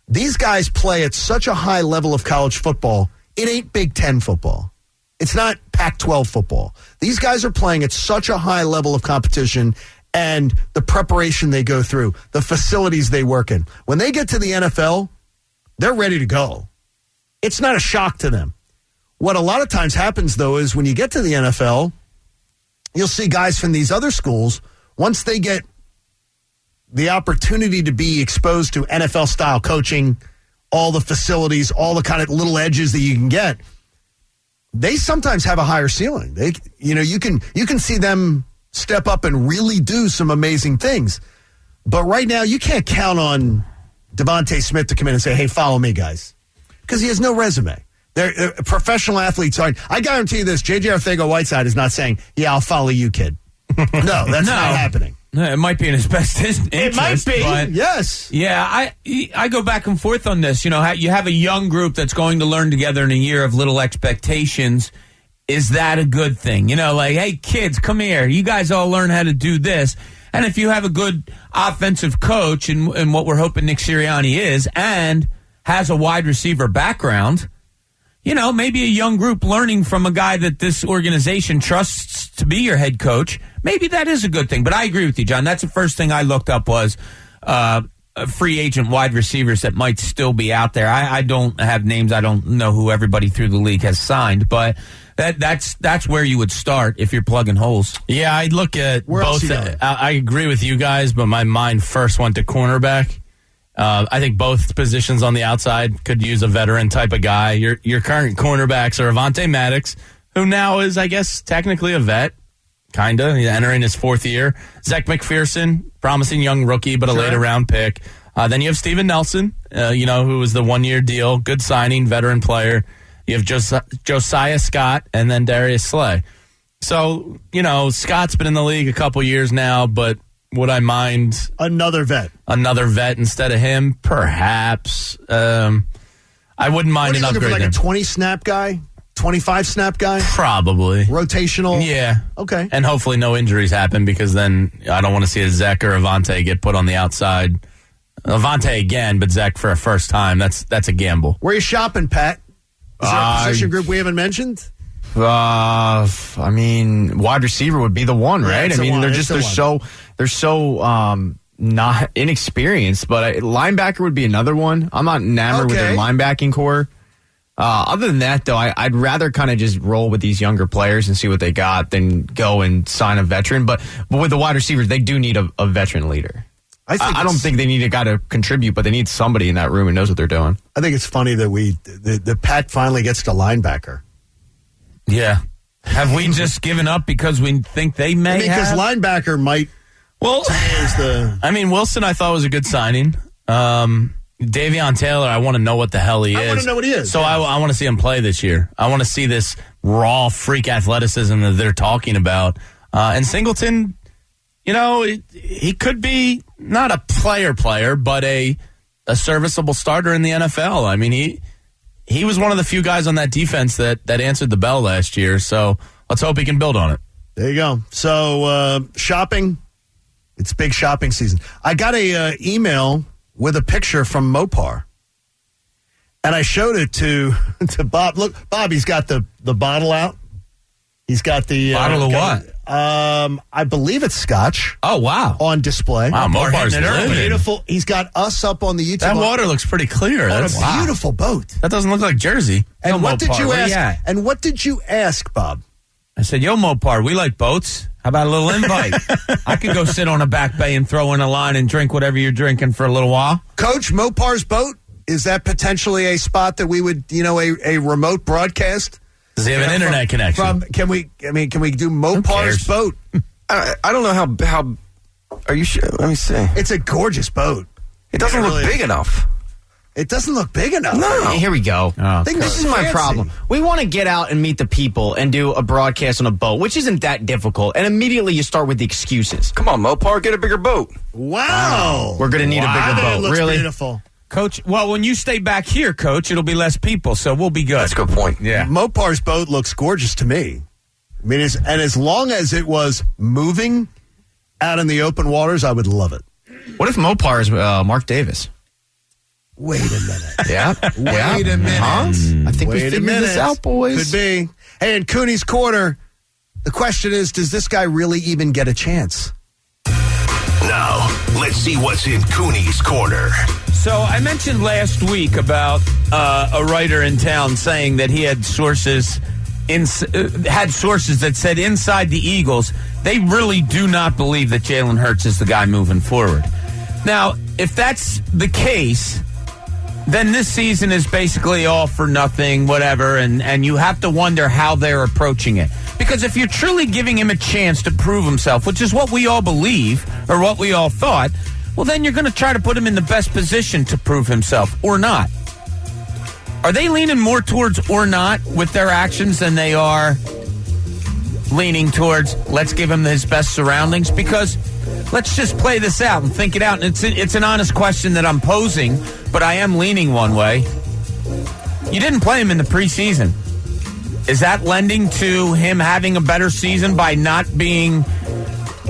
These guys play at such a high level of college football. It ain't Big Ten football. It's not Pac-12 football. These guys are playing at such a high level of competition, and the preparation they go through, the facilities they work in. When they get to the NFL, they're ready to go. It's not a shock to them. What a lot of times happens, though, is when you get to the NFL, you'll see guys from these other schools, once they get the opportunity to be exposed to NFL-style coaching, all the facilities, all the kind of little edges that you can get, they sometimes have a higher ceiling. You can see them step up and really do some amazing things. But right now, you can't count on Devontae Smith to come in and say, hey, follow me, guys, because he has no resume. They're professional athletes. I guarantee you this, J.J. Arcega-Whiteside is not saying, yeah, I'll follow you, kid. No, that's not happening. It might be in his best interest. It might be, but yes. Yeah, I go back and forth on this. You know, you have a young group that's going to learn together in a year of little expectations. Is that a good thing? You know, like, hey, kids, come here. You guys all learn how to do this. And if you have a good offensive coach, and what we're hoping Nick Sirianni is, and has a wide receiver background, you know, maybe a young group learning from a guy that this organization trusts to be your head coach, maybe that is a good thing. But I agree with you, John. That's the first thing I looked up was free agent wide receivers that might still be out there. I don't have names. I don't know who everybody through the league has signed, but that's where you would start if you're plugging holes. Yeah, I'd look at both. I agree with you guys, but my mind first went to cornerback. I think both positions on the outside could use a veteran type of guy. Your current cornerbacks are Avonte Maddox, who now is, I guess, technically a vet, kind of. He's entering his fourth year. Zach McPherson, promising young rookie, but a later round pick. Then you have Steven Nelson, who was the 1-year deal, good signing, veteran player. You have Josiah Scott, and then Darius Slay. So, Scott's been in the league a couple years now, but would I mind another vet instead of him? Perhaps. I wouldn't mind an upgrade. Like a 20-snap guy, 25-snap guy, probably rotational. Yeah, okay. And hopefully no injuries happen, because then I don't want to see a Zach or Avonte get put on the outside. Avonte again, but Zach for a first time. That's a gamble. Where are you shopping, Pat? Is there a position group we haven't mentioned? I mean, wide receiver would be the one, right? I mean, they're so not inexperienced, but linebacker would be another one. I'm not enamored with their linebacking core. Other than that, though, I'd rather kind of just roll with these younger players and see what they got than go and sign a veteran. But with the wide receivers, they do need a veteran leader. I don't think they need a guy to contribute, but they need somebody in that room who knows what they're doing. I think it's funny that the Pat finally gets to linebacker. Yeah. Have we just given up because we think they may because linebacker might. Well, Wilson I thought was a good signing. Davion Taylor, I want to know what the hell he is. I want to know what he is. So I want to see him play this year. I want to see this raw freak athleticism that they're talking about. And Singleton, he could be not a player, but a serviceable starter in the NFL. I mean, he was one of the few guys on that defense that answered the bell last year. So let's hope he can build on it. There you go. So, shopping, it's big shopping season. I got a email with a picture from Mopar, and I showed it to Bob. Look, Bob, he's got the bottle out. He's got the... Bottle of what? I believe it's scotch. Oh, wow. On display. Wow, Mopar's beautiful. He's got us up on the YouTube. That water looks pretty clear. That's a beautiful boat. That doesn't look like Jersey. And what did you where you ask? at? And what did you ask, Bob? I said, yo, Mopar, we like boats. How about a little invite? I could go sit on a back bay and throw in a line and drink whatever you're drinking for a little while. Coach, Mopar's boat, is that potentially a spot that we would, a remote broadcast? Does he have an internet connection? Can we do Mopar's boat? I don't know how. Are you sure? Let me see. It's a gorgeous boat. It doesn't look big enough. It doesn't look big enough. No. Here we go. This is my problem. We want to get out and meet the people and do a broadcast on a boat, which isn't that difficult. And immediately you start with the excuses. Come on, Mopar, get a bigger boat. Wow. We're going to need a bigger boat. It looks really? Beautiful. Coach, well, when you stay back here, Coach, it'll be less people, so we'll be good. That's a good point. Yeah. Mopar's boat looks gorgeous to me. I mean, as long as it was moving out in the open waters, I would love it. What if Mopar is Mark Davis? Wait a minute. Yeah. Wait a minute. I think we figured this out, boys. Could be. Hey, in Cooney's Corner, the question is, does this guy really even get a chance? Now, let's see what's in Cooney's Corner. So I mentioned last week about a writer in town saying that he had sources that said inside the Eagles, they really do not believe that Jalen Hurts is the guy moving forward. Now, if that's the case, then this season is basically all for nothing, whatever, and you have to wonder how they're approaching it. Because if you're truly giving him a chance to prove himself, which is what we all believe, or what we all thought, well, then you're going to try to put him in the best position to prove himself, or not. Are they leaning more towards or not with their actions than they are leaning towards let's give him his best surroundings? Because let's just play this out and think it out. And it's an honest question that I'm posing, but I am leaning one way. You didn't play him in the preseason. Is that lending to him having a better season by not being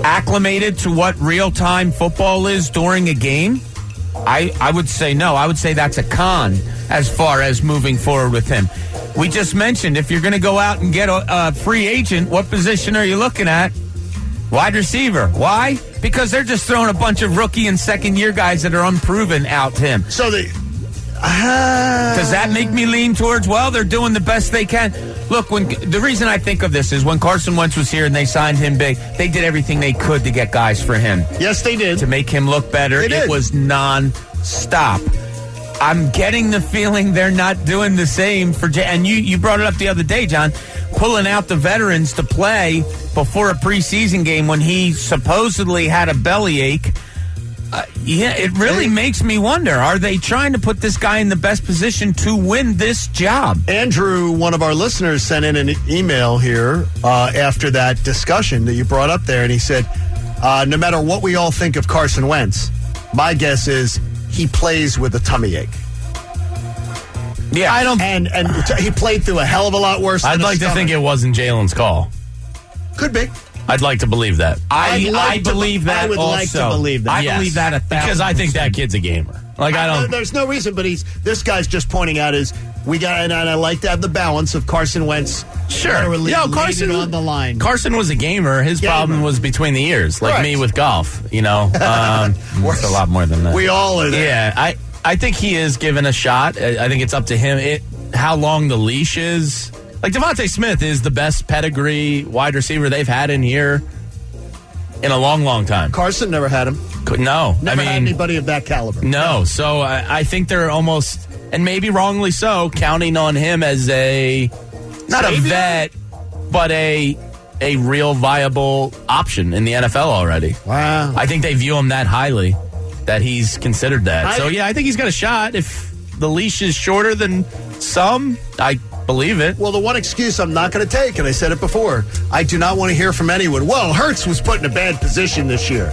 acclimated to what real-time football is during a game? I would say no. I would say that's a con as far as moving forward with him. We just mentioned if you're going to go out and get a free agent, what position are you looking at? Wide receiver. Why? Because they're just throwing a bunch of rookie and second-year guys that are unproven out to him. So does that make me lean towards, well, they're doing the best they can? Look, the reason I think of this is when Carson Wentz was here and they signed him big, they did everything they could to get guys for him. Yes, they did. To make him look better. It was non-stop. I'm getting the feeling they're not doing the same for and you brought it up the other day, John, pulling out the veterans to play before a preseason game when he supposedly had a bellyache. It really makes me wonder, are they trying to put this guy in the best position to win this job? Andrew, one of our listeners, sent in an email here after that discussion that you brought up there, and he said, no matter what we all think of Carson Wentz, my guess is he plays with a tummy ache. Yeah, I don't. And he played through a hell of a lot worse. I'd like to think it wasn't Jalen's call. Could be. I'd like to believe that. I believe that. I would like to believe that. I believe that 1,000%. Because I think that kid's a gamer. Like I don't. There's no reason, but this guy's just pointing out and I like to have the balance of Carson Wentz. Sure. Carson on the line. Carson was a gamer. His problem was between the ears, like me with golf. It's a lot more than that. We all are there. Yeah, I think he is given a shot. I think it's up to him. How long the leash is. Like Devontae Smith is the best pedigree wide receiver they've had in here in a long, long time. Carson never had him. No. Never had anybody of that caliber. No. So I think they're almost, and maybe wrongly so, counting on him as not a vet, but a real viable option in the NFL already. Wow. I think they view him that highly that he's considered that. I think he's got a shot. If the leash is shorter than some, I believe it. Well, the one excuse I'm not going to take, and I said it before, I do not want to hear from anyone, well, Hurts was put in a bad position this year.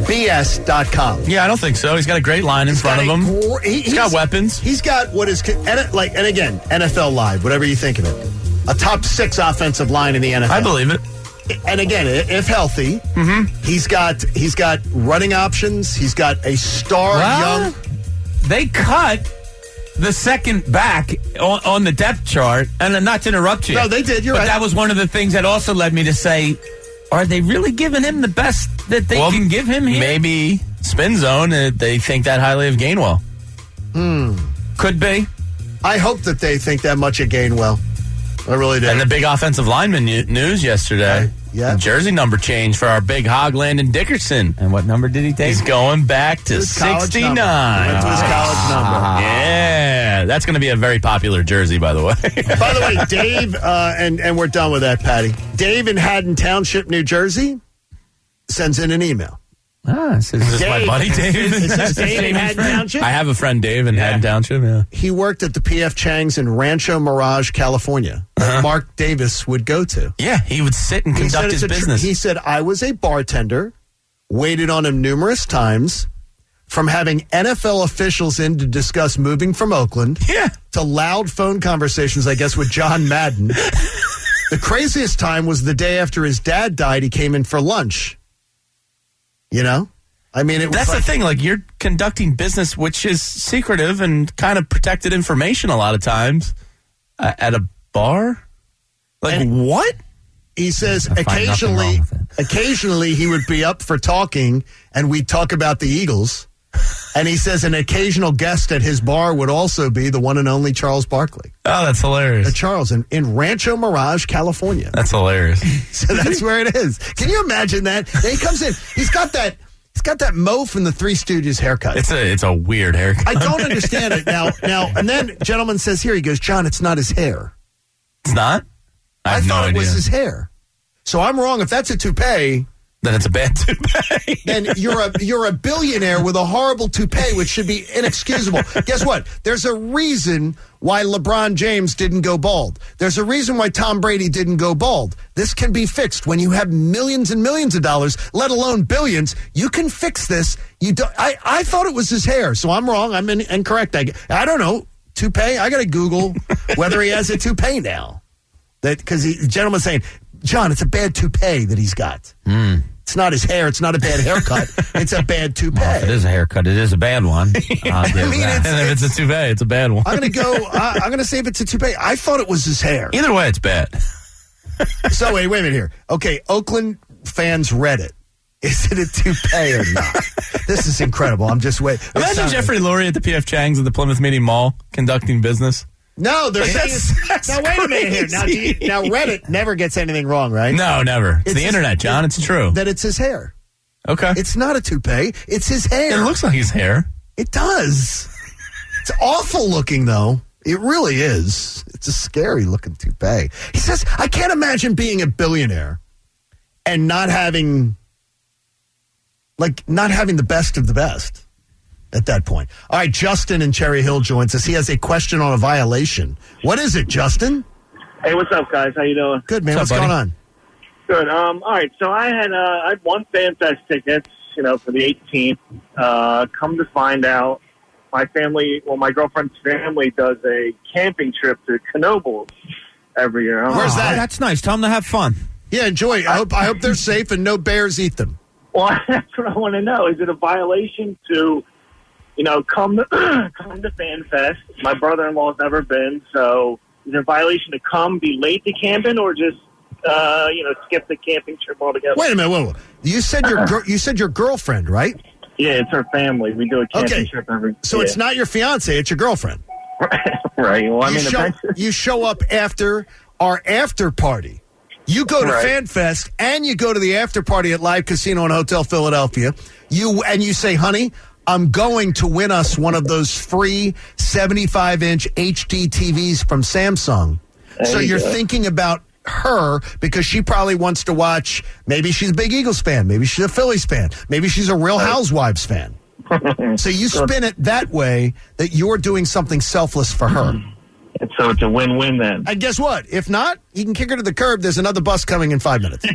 BS.com. Yeah, I don't think so. He's got a great line in front of him. He's got weapons. He's got what is, and again, NFL Live, whatever you think of it. a top 6 offensive line in the NFL. I believe it. And again, if healthy, he's got running options. He's got a star young. They cut the second back on the depth chart, and not to interrupt you. No, they did. You're right. But that was one of the things that also led me to say, are they really giving him the best that they can give him here? Maybe spin zone. They think that highly of Gainwell. Could be. I hope that they think that much of Gainwell. I really do. And the big offensive lineman news yesterday. Yeah. The jersey number change for our big hog, Landon Dickerson. And what number did he take? He's going back to 69. Went to his college number. Yeah. That's going to be a very popular jersey, by the way. By the way, Dave, and we're done with that, Patty. Dave in Haddon Township, New Jersey, sends in an email. Is this my buddy, Dave? Is this Dave in Haddon Township? I have a friend, Dave, in Haddon Township, yeah. He worked at the P.F. Chang's in Rancho Mirage, California, that Mark Davis would go to. Yeah, he would sit and conduct his business. He said, I was a bartender, waited on him numerous times, from having NFL officials in to discuss moving from Oakland to loud phone conversations, I guess, with John Madden. The craziest time was the day after his dad died. He came in for lunch. You know? I mean, that's the thing. Like, you're conducting business, which is secretive and kind of protected information a lot of times at a bar. Like, what? He says occasionally he would be up for talking, and we'd talk about the Eagles. And he says an occasional guest at his bar would also be the one and only Charles Barkley. Oh, that's hilarious. Charles in Rancho Mirage, California. That's hilarious. So that's where it is. Can you imagine that? Then he comes in. He's got that Mo from the Three Stooges haircut. It's a weird haircut. I don't understand it now. And then gentleman says here, he goes, John, it's not his hair. It's not? I thought it was his hair. So I'm wrong. If that's a toupee, then it's a bad toupee. Then you're a billionaire with a horrible toupee, which should be inexcusable. Guess what? There's a reason why LeBron James didn't go bald. There's a reason why Tom Brady didn't go bald. This can be fixed when you have millions and millions of dollars, let alone billions. You can fix this. You don't. I thought it was his hair, so I'm wrong. I'm incorrect. I don't know. Toupee. I got to Google whether he has a toupee now. Because the gentleman's saying, John, it's a bad toupee that he's got. It's not his hair. It's not a bad haircut. It's a bad toupee. Well, if it is a haircut, it is a bad one. And if it's a toupee, it's a bad one. I'm going to say if it's a toupee. I thought it was his hair. Either way, it's bad. So, wait a minute here. Okay, Oakland fans Reddit. Is it a toupee or not? This is incredible. I'm just waiting. Imagine Jeffrey Lurie at the P.F. Chang's at the Plymouth Meeting Mall conducting business. No, they're saying now wait a minute here. Now Reddit never gets anything wrong, right? No, never. It's the internet, John. It's true. That it's his hair. Okay. It's not a toupee. It's his hair. It looks like his hair. It does. It's awful looking, though. It really is. It's a scary looking toupee. He says, I can't imagine being a billionaire and not having the best of the best. At that point. All right, Justin in Cherry Hill joins us. He has a question on a violation. What is it, Justin? Hey, what's up, guys? How you doing? Good, man. What's going on? Good. All right, so I had won FanFest tickets, for the 18th. Come to find out, my girlfriend's family does a camping trip to Knoebels every year. Where's that? That's nice. Tell them to have fun. Yeah, enjoy. I hope they're safe and no bears eat them. Well, that's what I want to know. Is it a violation to come to FanFest? My brother-in-law's never been, so is it a violation to come, be late to camping, or just skip the camping trip altogether? Wait a minute, whoa. You said your girlfriend, right? Yeah, it's her family. We do a camping trip every. So it's not your fiance, it's your girlfriend. Right. Well, you show up after our after party. You go to FanFest and you go to the after party at Live Casino and Hotel Philadelphia. You say, honey, I'm going to win us one of those free 75-inch HD TVs from Samsung. So you're thinking about her because she probably wants to watch, maybe she's a big Eagles fan, maybe she's a Phillies fan, maybe she's a Real Housewives fan. So you spin it that way that you're doing something selfless for her. And so it's a win-win then. And guess what? If not, you can kick her to the curb. There's another bus coming in 5 minutes.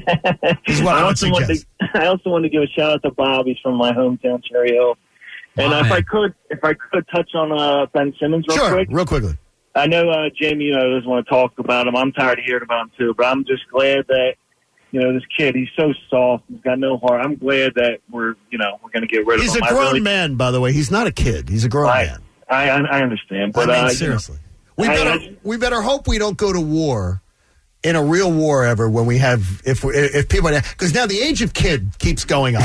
Is what I would suggest. I also want to give a shout out to Bob. He's from my hometown, Cherry Hill. And if I could touch on Ben Simmons real quick. Real quickly. I know Jamie, doesn't want to talk about him. I'm tired of hearing about him too, but I'm just glad that, this kid, he's so soft. He's got no heart. I'm glad that we're going to get rid of him. He's a grown man, by the way. He's not a kid. He's a grown man. I understand, but seriously, we better hope we don't go to war. In a real war ever when we have, if people, because now the age of kid keeps going up.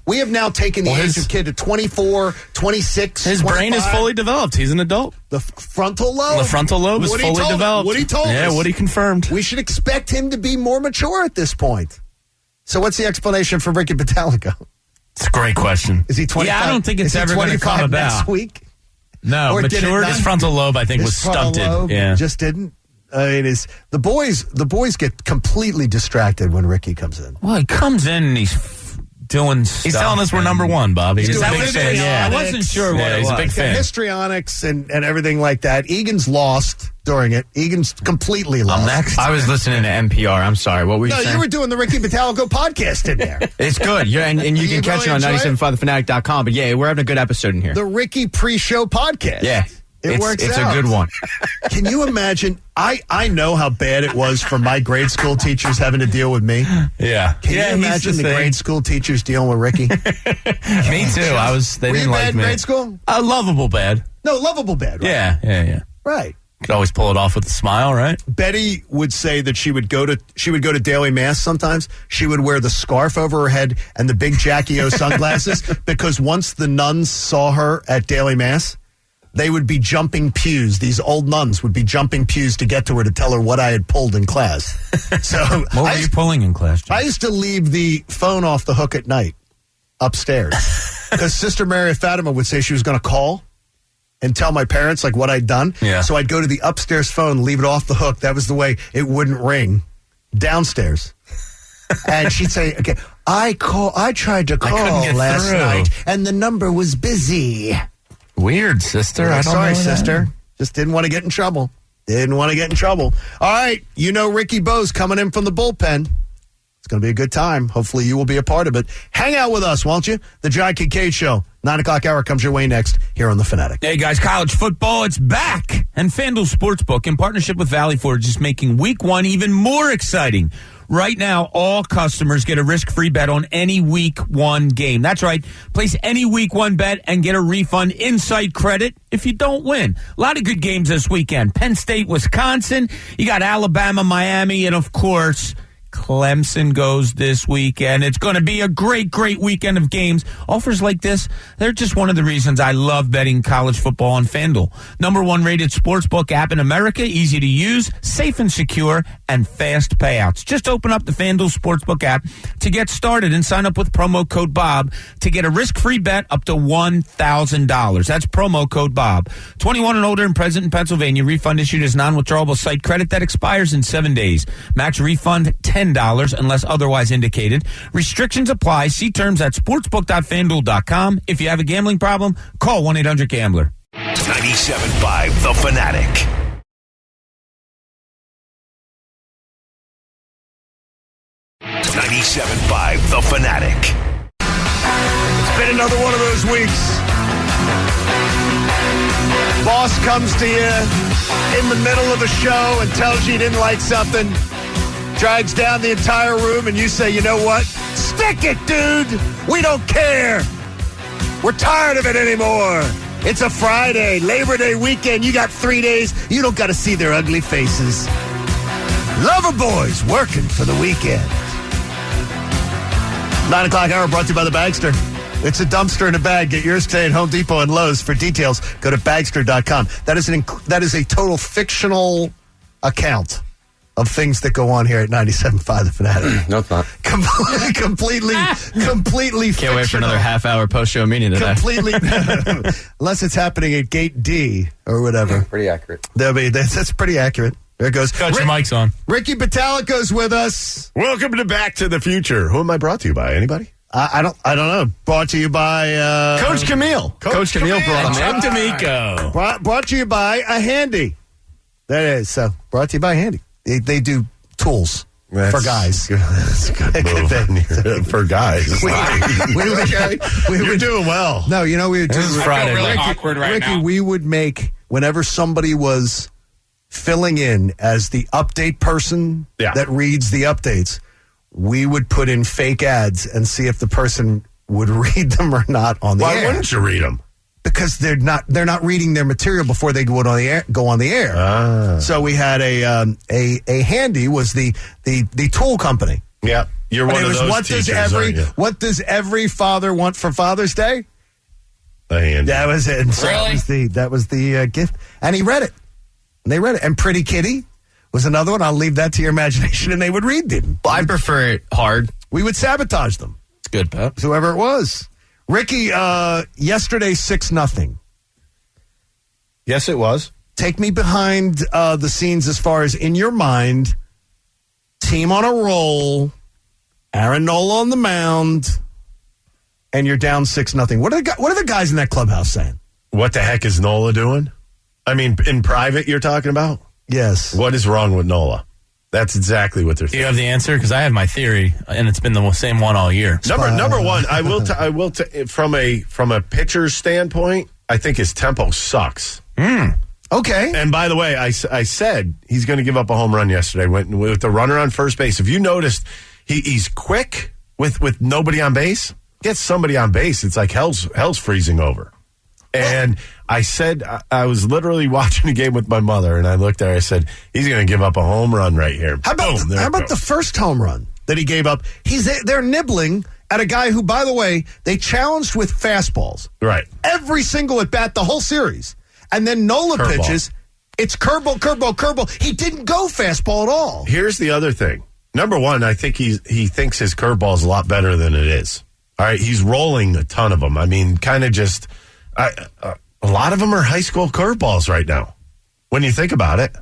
We have now taken the age of kid to 24, 26, His 25. brain is fully developed. He's an adult. The frontal lobe. The frontal lobe is fully developed. What he told us. Yeah, what he confirmed. We should expect him to be more mature at this point. So what's the explanation for Ricky Pitalico? It's a great question. Is he 25? Yeah, I don't think it's ever going to come about. Next week? No, matured. His frontal lobe, I think, was stunted. Yeah. Just didn't. It is the boys get completely distracted when Ricky comes in. Well, he comes in and he's doing stuff. He's telling us we're number one, Bobby. Is that what it is? Yeah. I wasn't sure what it was. He's a big fan. Histrionics and everything like that. Egan's lost during it. Egan's completely lost. I'm next. I was listening to NPR. I'm sorry. What were you saying? No, you were doing the Ricky Pitalico podcast in there. It's good. And you can catch it on 975thefanatic.com. But yeah, we're having a good episode in here. The Ricky pre-show podcast. Yeah. It works It's out. a good one. Can you imagine? I know how bad it was for my grade school teachers having to deal with me. Yeah. Can you imagine the grade school teachers dealing with Ricky? Me too. They didn't like bad me. In grade school? Lovable bad. No, lovable bad. Right? Yeah. Right. Could always pull it off with a smile, right? Betty would say that she would go to daily mass sometimes. She would wear the scarf over her head and the big Jackie O sunglasses because once the nuns saw her at daily mass, they would be jumping pews. These old nuns would be jumping pews to get to her to tell her what I had pulled in class. So what were you pulling in class, Jim? I used to leave the phone off the hook at night upstairs because Sister Mary Fatima would say she was going to call and tell my parents like what I'd done. Yeah. So I'd go to the upstairs phone, leave it off the hook. That was the way it wouldn't ring downstairs. And she'd say, "Okay, I tried to call last night, and the number was busy." Weird, sister. I don't Sorry, know sister. Just didn't want to get in trouble. All right. Ricky Bo's coming in from the bullpen. It's going to be a good time. Hopefully you will be a part of it. Hang out with us, won't you? The John Kincaid Show. 9 o'clock hour comes your way next here on The Fanatic. Hey, guys, college football, it's back. And FanDuel Sportsbook, in partnership with Valley Forge, is making Week 1 even more exciting. Right now, all customers get a risk-free bet on any Week 1 game. That's right. Place any Week 1 bet and get a refund inside credit if you don't win. A lot of good games this weekend. Penn State, Wisconsin. You got Alabama, Miami, and, of course, Clemson goes this weekend. It's going to be a great, great weekend of games. Offers like this, they're just one of the reasons I love betting college football on FanDuel. #1 rated sportsbook app in America, easy to use, safe and secure, and fast payouts. Just open up the FanDuel Sportsbook app to get started and sign up with promo code Bob to get a risk-free bet up to $1,000. That's promo code Bob. 21 and older and present in Pennsylvania. Refund issued as non-withdrawable site credit that expires in 7 days. Max refund $10 unless otherwise indicated. Restrictions apply. See terms at sportsbook.fanduel.com. If you have a gambling problem, call 1-800-GAMBLER. 97.5 The Fanatic. .97.5 The Fanatic. It's been another one of those weeks. Boss comes to you in the middle of a show and tells you he didn't like something. Drags down the entire room, and you say, you know what? Stick it, dude! We don't care! We're tired of it anymore! It's a Friday, Labor Day weekend. You got 3 days. You don't got to see their ugly faces. Lover boys working for the weekend. 9 o'clock hour brought to you by the Bagster. It's a dumpster in a bag. Get yours today at Home Depot and Lowe's. For details, go to Bagster.com. That is a total fictional account of things that go on here at 97.5 The Fanatic. No, it's not. Completely Can't wait for another half-hour post-show meeting today. Completely. Unless it's happening at Gate D or whatever. Pretty accurate. That's pretty accurate. There it goes. Got your mics on. Ricky Pitalico's with us. Welcome to Back to the Future. Who am I brought to you by? Anybody? I don't know. Brought to you by Coach Camille. Coach Camille brought him in. D'Amico. Brought to you by a Handy. That is. So brought to you by Handy. They do tools for guys. That's a good move for guys. You're doing well. No, we would do. This is Friday. Ricky, awkward right Ricky, now. we would make whenever somebody was filling in as the update person that reads the updates, we would put in fake ads and see if the person would read them or not on the air. Why wouldn't you read them? Because they're not reading their material before they go on the air. So we had a handy was the tool company. Yeah, you're one of those teachers. What does every father want for Father's Day? A handy. That was it. So really? That was the gift, and he read it. And they read it. And Pretty Kitty was another one. I'll leave that to your imagination, and they would read them. I prefer it hard. We would sabotage them. It's good, Pep. Whoever it was. Ricky, yesterday 6-0. Yes, it was. Take me behind the scenes as far as in your mind, team on a roll, Aaron Nola on the mound, and you're down 6-0. What are the guys in that clubhouse saying? What the heck is Nola doing? I mean, in private, you're talking about? Yes. What is wrong with Nola? That's exactly what they're saying. Do you have the answer? Because I have my theory, and it's been the same one all year. Number one, I will from a pitcher's standpoint, I think his tempo sucks. Okay. And by the way, I said he's going to give up a home run yesterday with the runner on first base. If you noticed, he's quick with nobody on base. Gets somebody on base, it's like hell's freezing over. And I said, I was literally watching a game with my mother, and I looked there, I said, he's going to give up a home run right here. How about the first home run that he gave up? They're nibbling at a guy who, by the way, they challenged with fastballs. Right. Every single at bat, the whole series. And then Nola pitches, it's curveball. He didn't go fastball at all. Here's the other thing. Number one, I think he thinks his curveball is a lot better than it is. All right, he's rolling a ton of them. I mean, kind of just... a lot of them are high school curveballs right now. When you think about it,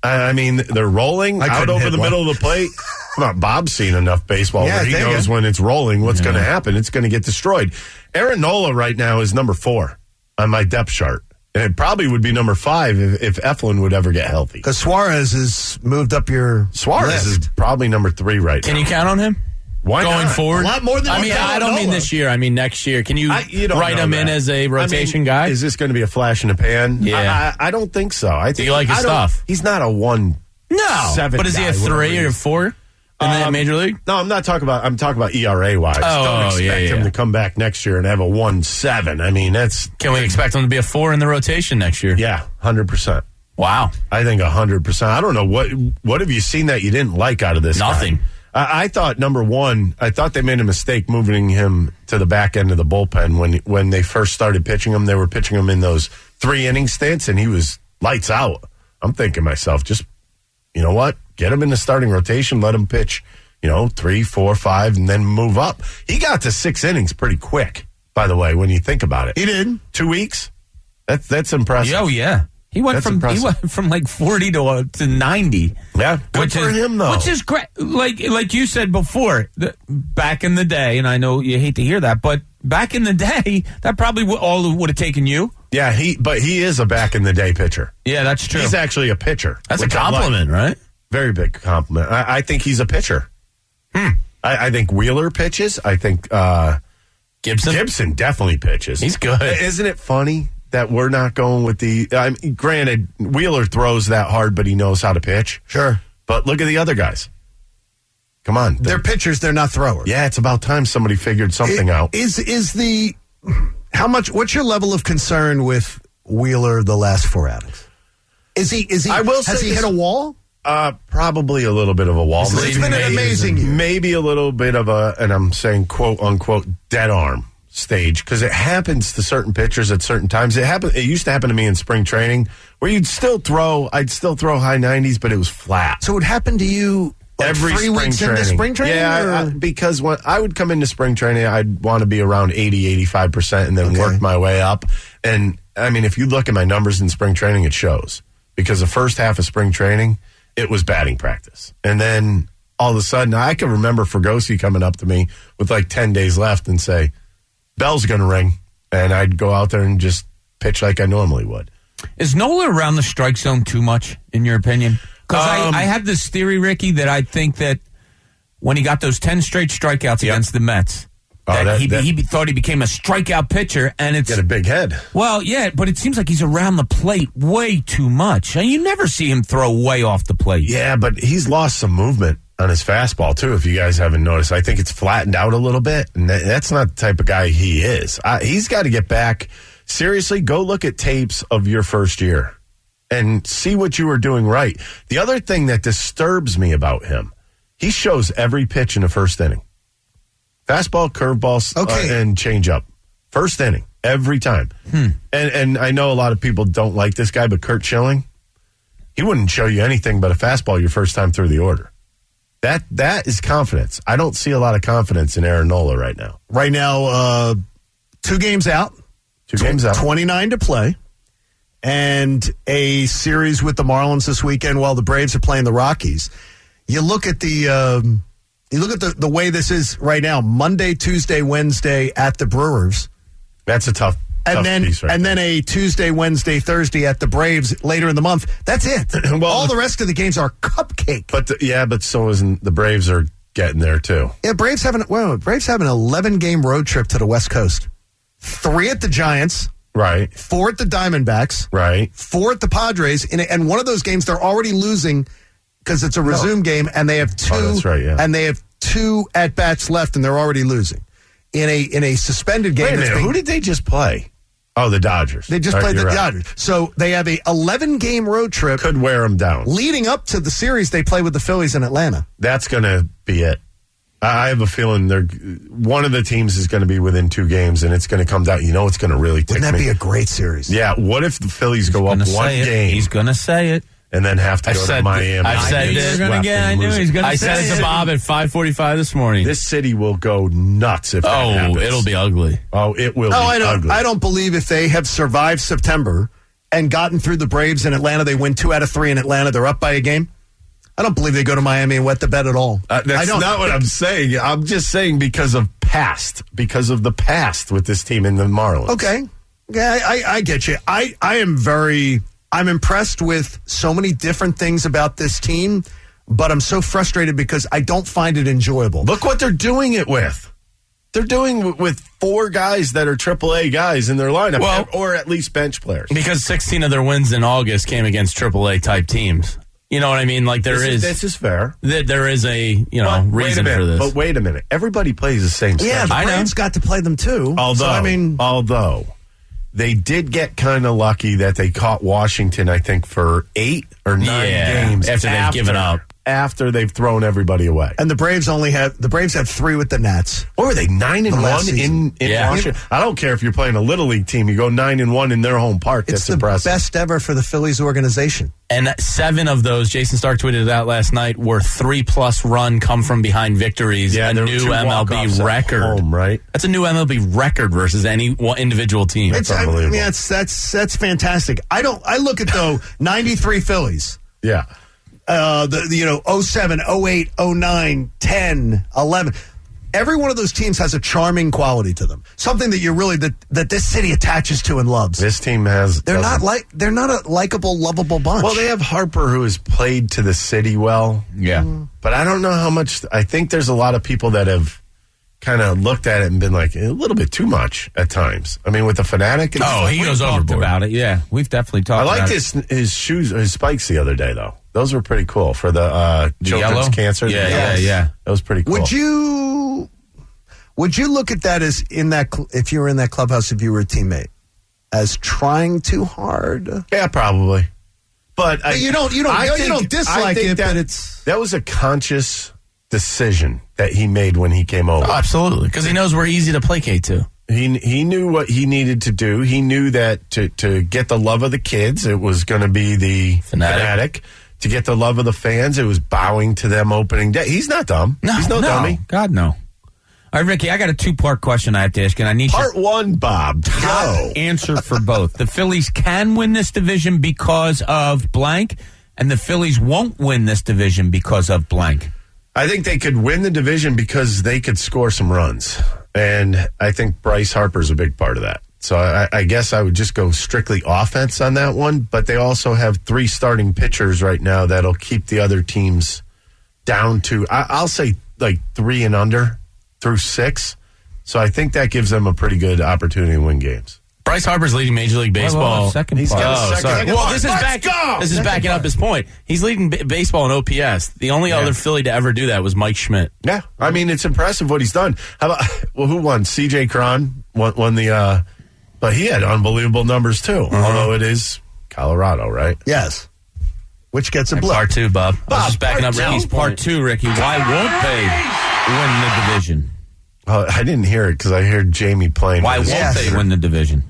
I mean, they're rolling out over the middle of the plate. Come on, Bob's seen enough baseball where he knows when it's rolling, what's going to happen. It's going to get destroyed. Aaron Nola right now is number 4 on my depth chart. And it probably would be number 5 if Eflin would ever get healthy. Because Suarez has moved up your Suarez list. is probably number 3 right now. Can you count on him? Why going not? forward? A lot more than I don't mean this year. I mean next year. Can you write him in as a rotation guy? Is this going to be a flash in the pan? Yeah. I don't think so. Do you like his stuff? He's not a 1-7 but is he a 3 or 4 in the major league? No, I'm talking about ERA wise. Don't expect him to come back next year and have a 1.7. I mean, Can we expect him to be a 4 in the rotation next year? Yeah, 100%. Wow. I think 100%. I don't know what have you seen that you didn't like out of this Nothing. guy? I thought, number one, they made a mistake moving him to the back end of the bullpen when they first started pitching him. They were pitching him in those 3-inning stints, and he was lights out. I'm thinking to myself, just, you know what? Get him in the starting rotation, let him pitch, 3, 4, 5, and then move up. He got to 6 innings pretty quick, by the way, when you think about it. He did. 2 weeks? That's impressive. Oh, yeah. He went from like 40 to 90. Yeah, good for him though. Which is great. Like you said before, back in the day, and I know you hate to hear that, but back in the day, that probably all would have taken you. Yeah, he is a back in the day pitcher. Yeah, that's true. He's actually a pitcher. That's a compliment, right? Very big compliment. I think he's a pitcher. I think Wheeler pitches. I think Gibson definitely pitches. He's good. Isn't it funny that we're not going with granted, Wheeler throws that hard, but he knows how to pitch. Sure. But look at the other guys. Come on. They're pitchers, they're not throwers. Yeah, it's about time somebody figured something out. What's your level of concern with Wheeler the last 4 outings? Has he hit a wall? Probably a little bit of a wall. It's been an amazing year. Maybe a little bit of and I'm saying quote unquote dead arm stage, because it happens to certain pitchers at certain times. It used to happen to me in spring training where I'd still throw high 90s, but it was flat. So it happened to you every 3 weeks into spring training? Yeah, because when I would come into spring training, I'd want to be around 80-85% and then work my way up. And I mean, if you look at my numbers in spring training, it shows, because the first half of spring training, it was batting practice. And then all of a sudden, I can remember Fergosi coming up to me with like 10 days left and say, bell's going to ring. And I'd go out there and just pitch like I normally would. Is Nola around the strike zone too much, in your opinion? Because I have this theory, Ricky, that I think that when he got those 10 straight strikeouts against the Mets, He thought he became a strikeout pitcher, and it's got a big head. Well, yeah, but it seems like he's around the plate way too much. And you never see him throw way off the plate. Yeah, but he's lost some movement on his fastball, too, if you guys haven't noticed. I think it's flattened out a little bit, and that's not the type of guy he is. He's got to get back. Seriously, go look at tapes of your first year and see what you were doing right. The other thing that disturbs me about him, he shows every pitch in the first inning. Fastball, curveball, and changeup. First inning, every time. And I know a lot of people don't like this guy, but Curt Schilling, he wouldn't show you anything but a fastball your first time through the order. That is confidence. I don't see a lot of confidence in Aaron Nola right now. Right now, 2 games out. 2 games out. 29 to play. And a series with the Marlins this weekend while the Braves are playing the Rockies. You look at the way this is right now. Monday, Tuesday, Wednesday at the Brewers. That's a tough piece right then a Tuesday, Wednesday, Thursday at the Braves later in the month. That's it. Well, all the rest of the games are cupcake. But so isn't the Braves are getting there too. Yeah, Braves have an 11-game road trip to the West Coast. 3 at the Giants. Right. 4 at the Diamondbacks. Right. 4 at the Padres. And one of those games they're already losing because it's a resume game, and they have 2. Oh, that's right, yeah. And they have 2 at-bats left, and they're already losing. In a suspended game. Wait a minute, who did they just play? Oh, the Dodgers. They just played the Dodgers. So they have a 11-game road trip. Could wear them down. Leading up to the series they play with the Phillies in Atlanta. That's going to be it. I have a feeling one of the teams is going to be within 2 games, and it's going to come down. You know, it's going to really tick me. Wouldn't that be a great series? Yeah. What if the Phillies go up 1 game? He's going to say it. And then have to go to Miami. I knew he was going to say it. I said it to Bob at 5:45 this morning. This city will go nuts if that happens. It'll be ugly. Oh, it will be ugly. I don't believe if they have survived September and gotten through the Braves in Atlanta, they win 2 out of 3 in Atlanta, they're up by a game. I don't believe they go to Miami and wet the bed at all. That's not what I'm saying. I'm just saying because of the past with this team in the Marlins. Okay. Yeah, I get you. I'm impressed with so many different things about this team, but I'm so frustrated because I don't find it enjoyable. Look what they're doing it with. They're doing with 4 guys that are AAA guys in their lineup, or at least bench players. Because 16 of their wins in August came against AAA type teams. You know what I mean? Like this is fair. There is a reason for this. But wait a minute, everybody plays the same. Yeah, the Braves got to play them too. Although they did get kind of lucky that they caught Washington, I think, for 8 or 9 games after they've given up. After they've thrown everybody away. And the Braves have 3 with the Nats. What were they, 9-1 in Washington? I don't care if you're playing a Little League team. You go 9-1 in their home park. That's impressive. It's the best ever for the Phillies organization. And 7 of those, Jason Stark tweeted it out last night, were 3+ run come from behind victories. Yeah, a new MLB record. Home, right? That's a new MLB record versus any one individual team. That's unbelievable. That's fantastic. I look at 93 Phillies. Yeah. 07, 08, 09, 10, 11. Every one of those teams has a charming quality to them. Something that that this city attaches to and loves. This team has. They're not a likable, lovable bunch. Well, they have Harper, who has played to the city well. Yeah. But I don't know how much. I think there's a lot of people that have kind of looked at it and been like, a little bit too much at times. I mean, with the Fanatic. He goes overboard about it. Yeah, we've definitely talked about it. I liked his shoes, his spikes the other day, though. Those were pretty cool for the children's yellow? cancer. Yeah. That was pretty cool. Would you look at that as if you were in that clubhouse, if you were a teammate, as trying too hard? Yeah, probably. But you don't dislike it, but that was a conscious decision that he made when he came over. Oh, absolutely, because he knows we're easy to placate to. He knew what he needed to do. He knew that to get the love of the kids, it was going to be the fanatic. To get the love of the fans, it was bowing to them opening day. He's not dumb. He's no dummy. God, no. All right, Ricky, I got a 2-part question I have to ask, and I need Part 1, Bob. Go. Answer for both. The Phillies can win this division because of blank, and the Phillies won't win this division because of blank. I think they could win the division because they could score some runs. And I think Bryce Harper's a big part of that. So I guess I would just go strictly offense on that one. But they also have 3 starting pitchers right now that'll keep the other teams down to, I'll say, like 3 and under through 6. So I think that gives them a pretty good opportunity to win games. Bryce Harper's leading Major League Baseball. He's got a second. Well, this is backing up his point. He's leading baseball in OPS. The only other Philly to ever do that was Mike Schmidt. Yeah, I mean, it's impressive what he's done. How about, who won? C.J. Cron won the, but he had unbelievable numbers too, although it is Colorado, right? Yes. Which gets a blip. Part two, Bob. I was just backing up Ricky's point. Part two, Ricky. Why won't they win the division? Oh, I didn't hear it because I heard Jamie playing. Why won't they win the division?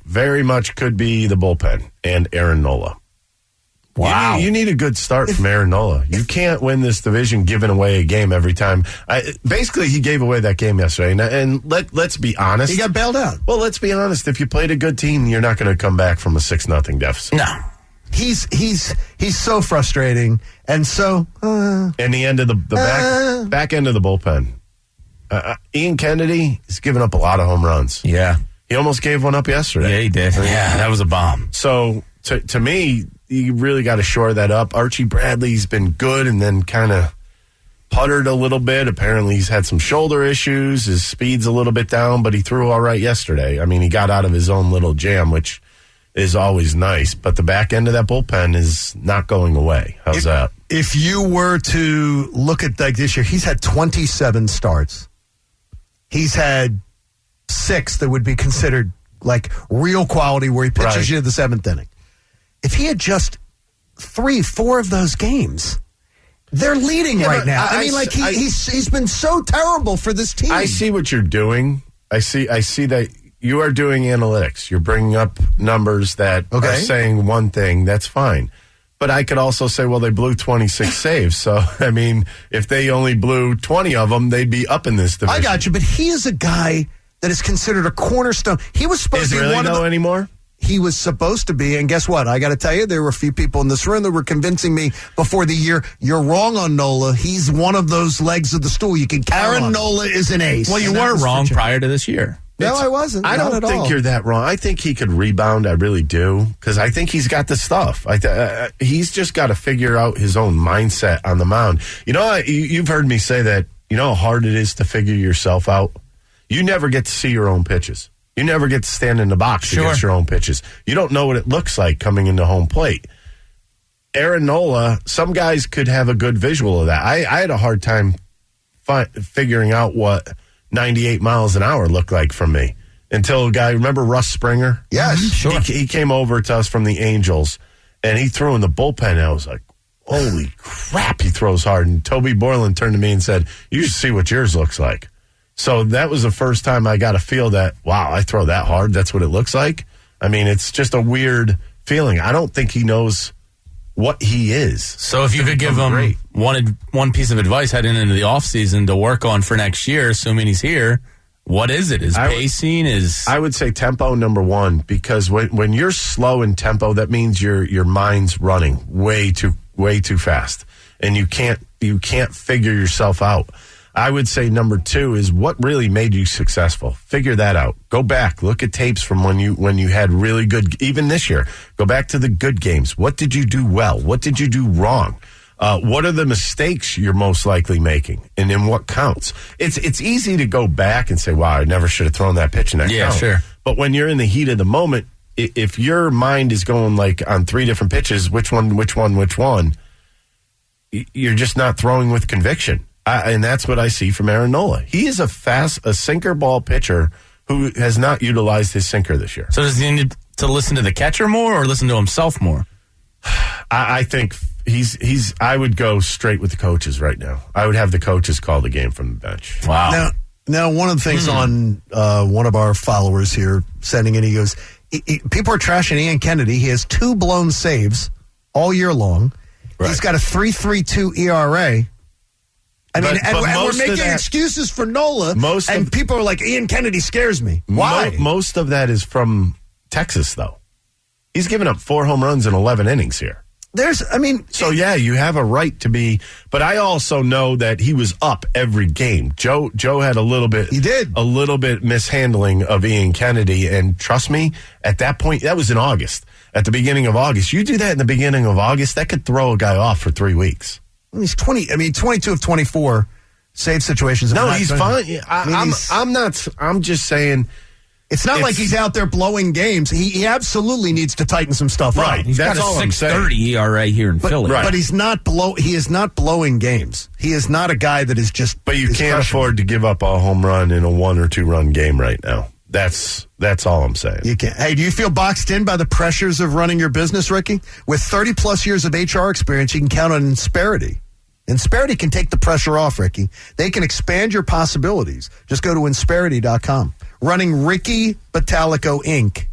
Very much could be the bullpen and Aaron Nola. Wow. You need a good start from Aaron Nola. You can't win this division giving away a game every time. Basically, he gave away that game yesterday. And let's be honest. He got bailed out. Well, let's be honest. If you played a good team, you're not going to come back from a 6-0 deficit. No. He's so frustrating. And so... and the end of the back end of the bullpen. Ian Kennedy is giving up a lot of home runs. Yeah. He almost gave one up yesterday. Yeah, he did. Yeah, that was a bomb. So, to me, you really got to shore that up. Archie Bradley's been good and then kind of puttered a little bit. Apparently, he's had some shoulder issues. His speed's a little bit down, but he threw all right yesterday. I mean, he got out of his own little jam, which is always nice. But the back end of that bullpen is not going away. How's that? If you were to look at like this year, he's had 27 starts. He's had 6 that would be considered like real quality where he pitches you to the 7th inning. If he had just 3-4 of those games, they're leading right now. I mean, he's been so terrible for this team. I see what you're doing. I see that you are doing analytics. You're bringing up numbers that are saying one thing. That's fine. But I could also say, well, they blew 26 saves. So, I mean, if they only blew 20 of them, they'd be up in this division. I got you, but he is a guy that is considered a cornerstone. He was supposed to be one of the... anymore? He was supposed to be, and guess what? I got to tell you, there were a few people in this room that were convincing me before the year, you're wrong on Nola. He's one of those legs of the stool. You can count on. Aaron Nola is an ace. Well, you were wrong prior to this year. No, I wasn't. I don't think you're that wrong. I think he could rebound. I really do, because I think he's got the stuff. He's just got to figure out his own mindset on the mound. You know, you've heard me say that, you know how hard it is to figure yourself out? You never get to see your own pitches. You never get to stand in the box against your own pitches. You don't know what it looks like coming into home plate. Aaron Nola, some guys could have a good visual of that. I had a hard time figuring out what 98 miles an hour looked like from me until a guy, remember Russ Springer? Yes, sure. He came over to us from the Angels, and he threw in the bullpen, and I was like, holy crap, he throws hard. And Toby Borland turned to me and said, you should see what yours looks like. So that was the first time I got to feel that, wow, I throw that hard. That's what it looks like. I mean, it's just a weird feeling. I don't think he knows what he is. So if you could give him one piece of advice heading into the offseason to work on for next year, assuming he's here, what is it? Is pacing? I would say tempo number one, because when you're slow in tempo, that means your mind's running way too fast, and you can't figure yourself out. I would say number two is what really made you successful. Figure that out. Go back, look at tapes from when you had really good, even this year. Go back to the good games. What did you do well? What did you do wrong? What are the mistakes you're most likely making, and in what counts? It's easy to go back and say, "Wow, I never should have thrown that pitch in that count." Sure. But when you're in the heat of the moment, if your mind is going like on three different pitches, which one, you're just not throwing with conviction. And that's what I see from Aaron Nola. He is a sinker ball pitcher who has not utilized his sinker this year. So does he need to listen to the catcher more or listen to himself more? I think I would go straight with the coaches right now. I would have the coaches call the game from the bench. Wow. Now one of the things on one of our followers here sending in, he goes, people are trashing Ian Kennedy. He has 2 blown saves all year long. Right. He's got a 3.32 ERA. I mean, and we're making excuses for Nola, and people are like, Ian Kennedy scares me. Why? Most of that is from Texas, though. He's given up 4 home runs in 11 innings here. So yeah, you have a right to be, but I also know that he was up every game. Joe had a little bit mishandling of Ian Kennedy, and trust me, at that point, that was in August. At the beginning of August, you do that in the beginning of August, that could throw a guy off for 3 weeks. He's 22 of 24, save situations. No, he's fine. I'm just saying. It's not like he's out there blowing games. He absolutely needs to tighten some stuff up. He's got a 6.30 ERA here in Philly. But he's not he is not blowing games. He is not a guy that is just. But you can't afford to give up a home run in a 1 or 2 run game right now. That's all I'm saying. You can't. Hey, do you feel boxed in by the pressures of running your business, Ricky? With 30 plus years of HR experience, you can count on Insperity. Insperity can take the pressure off, Ricky. They can expand your possibilities. Just go to Insperity.com. Running Ricky Bottalico Inc.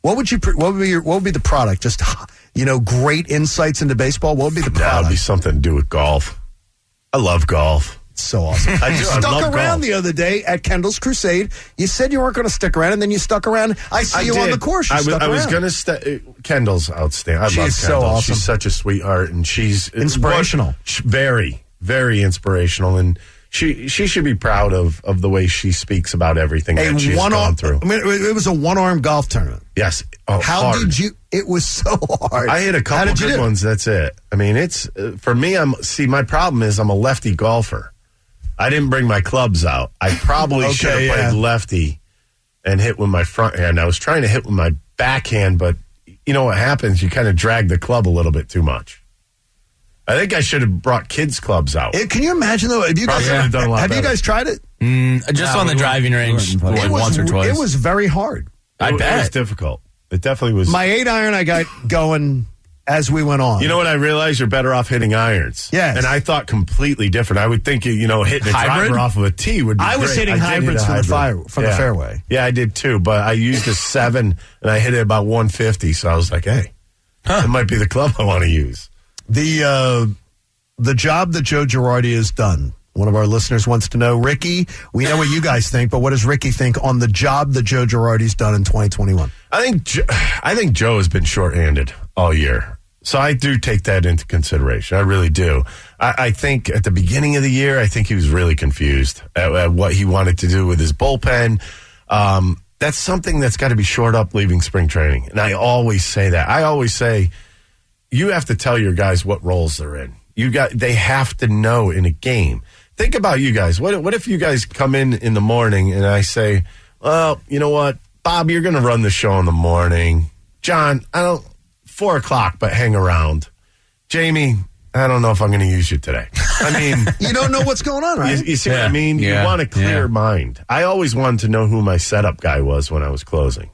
What would be the product? Just great insights into baseball. What would be the product? That would be something to do with golf. I love golf. It's so awesome. I stuck around the other day at Kendall's Crusade. You said you weren't going to stick around, and then you stuck around. I see you on the course. I was going to Kendall's outstanding. I love Kendall. So awesome. She's such a sweetheart, and she's inspirational. Very, very inspirational, and she should be proud of the way she speaks about everything that she's gone through. I mean, it was a one-arm golf tournament. Yes. How did you? It was so hard. I hit a couple good ones. That's it. I mean, it's for me. My problem is I'm a lefty golfer. I didn't bring my clubs out. I probably should have played lefty and hit with my front hand. I was trying to hit with my backhand, but you know what happens? You kind of drag the club a little bit too much. I think I should have brought kids' clubs out. Can you imagine, though? Have you guys tried it? Just on the driving range once or twice. It was very hard. I bet. It was difficult. It definitely was. My 8-iron I got going as we went on. You know what I realized? You're better off hitting irons. Yes. And I thought completely different. I would think, hitting a driver off of a tee would be great. I was hitting hybrids from the fairway. Yeah, I did too, but I used a 7 and I hit it about 150, so I was like, hey, that might be the club I want to use. The job that Joe Girardi has done. One of our listeners wants to know, Ricky, we know what you guys think, but what does Ricky think on the job that Joe Girardi's done in 2021? I think Joe has been shorthanded all year. So I do take that into consideration. I really do. I think at the beginning of the year, I think he was really confused at what he wanted to do with his bullpen. That's something that's got to be shored up leaving spring training. And I always say that. I always say, you have to tell your guys what roles they're in. They have to know in a game. Think about you guys. What if you guys come in the morning and I say, well, you know what, Bob, you're going to run the show in the morning. John, 4 o'clock, but hang around. Jamie, I don't know if I'm going to use you today. I mean, you don't know what's going on, right? You see what I mean? Yeah. You want a clear mind. I always wanted to know who my setup guy was when I was closing.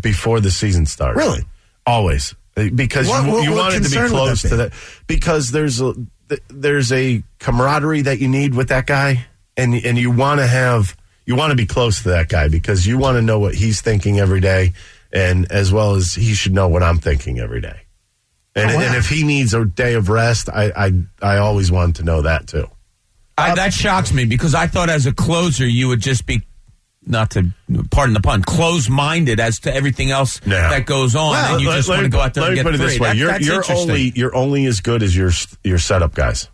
Before the season started. Really? Always. Because you wanted to be close to that. Because there's a camaraderie that you need with that guy, and you want to be close to that guy because you want to know what he's thinking every day, and as well as he should know what I'm thinking every day. And if he needs a day of rest, I always want to know that too. That shocks me because I thought as a closer you would just be, not to pardon the pun, closed-minded as to everything else that goes on, and you just want to go out there and get free. Let me put it this way: you're only as good as your setup guys.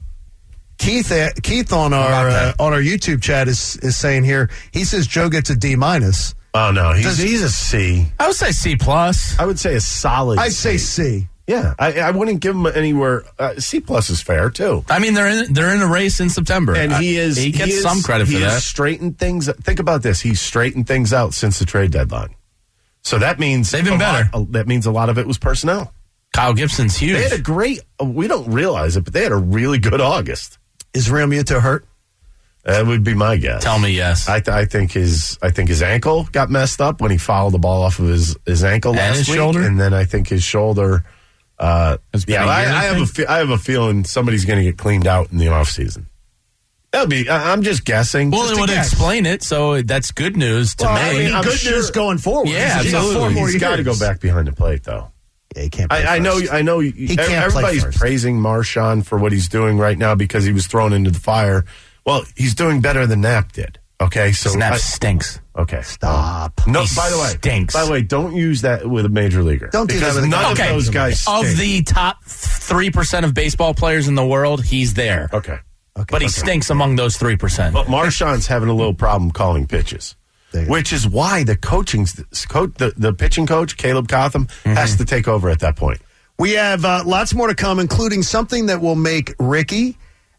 Keith on our YouTube chat is saying here, he says Joe gets a D-. Oh no, he's a C. I would say C+. I would say a solid. I'd say C. Yeah, I wouldn't give him anywhere. C+ is fair too. I mean, they're in a race in September, and he gets some credit for that. He has straightened things. Think about this: he's straightened things out since the trade deadline. So that means they've been better. That means a lot of it was personnel. Kyle Gibson's huge. They had a great. We don't realize it, but they had a really good August. Is Real Muto hurt? That would be my guess. Tell me yes. I think his ankle got messed up when he fouled the ball off of his ankle last week, shoulder? And then I think his shoulder. I have a feeling somebody's going to get cleaned out in the offseason. That'll be. I'm just guessing. Well, it would explain it, so that's good news to me. I mean, good news going forward. Yeah, absolutely. He's got to go back behind the plate, though. Yeah, he can't. Play I know. He can't everybody's play first. Praising Marshawn for what he's doing right now because he was thrown into the fire. Well, he's doing better than Knapp did. Okay, so Knapp stinks. Okay, stop. No, he by the way, stinks. By the way, don't use that with a major leaguer. Don't do that with none of those guys. Of the top 3% of baseball players in the world, he's there. Okay. But he stinks among those 3%. But Marshawn's having a little problem calling pitches, which is why the pitching coach, Caleb Cotham, has to take over at that point. We have lots more to come, including something that will make Ricky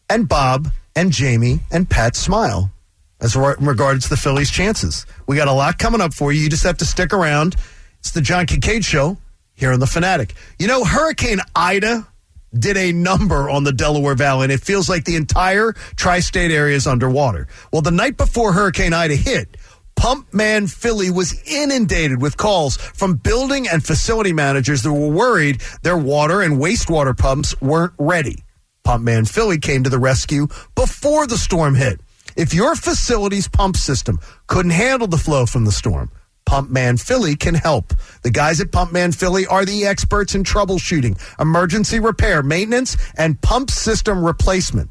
and Bob and Jamie and Pat smile as regards the Phillies' chances. We got a lot coming up for you. You just have to stick around. It's the John Kincaid Show here on The Fanatic. You know, Hurricane Ida did a number on the Delaware Valley, and it feels like the entire tri-state area is underwater. Well, the night before Hurricane Ida hit, Pump Man Philly was inundated with calls from building and facility managers that were worried their water and wastewater pumps weren't ready. Pump Man Philly came to the rescue before the storm hit. If your facility's pump system couldn't handle the flow from the storm, Pump Man Philly can help. The guys at Pump Man Philly are the experts in troubleshooting, emergency repair, maintenance, and pump system replacement.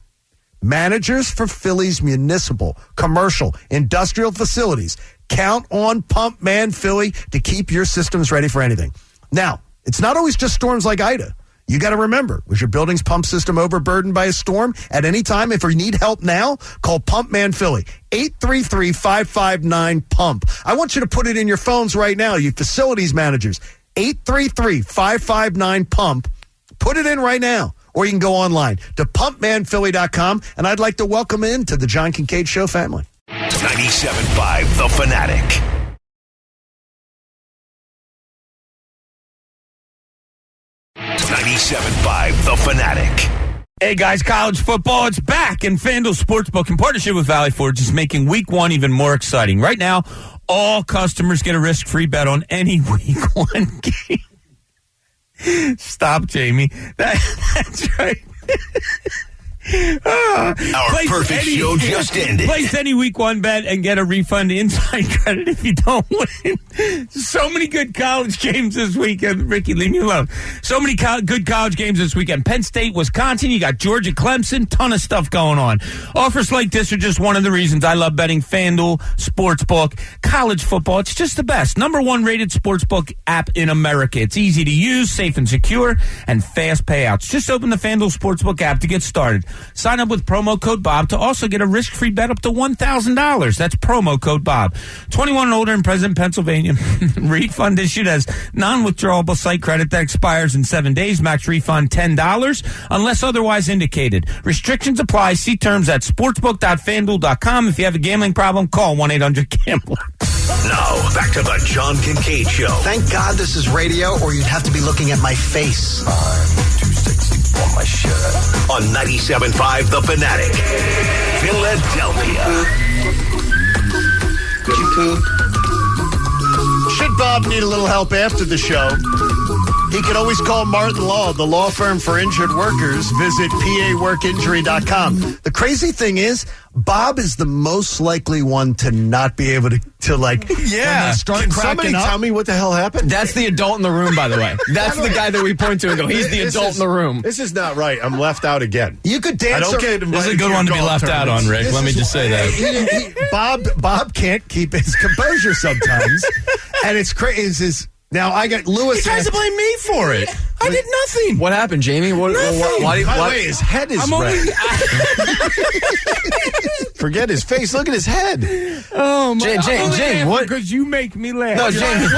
Managers for Philly's municipal, commercial, industrial facilities count on Pump Man Philly to keep your systems ready for anything. Now, it's not always just storms like Ida. You got to remember, was your building's pump system overburdened by a storm? At any time, if you need help now, call Pump Man Philly, 833-559-PUMP. I want you to put it in your phones right now, you facilities managers, 833-559-PUMP. Put it in right now. Or you can go online to pumpmanphilly.com, and I'd like to welcome in to the John Kincaid Show family. 97.5 The Fanatic. .97.5 The Fanatic. Hey guys, college football, it's back, and FanDuel Sportsbook in partnership with Valley Forge is making week one even more exciting. Right now, all customers get a risk-free bet on any week one game. Stop, Jamie. That's right. Our perfect show just ended. Place any week one bet and get a refund inside credit if you don't win. So many good college games this weekend. Ricky, leave me alone. So many good college games this weekend. Penn State, Wisconsin. You got Georgia, Clemson. Ton of stuff going on. Offers like this are just one of the reasons I love betting FanDuel Sportsbook. College football, it's just the best. #1 rated sportsbook app in America. It's easy to use, safe and secure, and fast payouts. Just open the FanDuel Sportsbook app to get started. Sign up with promo code Bob to also get a risk-free bet up to $1,000. That's promo code Bob. 21 and older and present in Pennsylvania. Refund issued as non-withdrawable site credit that expires in 7 days. Max refund $10 unless otherwise indicated. Restrictions apply. See terms at sportsbook.fanduel.com. If you have a gambling problem, call 1-800-GAMBLER. Now, back to the John Kincaid Show. Thank God this is radio, or you'd have to be looking at my face. I'm too sexy for my shirt. On 97.5 The Fanatic, Philadelphia. Should Bob need a little help after the show, he can always call Martin Law, the law firm for injured workers. Visit paworkinjury.com. The crazy thing is, Bob is the most likely one to not be able to yeah. Start Can cracking somebody up. tell me what the hell happened? That's the adult in the room, by the way. That's the guy that we point to and go, he's the adult in the room. This is not right. I'm left out again. You could dance. I don't get This is a good one to be left out on, Rick. Let me just say that. Bob can't keep his composure sometimes, and it's crazy. Now I got Lewis. He tries to blame me for it. I did nothing. What happened, Jamie? By the way, his head is red. Forget his face. Look at his head. Oh, my Jane, what? Because you make me laugh. No, Jane,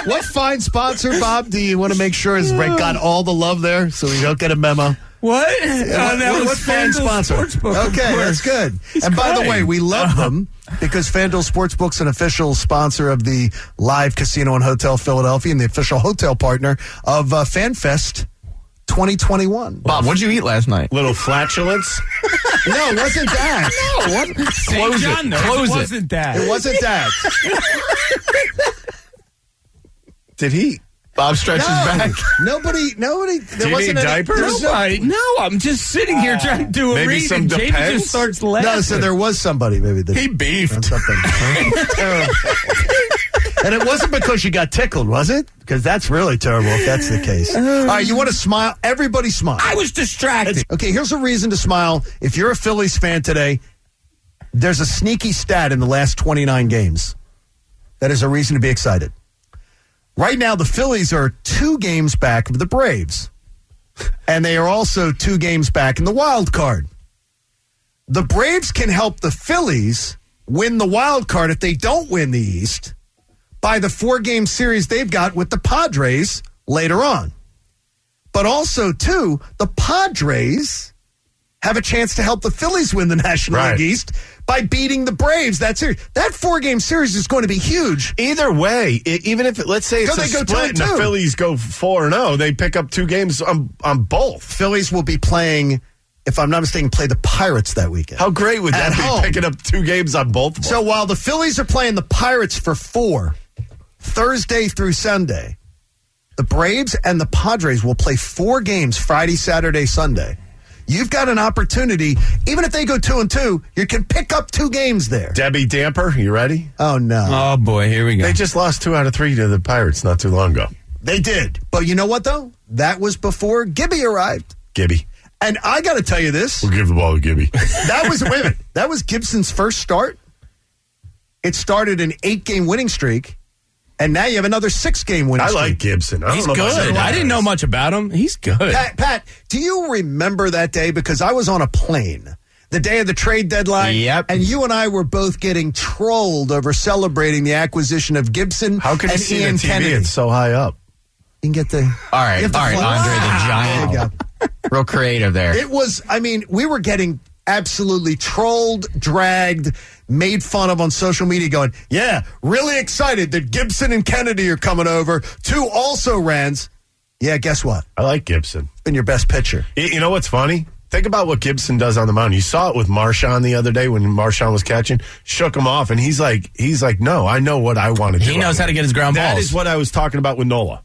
What fine sponsor, Bob, do you want to make sure has got all the love there so we don't get a memo? What? What fine sponsor? Okay, that's good. And by the way, we love them because FanDuel Sportsbook's an official sponsor of the Live Casino and Hotel Philadelphia and the official hotel partner of FanFest 2021. Bob, what did you eat last night? Little flatulence? No, it wasn't that. No, what? Close it. Close it. It wasn't that. It wasn't that. Did he? Bob stretches back. Nobody. There Do you wasn't need any diapers? No, I'm just sitting here trying to do a Maybe read, some and Jamie Depends? just starts laughing. No, so there was somebody maybe that He beefed. something. Terrible. And it wasn't because you got tickled, was it? Because that's really terrible if that's the case. All right, you want to smile? Everybody smile. I was distracted. Okay, here's a reason to smile. If you're a Phillies fan today, there's a sneaky stat in the last 29 games. That is a reason to be excited. Right now, the Phillies are 2 games back of the Braves. And they are also 2 games back in the wild card. The Braves can help the Phillies win the wild card if they don't win the East by the 4-game series they've got with the Padres later on. But also, too, the Padres have a chance to help the Phillies win the National League East by beating the Braves. That 4-game series is going to be huge. Either way, even if, let's say it's a split and the Phillies go 4-0, they pick up 2 games on both. Phillies will be playing, if I'm not mistaken, play the Pirates that weekend. How great would that be, picking up 2 games on both of them? So while the Phillies are playing the Pirates for 4, Thursday through Sunday, the Braves and the Padres will play 4 games Friday, Saturday, Sunday. You've got an opportunity, even if they go 2-2, you can pick up 2 games there. Debbie Damper, you ready? Oh, no. Oh, boy, here we go. They just lost 2 out of 3 to the Pirates not too long ago. They did. But you know what, though? That was before Gibby arrived. Gibby. And I got to tell you this. We'll give the ball to Gibby. That was Gibson's first start. It started an 8-game winning streak. And now you have another 6-game winning streak. I like Gibson. He's good. I didn't know much about him. He's good. Pat, do you remember that day? Because I was on a plane the day of the trade deadline. Yep. And you and I were both getting trolled over celebrating the acquisition of Gibson How can and you see Ian the TV? Kennedy. It's so high up. You can get the... All right, Andre the Giant. There you go. Real creative there. It was, we were getting absolutely trolled, dragged, made fun of on social media going, yeah, really excited that Gibson and Kennedy are coming over. 2 also-rans. Yeah, guess what? I like Gibson. Been your best pitcher. You know what's funny? Think about what Gibson does on the mound. You saw it with Marshawn the other day when Marshawn was catching. Shook him off, and he's like, no, I know what I want to do. He knows how to get his ground balls. That is what I was talking about with Nola.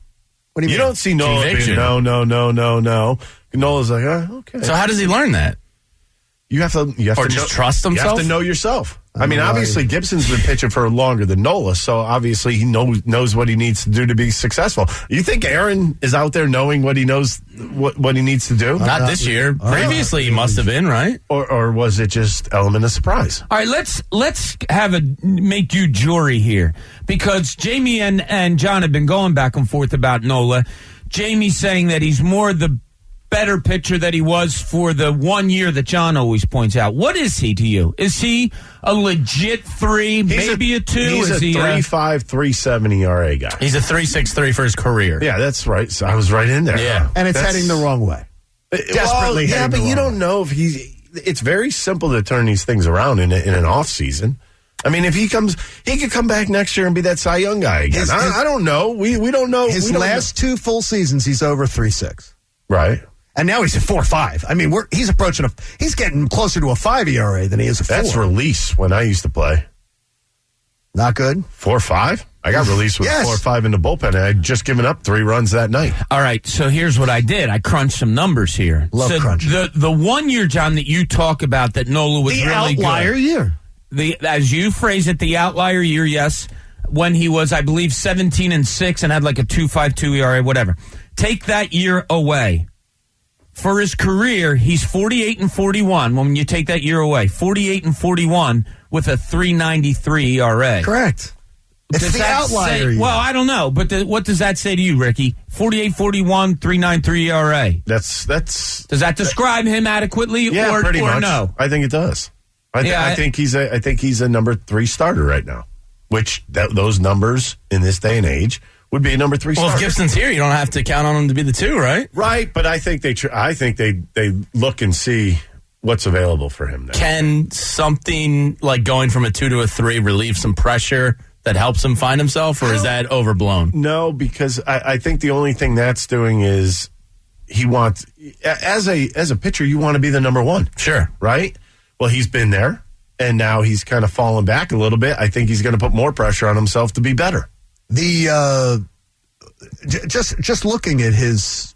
What do you mean? You don't see Nola being, no. Nola's like, okay. So how does he learn that? You have to just trust himself? You have to know yourself. Obviously, Gibson's been pitching for longer than Nola, so obviously he knows what he needs to do to be successful. You think Aaron is out there knowing what he knows, what he needs to do? Not this year. Previously, he must have been, right? Or was it just element of surprise? All right, let's make you jury here, because Jamie and John have been going back and forth about Nola. Jamie's saying that he's more the better pitcher that he was for the 1 year that John always points out. What is he to you? Is he a legit 3, maybe a 2? He's a 3.5, 3.7 ERA guy. He's a 3.63 for his career. Yeah, that's right. So I was right in there. Yeah. And it's heading the wrong way. Desperately heading the wrong way. You don't know if it's very simple to turn these things around in an off season. If he could come back next year and be that Cy Young guy again. I don't know. We don't know. His last 2 full seasons, he's over 3.6. Right. And now he's at 4.5. He's approaching he's getting closer to a 5 ERA than he is a 4. That's release when I used to play. Not good. 4.5? I got released with 4.5 in the bullpen, and I had just given up 3 runs that night. All right, so here's what I did. I crunched some numbers here. Love crunching. The 1 year, John, that you talk about that Nola was really good. The outlier year. As you phrase it, the outlier year, yes, when he was, I believe, 17-6 and had like a 2.52 ERA, whatever. Take that year away. For his career, he's 48-41. When you take that year away, 48-41 with a 3.93 ERA. Correct. It's the outlier. Well, I don't know, but what does that say to you, Ricky? 48-41, 3.93 ERA. That's. Does that describe him adequately? Yeah, or, pretty or much. No? I think it does. I think he's a number 3 starter right now, which those numbers in this day and age would be a number 3 starter. Well, if Gibson's here, you don't have to count on him to be the 2, right? Right, but I think they look and see what's available for him now. Can something like going from a 2 to a 3 relieve some pressure that helps him find himself, or is that overblown? No, because I think the only thing that's doing is he wants, as a pitcher, you want to be the number 1. Sure. Right? Well, he's been there, and now he's kind of fallen back a little bit. I think he's going to put more pressure on himself to be better. Just looking at his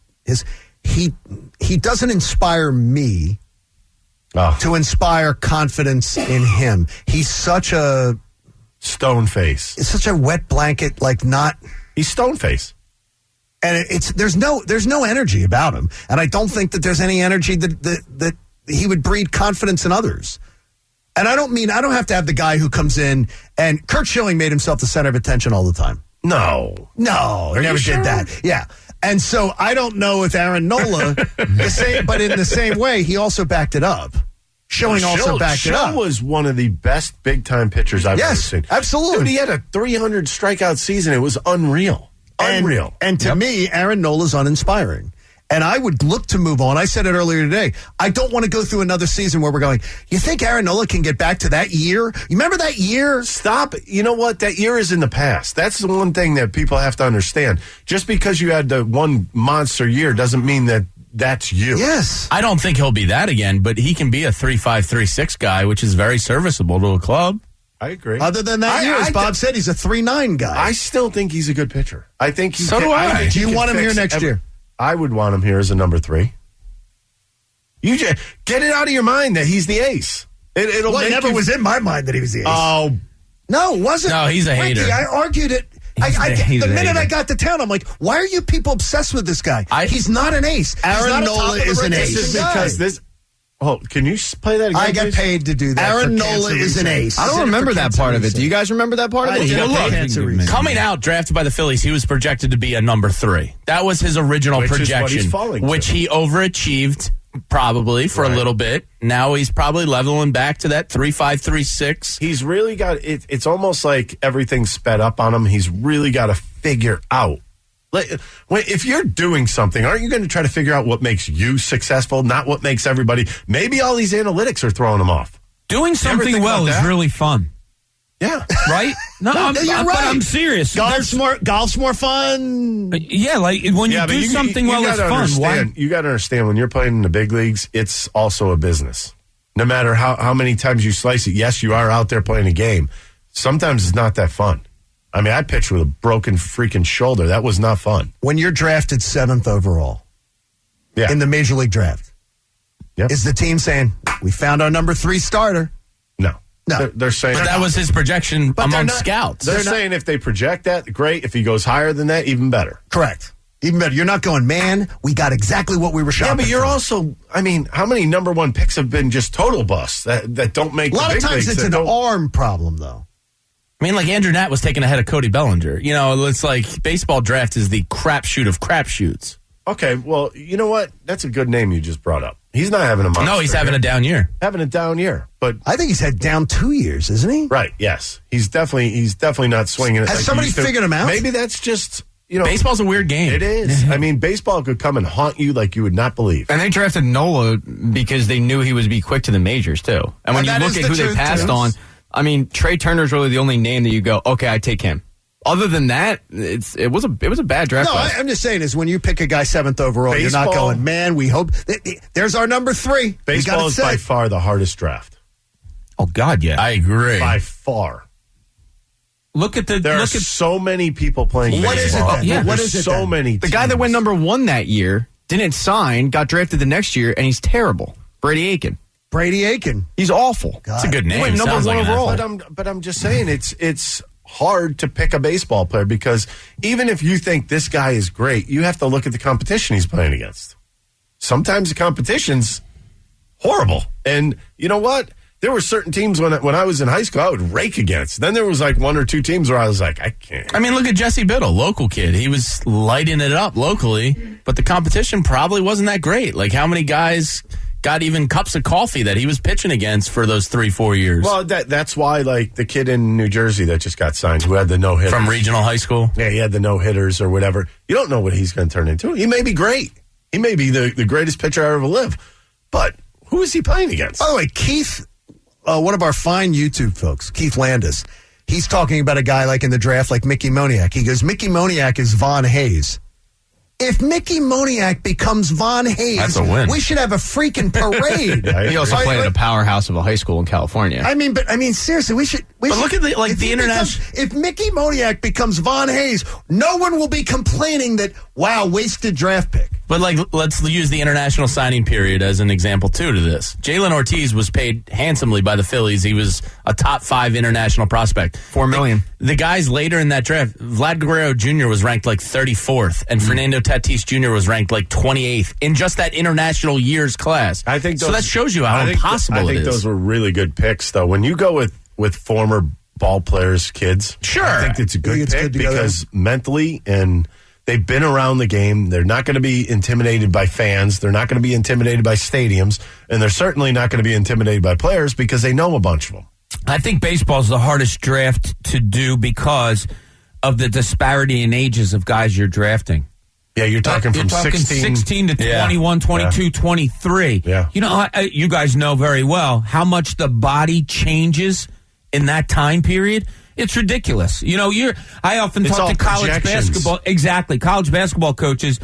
he doesn't inspire me to inspire confidence in him. He's such a stone face. It's such a wet blanket, he's stone face. And there's no energy about him. And I don't think that there's any energy that he would breed confidence in others. And I don't have to have the guy who comes in, and Kurt Schilling made himself the center of attention all the time. No, he never did that. Yeah. And so I don't know if Aaron Nola, but in the same way, he also backed it up. Schilling also backed it up. Schilling was one of the best big-time pitchers I've ever seen. Absolutely. Dude, he had a 300 strikeout season. It was unreal. And to me, Aaron Nola's uninspiring. And I would look to move on. I said it earlier today. I don't want to go through another season where we're going, you think Aaron Nola can get back to that year? You remember that year? Stop. You know what? That year is in the past. That's the one thing that people have to understand. Just because you had the one monster year doesn't mean that that's you. Yes. I don't think he'll be that again, but he can be a 3.5, 3.6 guy, which is very serviceable to a club. I agree. Other than that year, as Bob said, he's a 3.9 guy. I still think he's a good pitcher. I think he So do I. Do you want him here next year? I would want him here as a number 3. You just get it out of your mind that he's the ace. It never was in my mind that he was the ace. Oh, no, it wasn't. No, he's a hater. Ricky, I argued it. The minute I got to town, I'm like, why are you people obsessed with this guy? He's not an ace. Aaron Nola is an ace. This is because this. Oh, can you play that again? I got paid to do that. Aaron Nola is an ace. I don't remember that part of it. Do you guys remember that part of it? Look, coming out, drafted by the Phillies, he was projected to be a number 3. That was his original projection, which he overachieved probably for a little bit. Now he's probably leveling back to that 3.5, 3.6. He's really got it. It's almost like everything's sped up on him. He's really got to figure out. If you're doing something, aren't you going to try to figure out what makes you successful, not what makes everybody? Maybe all these analytics are throwing him off. Doing something well is really fun. Yeah. Right? No, you're right. But I'm serious. Golf's more fun. Yeah, like when you do something well, it's fun. Why? You got to understand, when you're playing in the big leagues, it's also a business. No matter how many times you slice it, yes, you are out there playing a game. Sometimes it's not that fun. I mean, I pitched with a broken freaking shoulder. That was not fun. When you're drafted 7th overall in the Major League Draft, is the team saying, we found our number 3 starter? No. They're saying... But that was his projection among scouts. They're saying if they project that, great. If he goes higher than that, even better. Correct. Even better. You're not going, man, we got exactly what we were shopping for. Yeah, but you're also... I mean, how many number 1 picks have been just total busts that don't make the big leagues? A lot of times it's an arm problem, though. I mean, like Andrew Natt was taken ahead of Cody Bellinger. You know, it's like baseball draft is the crapshoot of crapshoots. Okay, well, you know what? That's a good name you just brought up. He's not having a monster. No, he's having a down year. Having a down year, but I think he's had down 2 years, isn't he? Right. Yes, he's definitely not swinging it. Has somebody figured him out? Maybe that's just baseball's a weird game. It is. I mean, baseball could come and haunt you like you would not believe. And they drafted Nola because they knew he would be quick to the majors too. And when you look at who they passed on. I mean, Trey Turner's really the only name that you go, okay, I take him. Other than that, it was a bad draft. No, I'm just saying is when you pick a guy 7th overall, you're not going, man, we hope there's our number 3. Baseball is by far the hardest draft. Oh God, yeah, I agree. By far. There are so many people playing what baseball. Is it then? What is it? So many. The guy that went number 1 that year didn't sign, got drafted the next year, and he's terrible. Brady Aiken. He's awful. That's a good name. He went number 1 overall. But I'm just saying it's hard to pick a baseball player because even if you think this guy is great, you have to look at the competition he's playing against. Sometimes the competition's horrible. And you know what? There were certain teams when I was in high school I would rake against. Then there was like 1 or 2 teams where I was like, I can't. I mean, look at Jesse Biddle, local kid. He was lighting it up locally, but the competition probably wasn't that great. Like how many guys got even cups of coffee that he was pitching against for those 3-4 years? Well, that's why, like, the kid in New Jersey that just got signed who had the no-hitters. From regional high school? Yeah, he had the no-hitters or whatever. You don't know what he's going to turn into. He may be great. He may be the greatest pitcher I ever lived. But who is he playing against? By the way, Keith, one of our fine YouTube folks, Keith Landis, he's talking about a guy like in the draft like Mickey Moniak. He goes, Mickey Moniak is Von Hayes. If Mickey Moniak becomes Von Hayes, that's a win. We should have a freaking parade. He also played at a powerhouse of a high school in California. I mean, seriously, we should. But look at the international. If Mickey Moniak becomes Von Hayes, no one will be complaining that wasted draft pick. But let's use the international signing period as an example too to this. Jalen Ortiz was paid handsomely by the Phillies. He was a top 5 international prospect. $4 million. The guys later in that draft, Vlad Guerrero Jr. was ranked like 34th, and Fernando Tatis Jr. was ranked like 28th in just that international years class. I think so. That shows you how impossible it is. I think those were really good picks, though. When you go with former ball players' kids, sure, I think it's a good pick because mentally and. They've been around the game. They're not going to be intimidated by fans. They're not going to be intimidated by stadiums. And they're certainly not going to be intimidated by players because they know a bunch of them. I think baseball's the hardest draft to do because of the disparity in ages of guys you're drafting. Yeah, you're talking from 16 to 21, 22, 23. Yeah. You know, you guys know very well how much the body changes in that time period. It's ridiculous. You know, I often talk to college basketball. Exactly. College basketball coaches,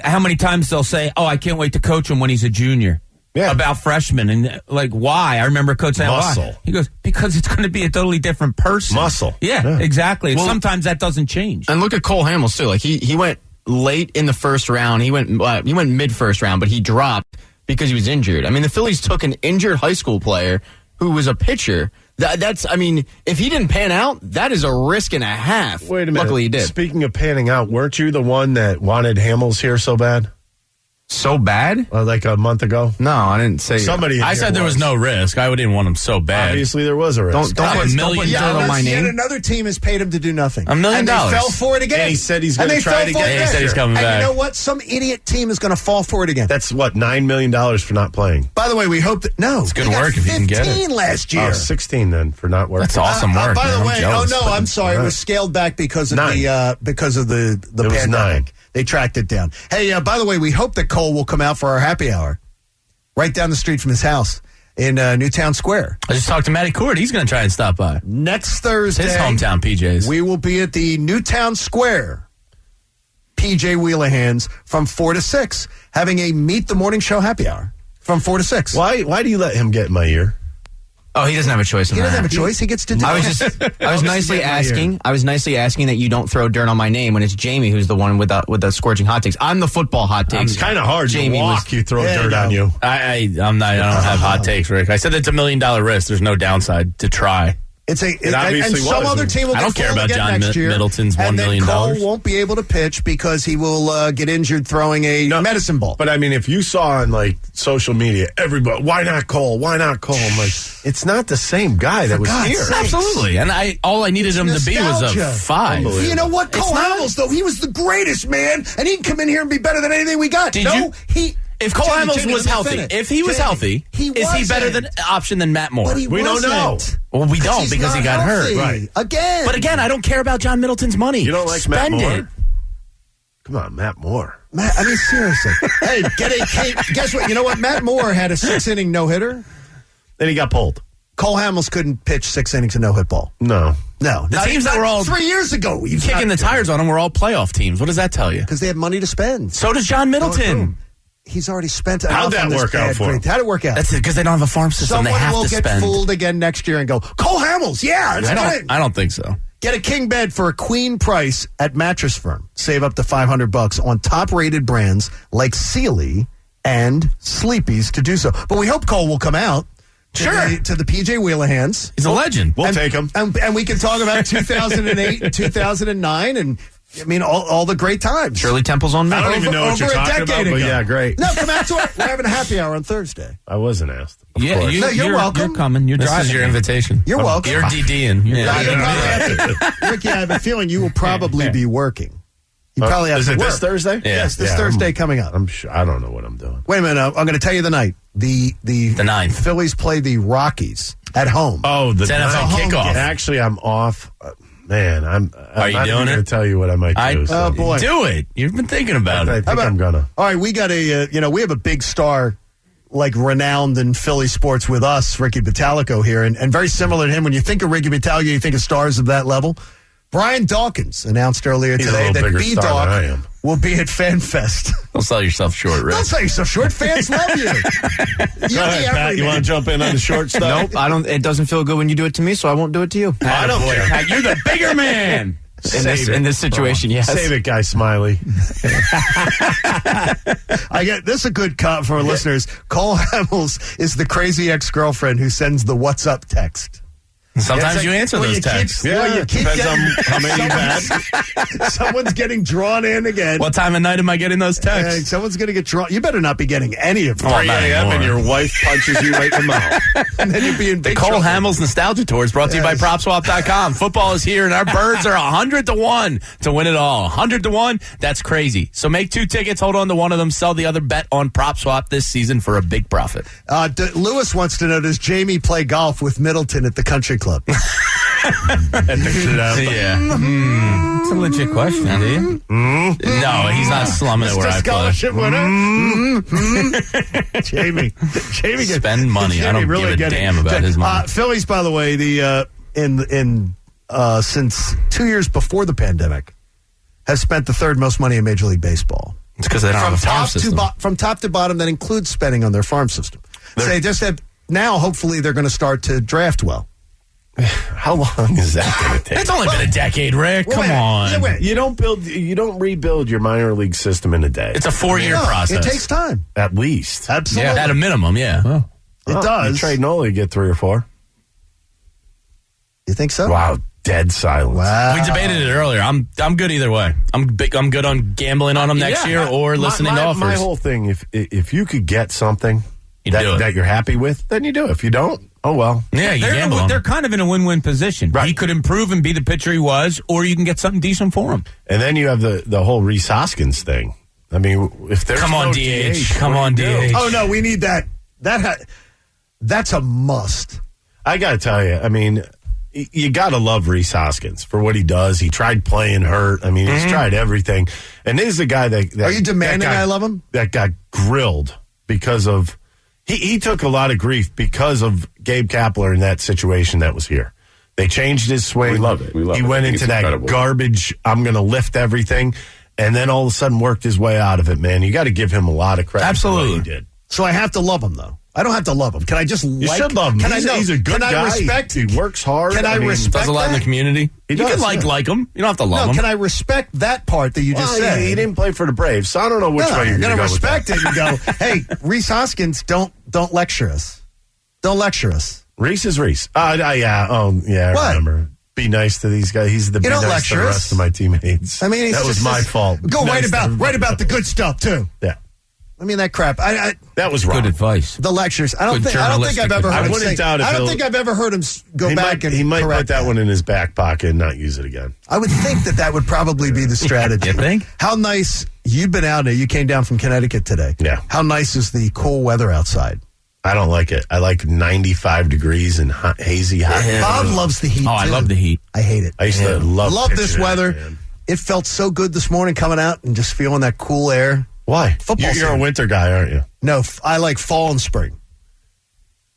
how many times they'll say, "Oh, I can't wait to coach him when he's a junior." Yeah. About freshmen. And like, why? I remember a coach saying, why? He goes, because it's going to be a totally different person. Muscle. Yeah. Exactly. Well, sometimes that doesn't change. And look at Cole Hamels too. Like he went late in the first round. He went mid first round, but he dropped because he was injured. I mean, the Phillies took an injured high school player who was a pitcher. I mean, if he didn't pan out, that is a risk and a half. Wait a minute. Luckily he did. Speaking of panning out, weren't you the one that wanted Hamels here so bad? So bad? Like a month ago? No, I didn't say. Somebody. I said there was no risk. I didn't want him so bad. Obviously, there was a risk. Don't put $1 million on my name. Yet another team has paid him to do nothing. $1 million. And they fell for it again. And he said he's going to try it again. Yeah, he said he's coming back. And you know what? Some idiot team is going to fall for it again. That's what, $9 million for not playing. By the way, we hope that it's good work if you can get it. 15 last year. 16 then for not working. That's awesome work. By the man. way, I'm sorry. It was scaled back because of the pandemic. 9. They tracked it down. Hey, by the way, we hope that Cole will come out for our happy hour right down the street from his house in Newtown Square. I just talked to Matty Cord. He's going to try and stop by. Next Thursday. His hometown, PJ's. We will be at the Newtown Square PJ Wheelahands from 4 to 6, having a Meet the Morning Show happy hour from 4 to 6. Why do you let him get in my ear? Oh, he doesn't have a choice in that. He doesn't have a choice. He gets to do it. I was nicely asking that you don't throw dirt on my name when it's Jamie who's the one with the scorching hot takes. I'm the football hot takes. It's kind of hard. Jamie you walk, you throw dirt on you. I don't have hot takes, Rick. I said it's $1 million risk. There's no downside to try. And some other team will I don't care about John next year, Middleton's $1 million. And then Cole won't be able to pitch because he will get injured throwing a medicine ball. But I mean, if you saw on like social media, everybody, why not Cole? Why not Cole? I'm like, it's not the same guy that was here. Sakes. Absolutely. And all I needed him to be was a 5. You know what? Cole Hamels, though, he was the greatest, man. And he can come in here and be better than anything we got. If Cole Hamels was healthy, is he better than option than Matt Moore? We don't know. Well, we don't because he got hurt. Right. Again. But again, I don't care about John Middleton's money. You don't like Matt Moore? It. Come on, Matt Moore. I mean, seriously. Hey, guess what? You know what? Matt Moore had a 6-inning no-hitter. Then he got pulled. Cole Hamels couldn't pitch 6 innings of no-hit ball. No. The teams that were all 3 years ago. Kicking the tires on them were all playoff teams. What does that tell you? Because they had money to spend. So does John Middleton. He's already spent enough. How'd that work out for him? How'd it work out? That's because they don't have a farm system. Someone they have will to get spend. fooled again next year and go, Cole Hamels, I don't think so. Get a king bed for a queen price at Mattress Firm. Save up to $500 on top-rated brands like Sealy and Sleepy's to do so. But we hope Cole will come out to the PJ Wheelahands. He's a legend. We'll take him. And we can talk about 2008 and 2009 and I mean, all the great times. Shirley Temple's on me. I don't even know what you're talking about, but yeah, great. No, come out to it. We're having a happy hour on Thursday. I wasn't asked. Of course. You're welcome. You're coming. You're driving. This is your invitation. You're welcome. You're DDing. Ricky, I have a feeling you will probably be working. You probably have is to it work. this Thursday? Yeah. Yes, this Thursday coming up. I'm sure. I don't know what I'm doing. Wait a minute. I'm going to tell you the night. The 9th. Phillies play the Rockies at home. Oh, the NFL kickoff. Actually, I'm off. Man, Are you doing it? I'm going to tell you what I might do. Oh, boy. Do it. You've been thinking about it. I think I'm going to. All right, we got we have a big star, like renowned in Philly sports with us, Ricky Batalico here, and very similar to him. When you think of Ricky Batalico, you think of stars of that level. Brian Dawkins announced earlier today that B-Dawk will be at FanFest. Don't sell yourself short, Rick. Don't sell yourself short. Fans love you. Go ahead, Pat. You want to jump in on the short stuff? Nope, I don't. It doesn't feel good when you do it to me, so I won't do it to you. I don't care. Pat, you're the bigger man. In this situation, yes. Save it, Guy Smiley. This is a good cut for our listeners. Cole Hamels is the crazy ex-girlfriend who sends the "What's up" text. Sometimes you answer those texts. Depends on how many you've had. Someone's getting drawn in again. What time of night am I getting those texts? Someone's going to get drawn. You better not be getting any of them. 3 a.m. and your wife punches you right in the mouth. And then you'd be in big The Cole trouble. Hamels Nostalgia Tour is brought to you by PropSwap.com. Football is here, and our birds are 100-1 to win it all. 100-1, that's crazy. So make 2 tickets, hold on to one of them, sell the other, bet on PropSwap this season for a big profit. Lewis wants to know, does Jamie play golf with Middleton at the country club? Yeah. It's a legit question, do you? No, he's not slumming it where I play. Scholarship winner. Jamie Spend money. I don't really give a damn about his money. Phillies, by the way, since 2 years before the pandemic, has spent the third most money in Major League Baseball. It's because they don't have a farm system. From top to bottom, that includes spending on their farm system. So they just have, now, hopefully, they're going to start to draft well. How long is that going to take? It's only been a decade, Rick. Come on. You don't rebuild your minor league system in a day. It's a 4-year process. It takes time. At least. Absolutely. Yeah, at a minimum, yeah. It does. You trade Nola, you get 3 or 4. You think so? Wow, dead silence. Wow. We debated it earlier. I'm good either way. I'm good on gambling on them next year or listening to offers. My whole thing, if you could get something that you're happy with, then you do it. If you don't, oh well. Yeah, you gamble on they're kind of in a win-win position. Right. He could improve and be the pitcher he was, or you can get something decent for him. And then you have the whole Rhys Hoskins thing. I mean, if there's Come on, no DH. Come on, DH. Oh, no, we need that. That's a must. I got to tell you, I mean, you got to love Rhys Hoskins for what he does. He tried playing hurt. I mean, he's tried everything. And this is a guy that Are you demanding I love him? That got grilled because of he took a lot of grief because of Gabe Kapler in that situation that was here. They changed his swing. We love it. He went into that garbage, I'm going to lift everything, and then all of a sudden worked his way out of it, man. You got to give him a lot of credit. Absolutely. For what he did. So I have to love him, though. I don't have to love him. Can I just You should love him. He's a good guy. Can I respect? He works hard. Can I respect does a lot in the community. He You does, can like him. You don't have to love him. Can I respect that part that you just said? He didn't play for the Braves, so I don't know which way you're going to go. Respect it and go, hey, Rhys Hoskins, don't lecture us. Don't lecture us. Reese is Reese. I remember. Be nice to these guys. He's the be nice to the rest of my teammates. I mean, that was my fault. Go write about the good stuff too. Yeah. I mean that crap. That was wrong. Good advice. The lectures. I don't think I've ever heard him say. I don't think I've ever heard him go back and he might correct put that one in his back pocket and not use it again. I would think that would probably be the strategy. You think? How nice you've been out there. You came down from Connecticut today. Yeah. How nice is the cool weather outside? I don't like it. I like 95 degrees and hazy hot. Bob loves the heat. Oh, I love the heat. I hate it. I used to love this weather. It felt so good this morning coming out and just feeling that cool air. Why? Football. You're a winter guy, aren't you? No, I like fall and spring.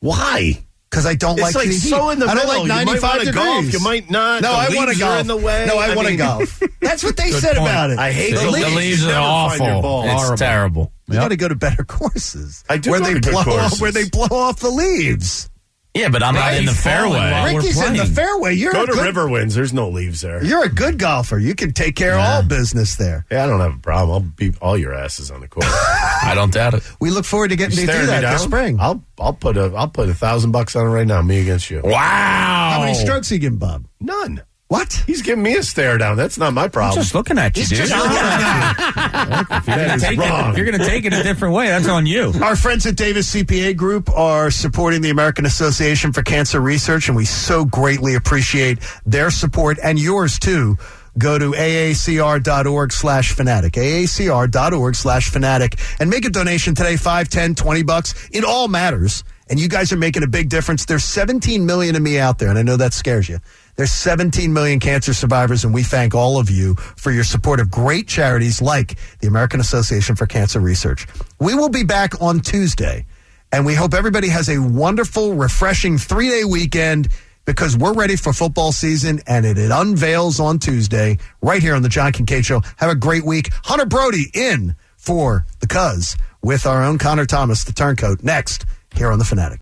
Why? Because I don't like the heat. So in the I don't middle. like 95 degrees. Golf. You might not. No, I want to golf. In the way. No, I want to golf. That's what they said about it. I hate the leaves are awful. It's terrible. You got to go to better courses. I do where go they to good blow courses. where they blow off the leaves. Yeah, but I'm not in the fairway. Ricky's in the fairway. Go to Riverwinds. There's no leaves there. You're a good golfer. You can take care of all business there. Yeah, I don't have a problem. I'll beat all your asses on the course. I don't doubt it. We look forward to getting to do that this spring. I'll put $1,000 on it right now. Me against you. Wow. How many strokes are you giving Bob? None. What? He's giving me a stare down. That's not my problem. I'm just looking at you, dude. Just looking at you. If you're going to take it a different way, that's on you. Our friends at Davis CPA Group are supporting the American Association for Cancer Research, and we so greatly appreciate their support and yours too. Go to aacr.org/fanatic, aacr.org/fanatic, and make a donation today, $5, $10, $20. It all matters, and you guys are making a big difference. There's 17 million of me out there, and I know that scares you. There's 17 million cancer survivors, and we thank all of you for your support of great charities like the American Association for Cancer Research. We will be back on Tuesday, and we hope everybody has a wonderful, refreshing 3-day weekend because we're ready for football season, and it unveils on Tuesday right here on the John Kincaid Show. Have a great week. Hunter Brody in for the Cuz with our own Connor Thomas, the turncoat, next here on The Fanatic.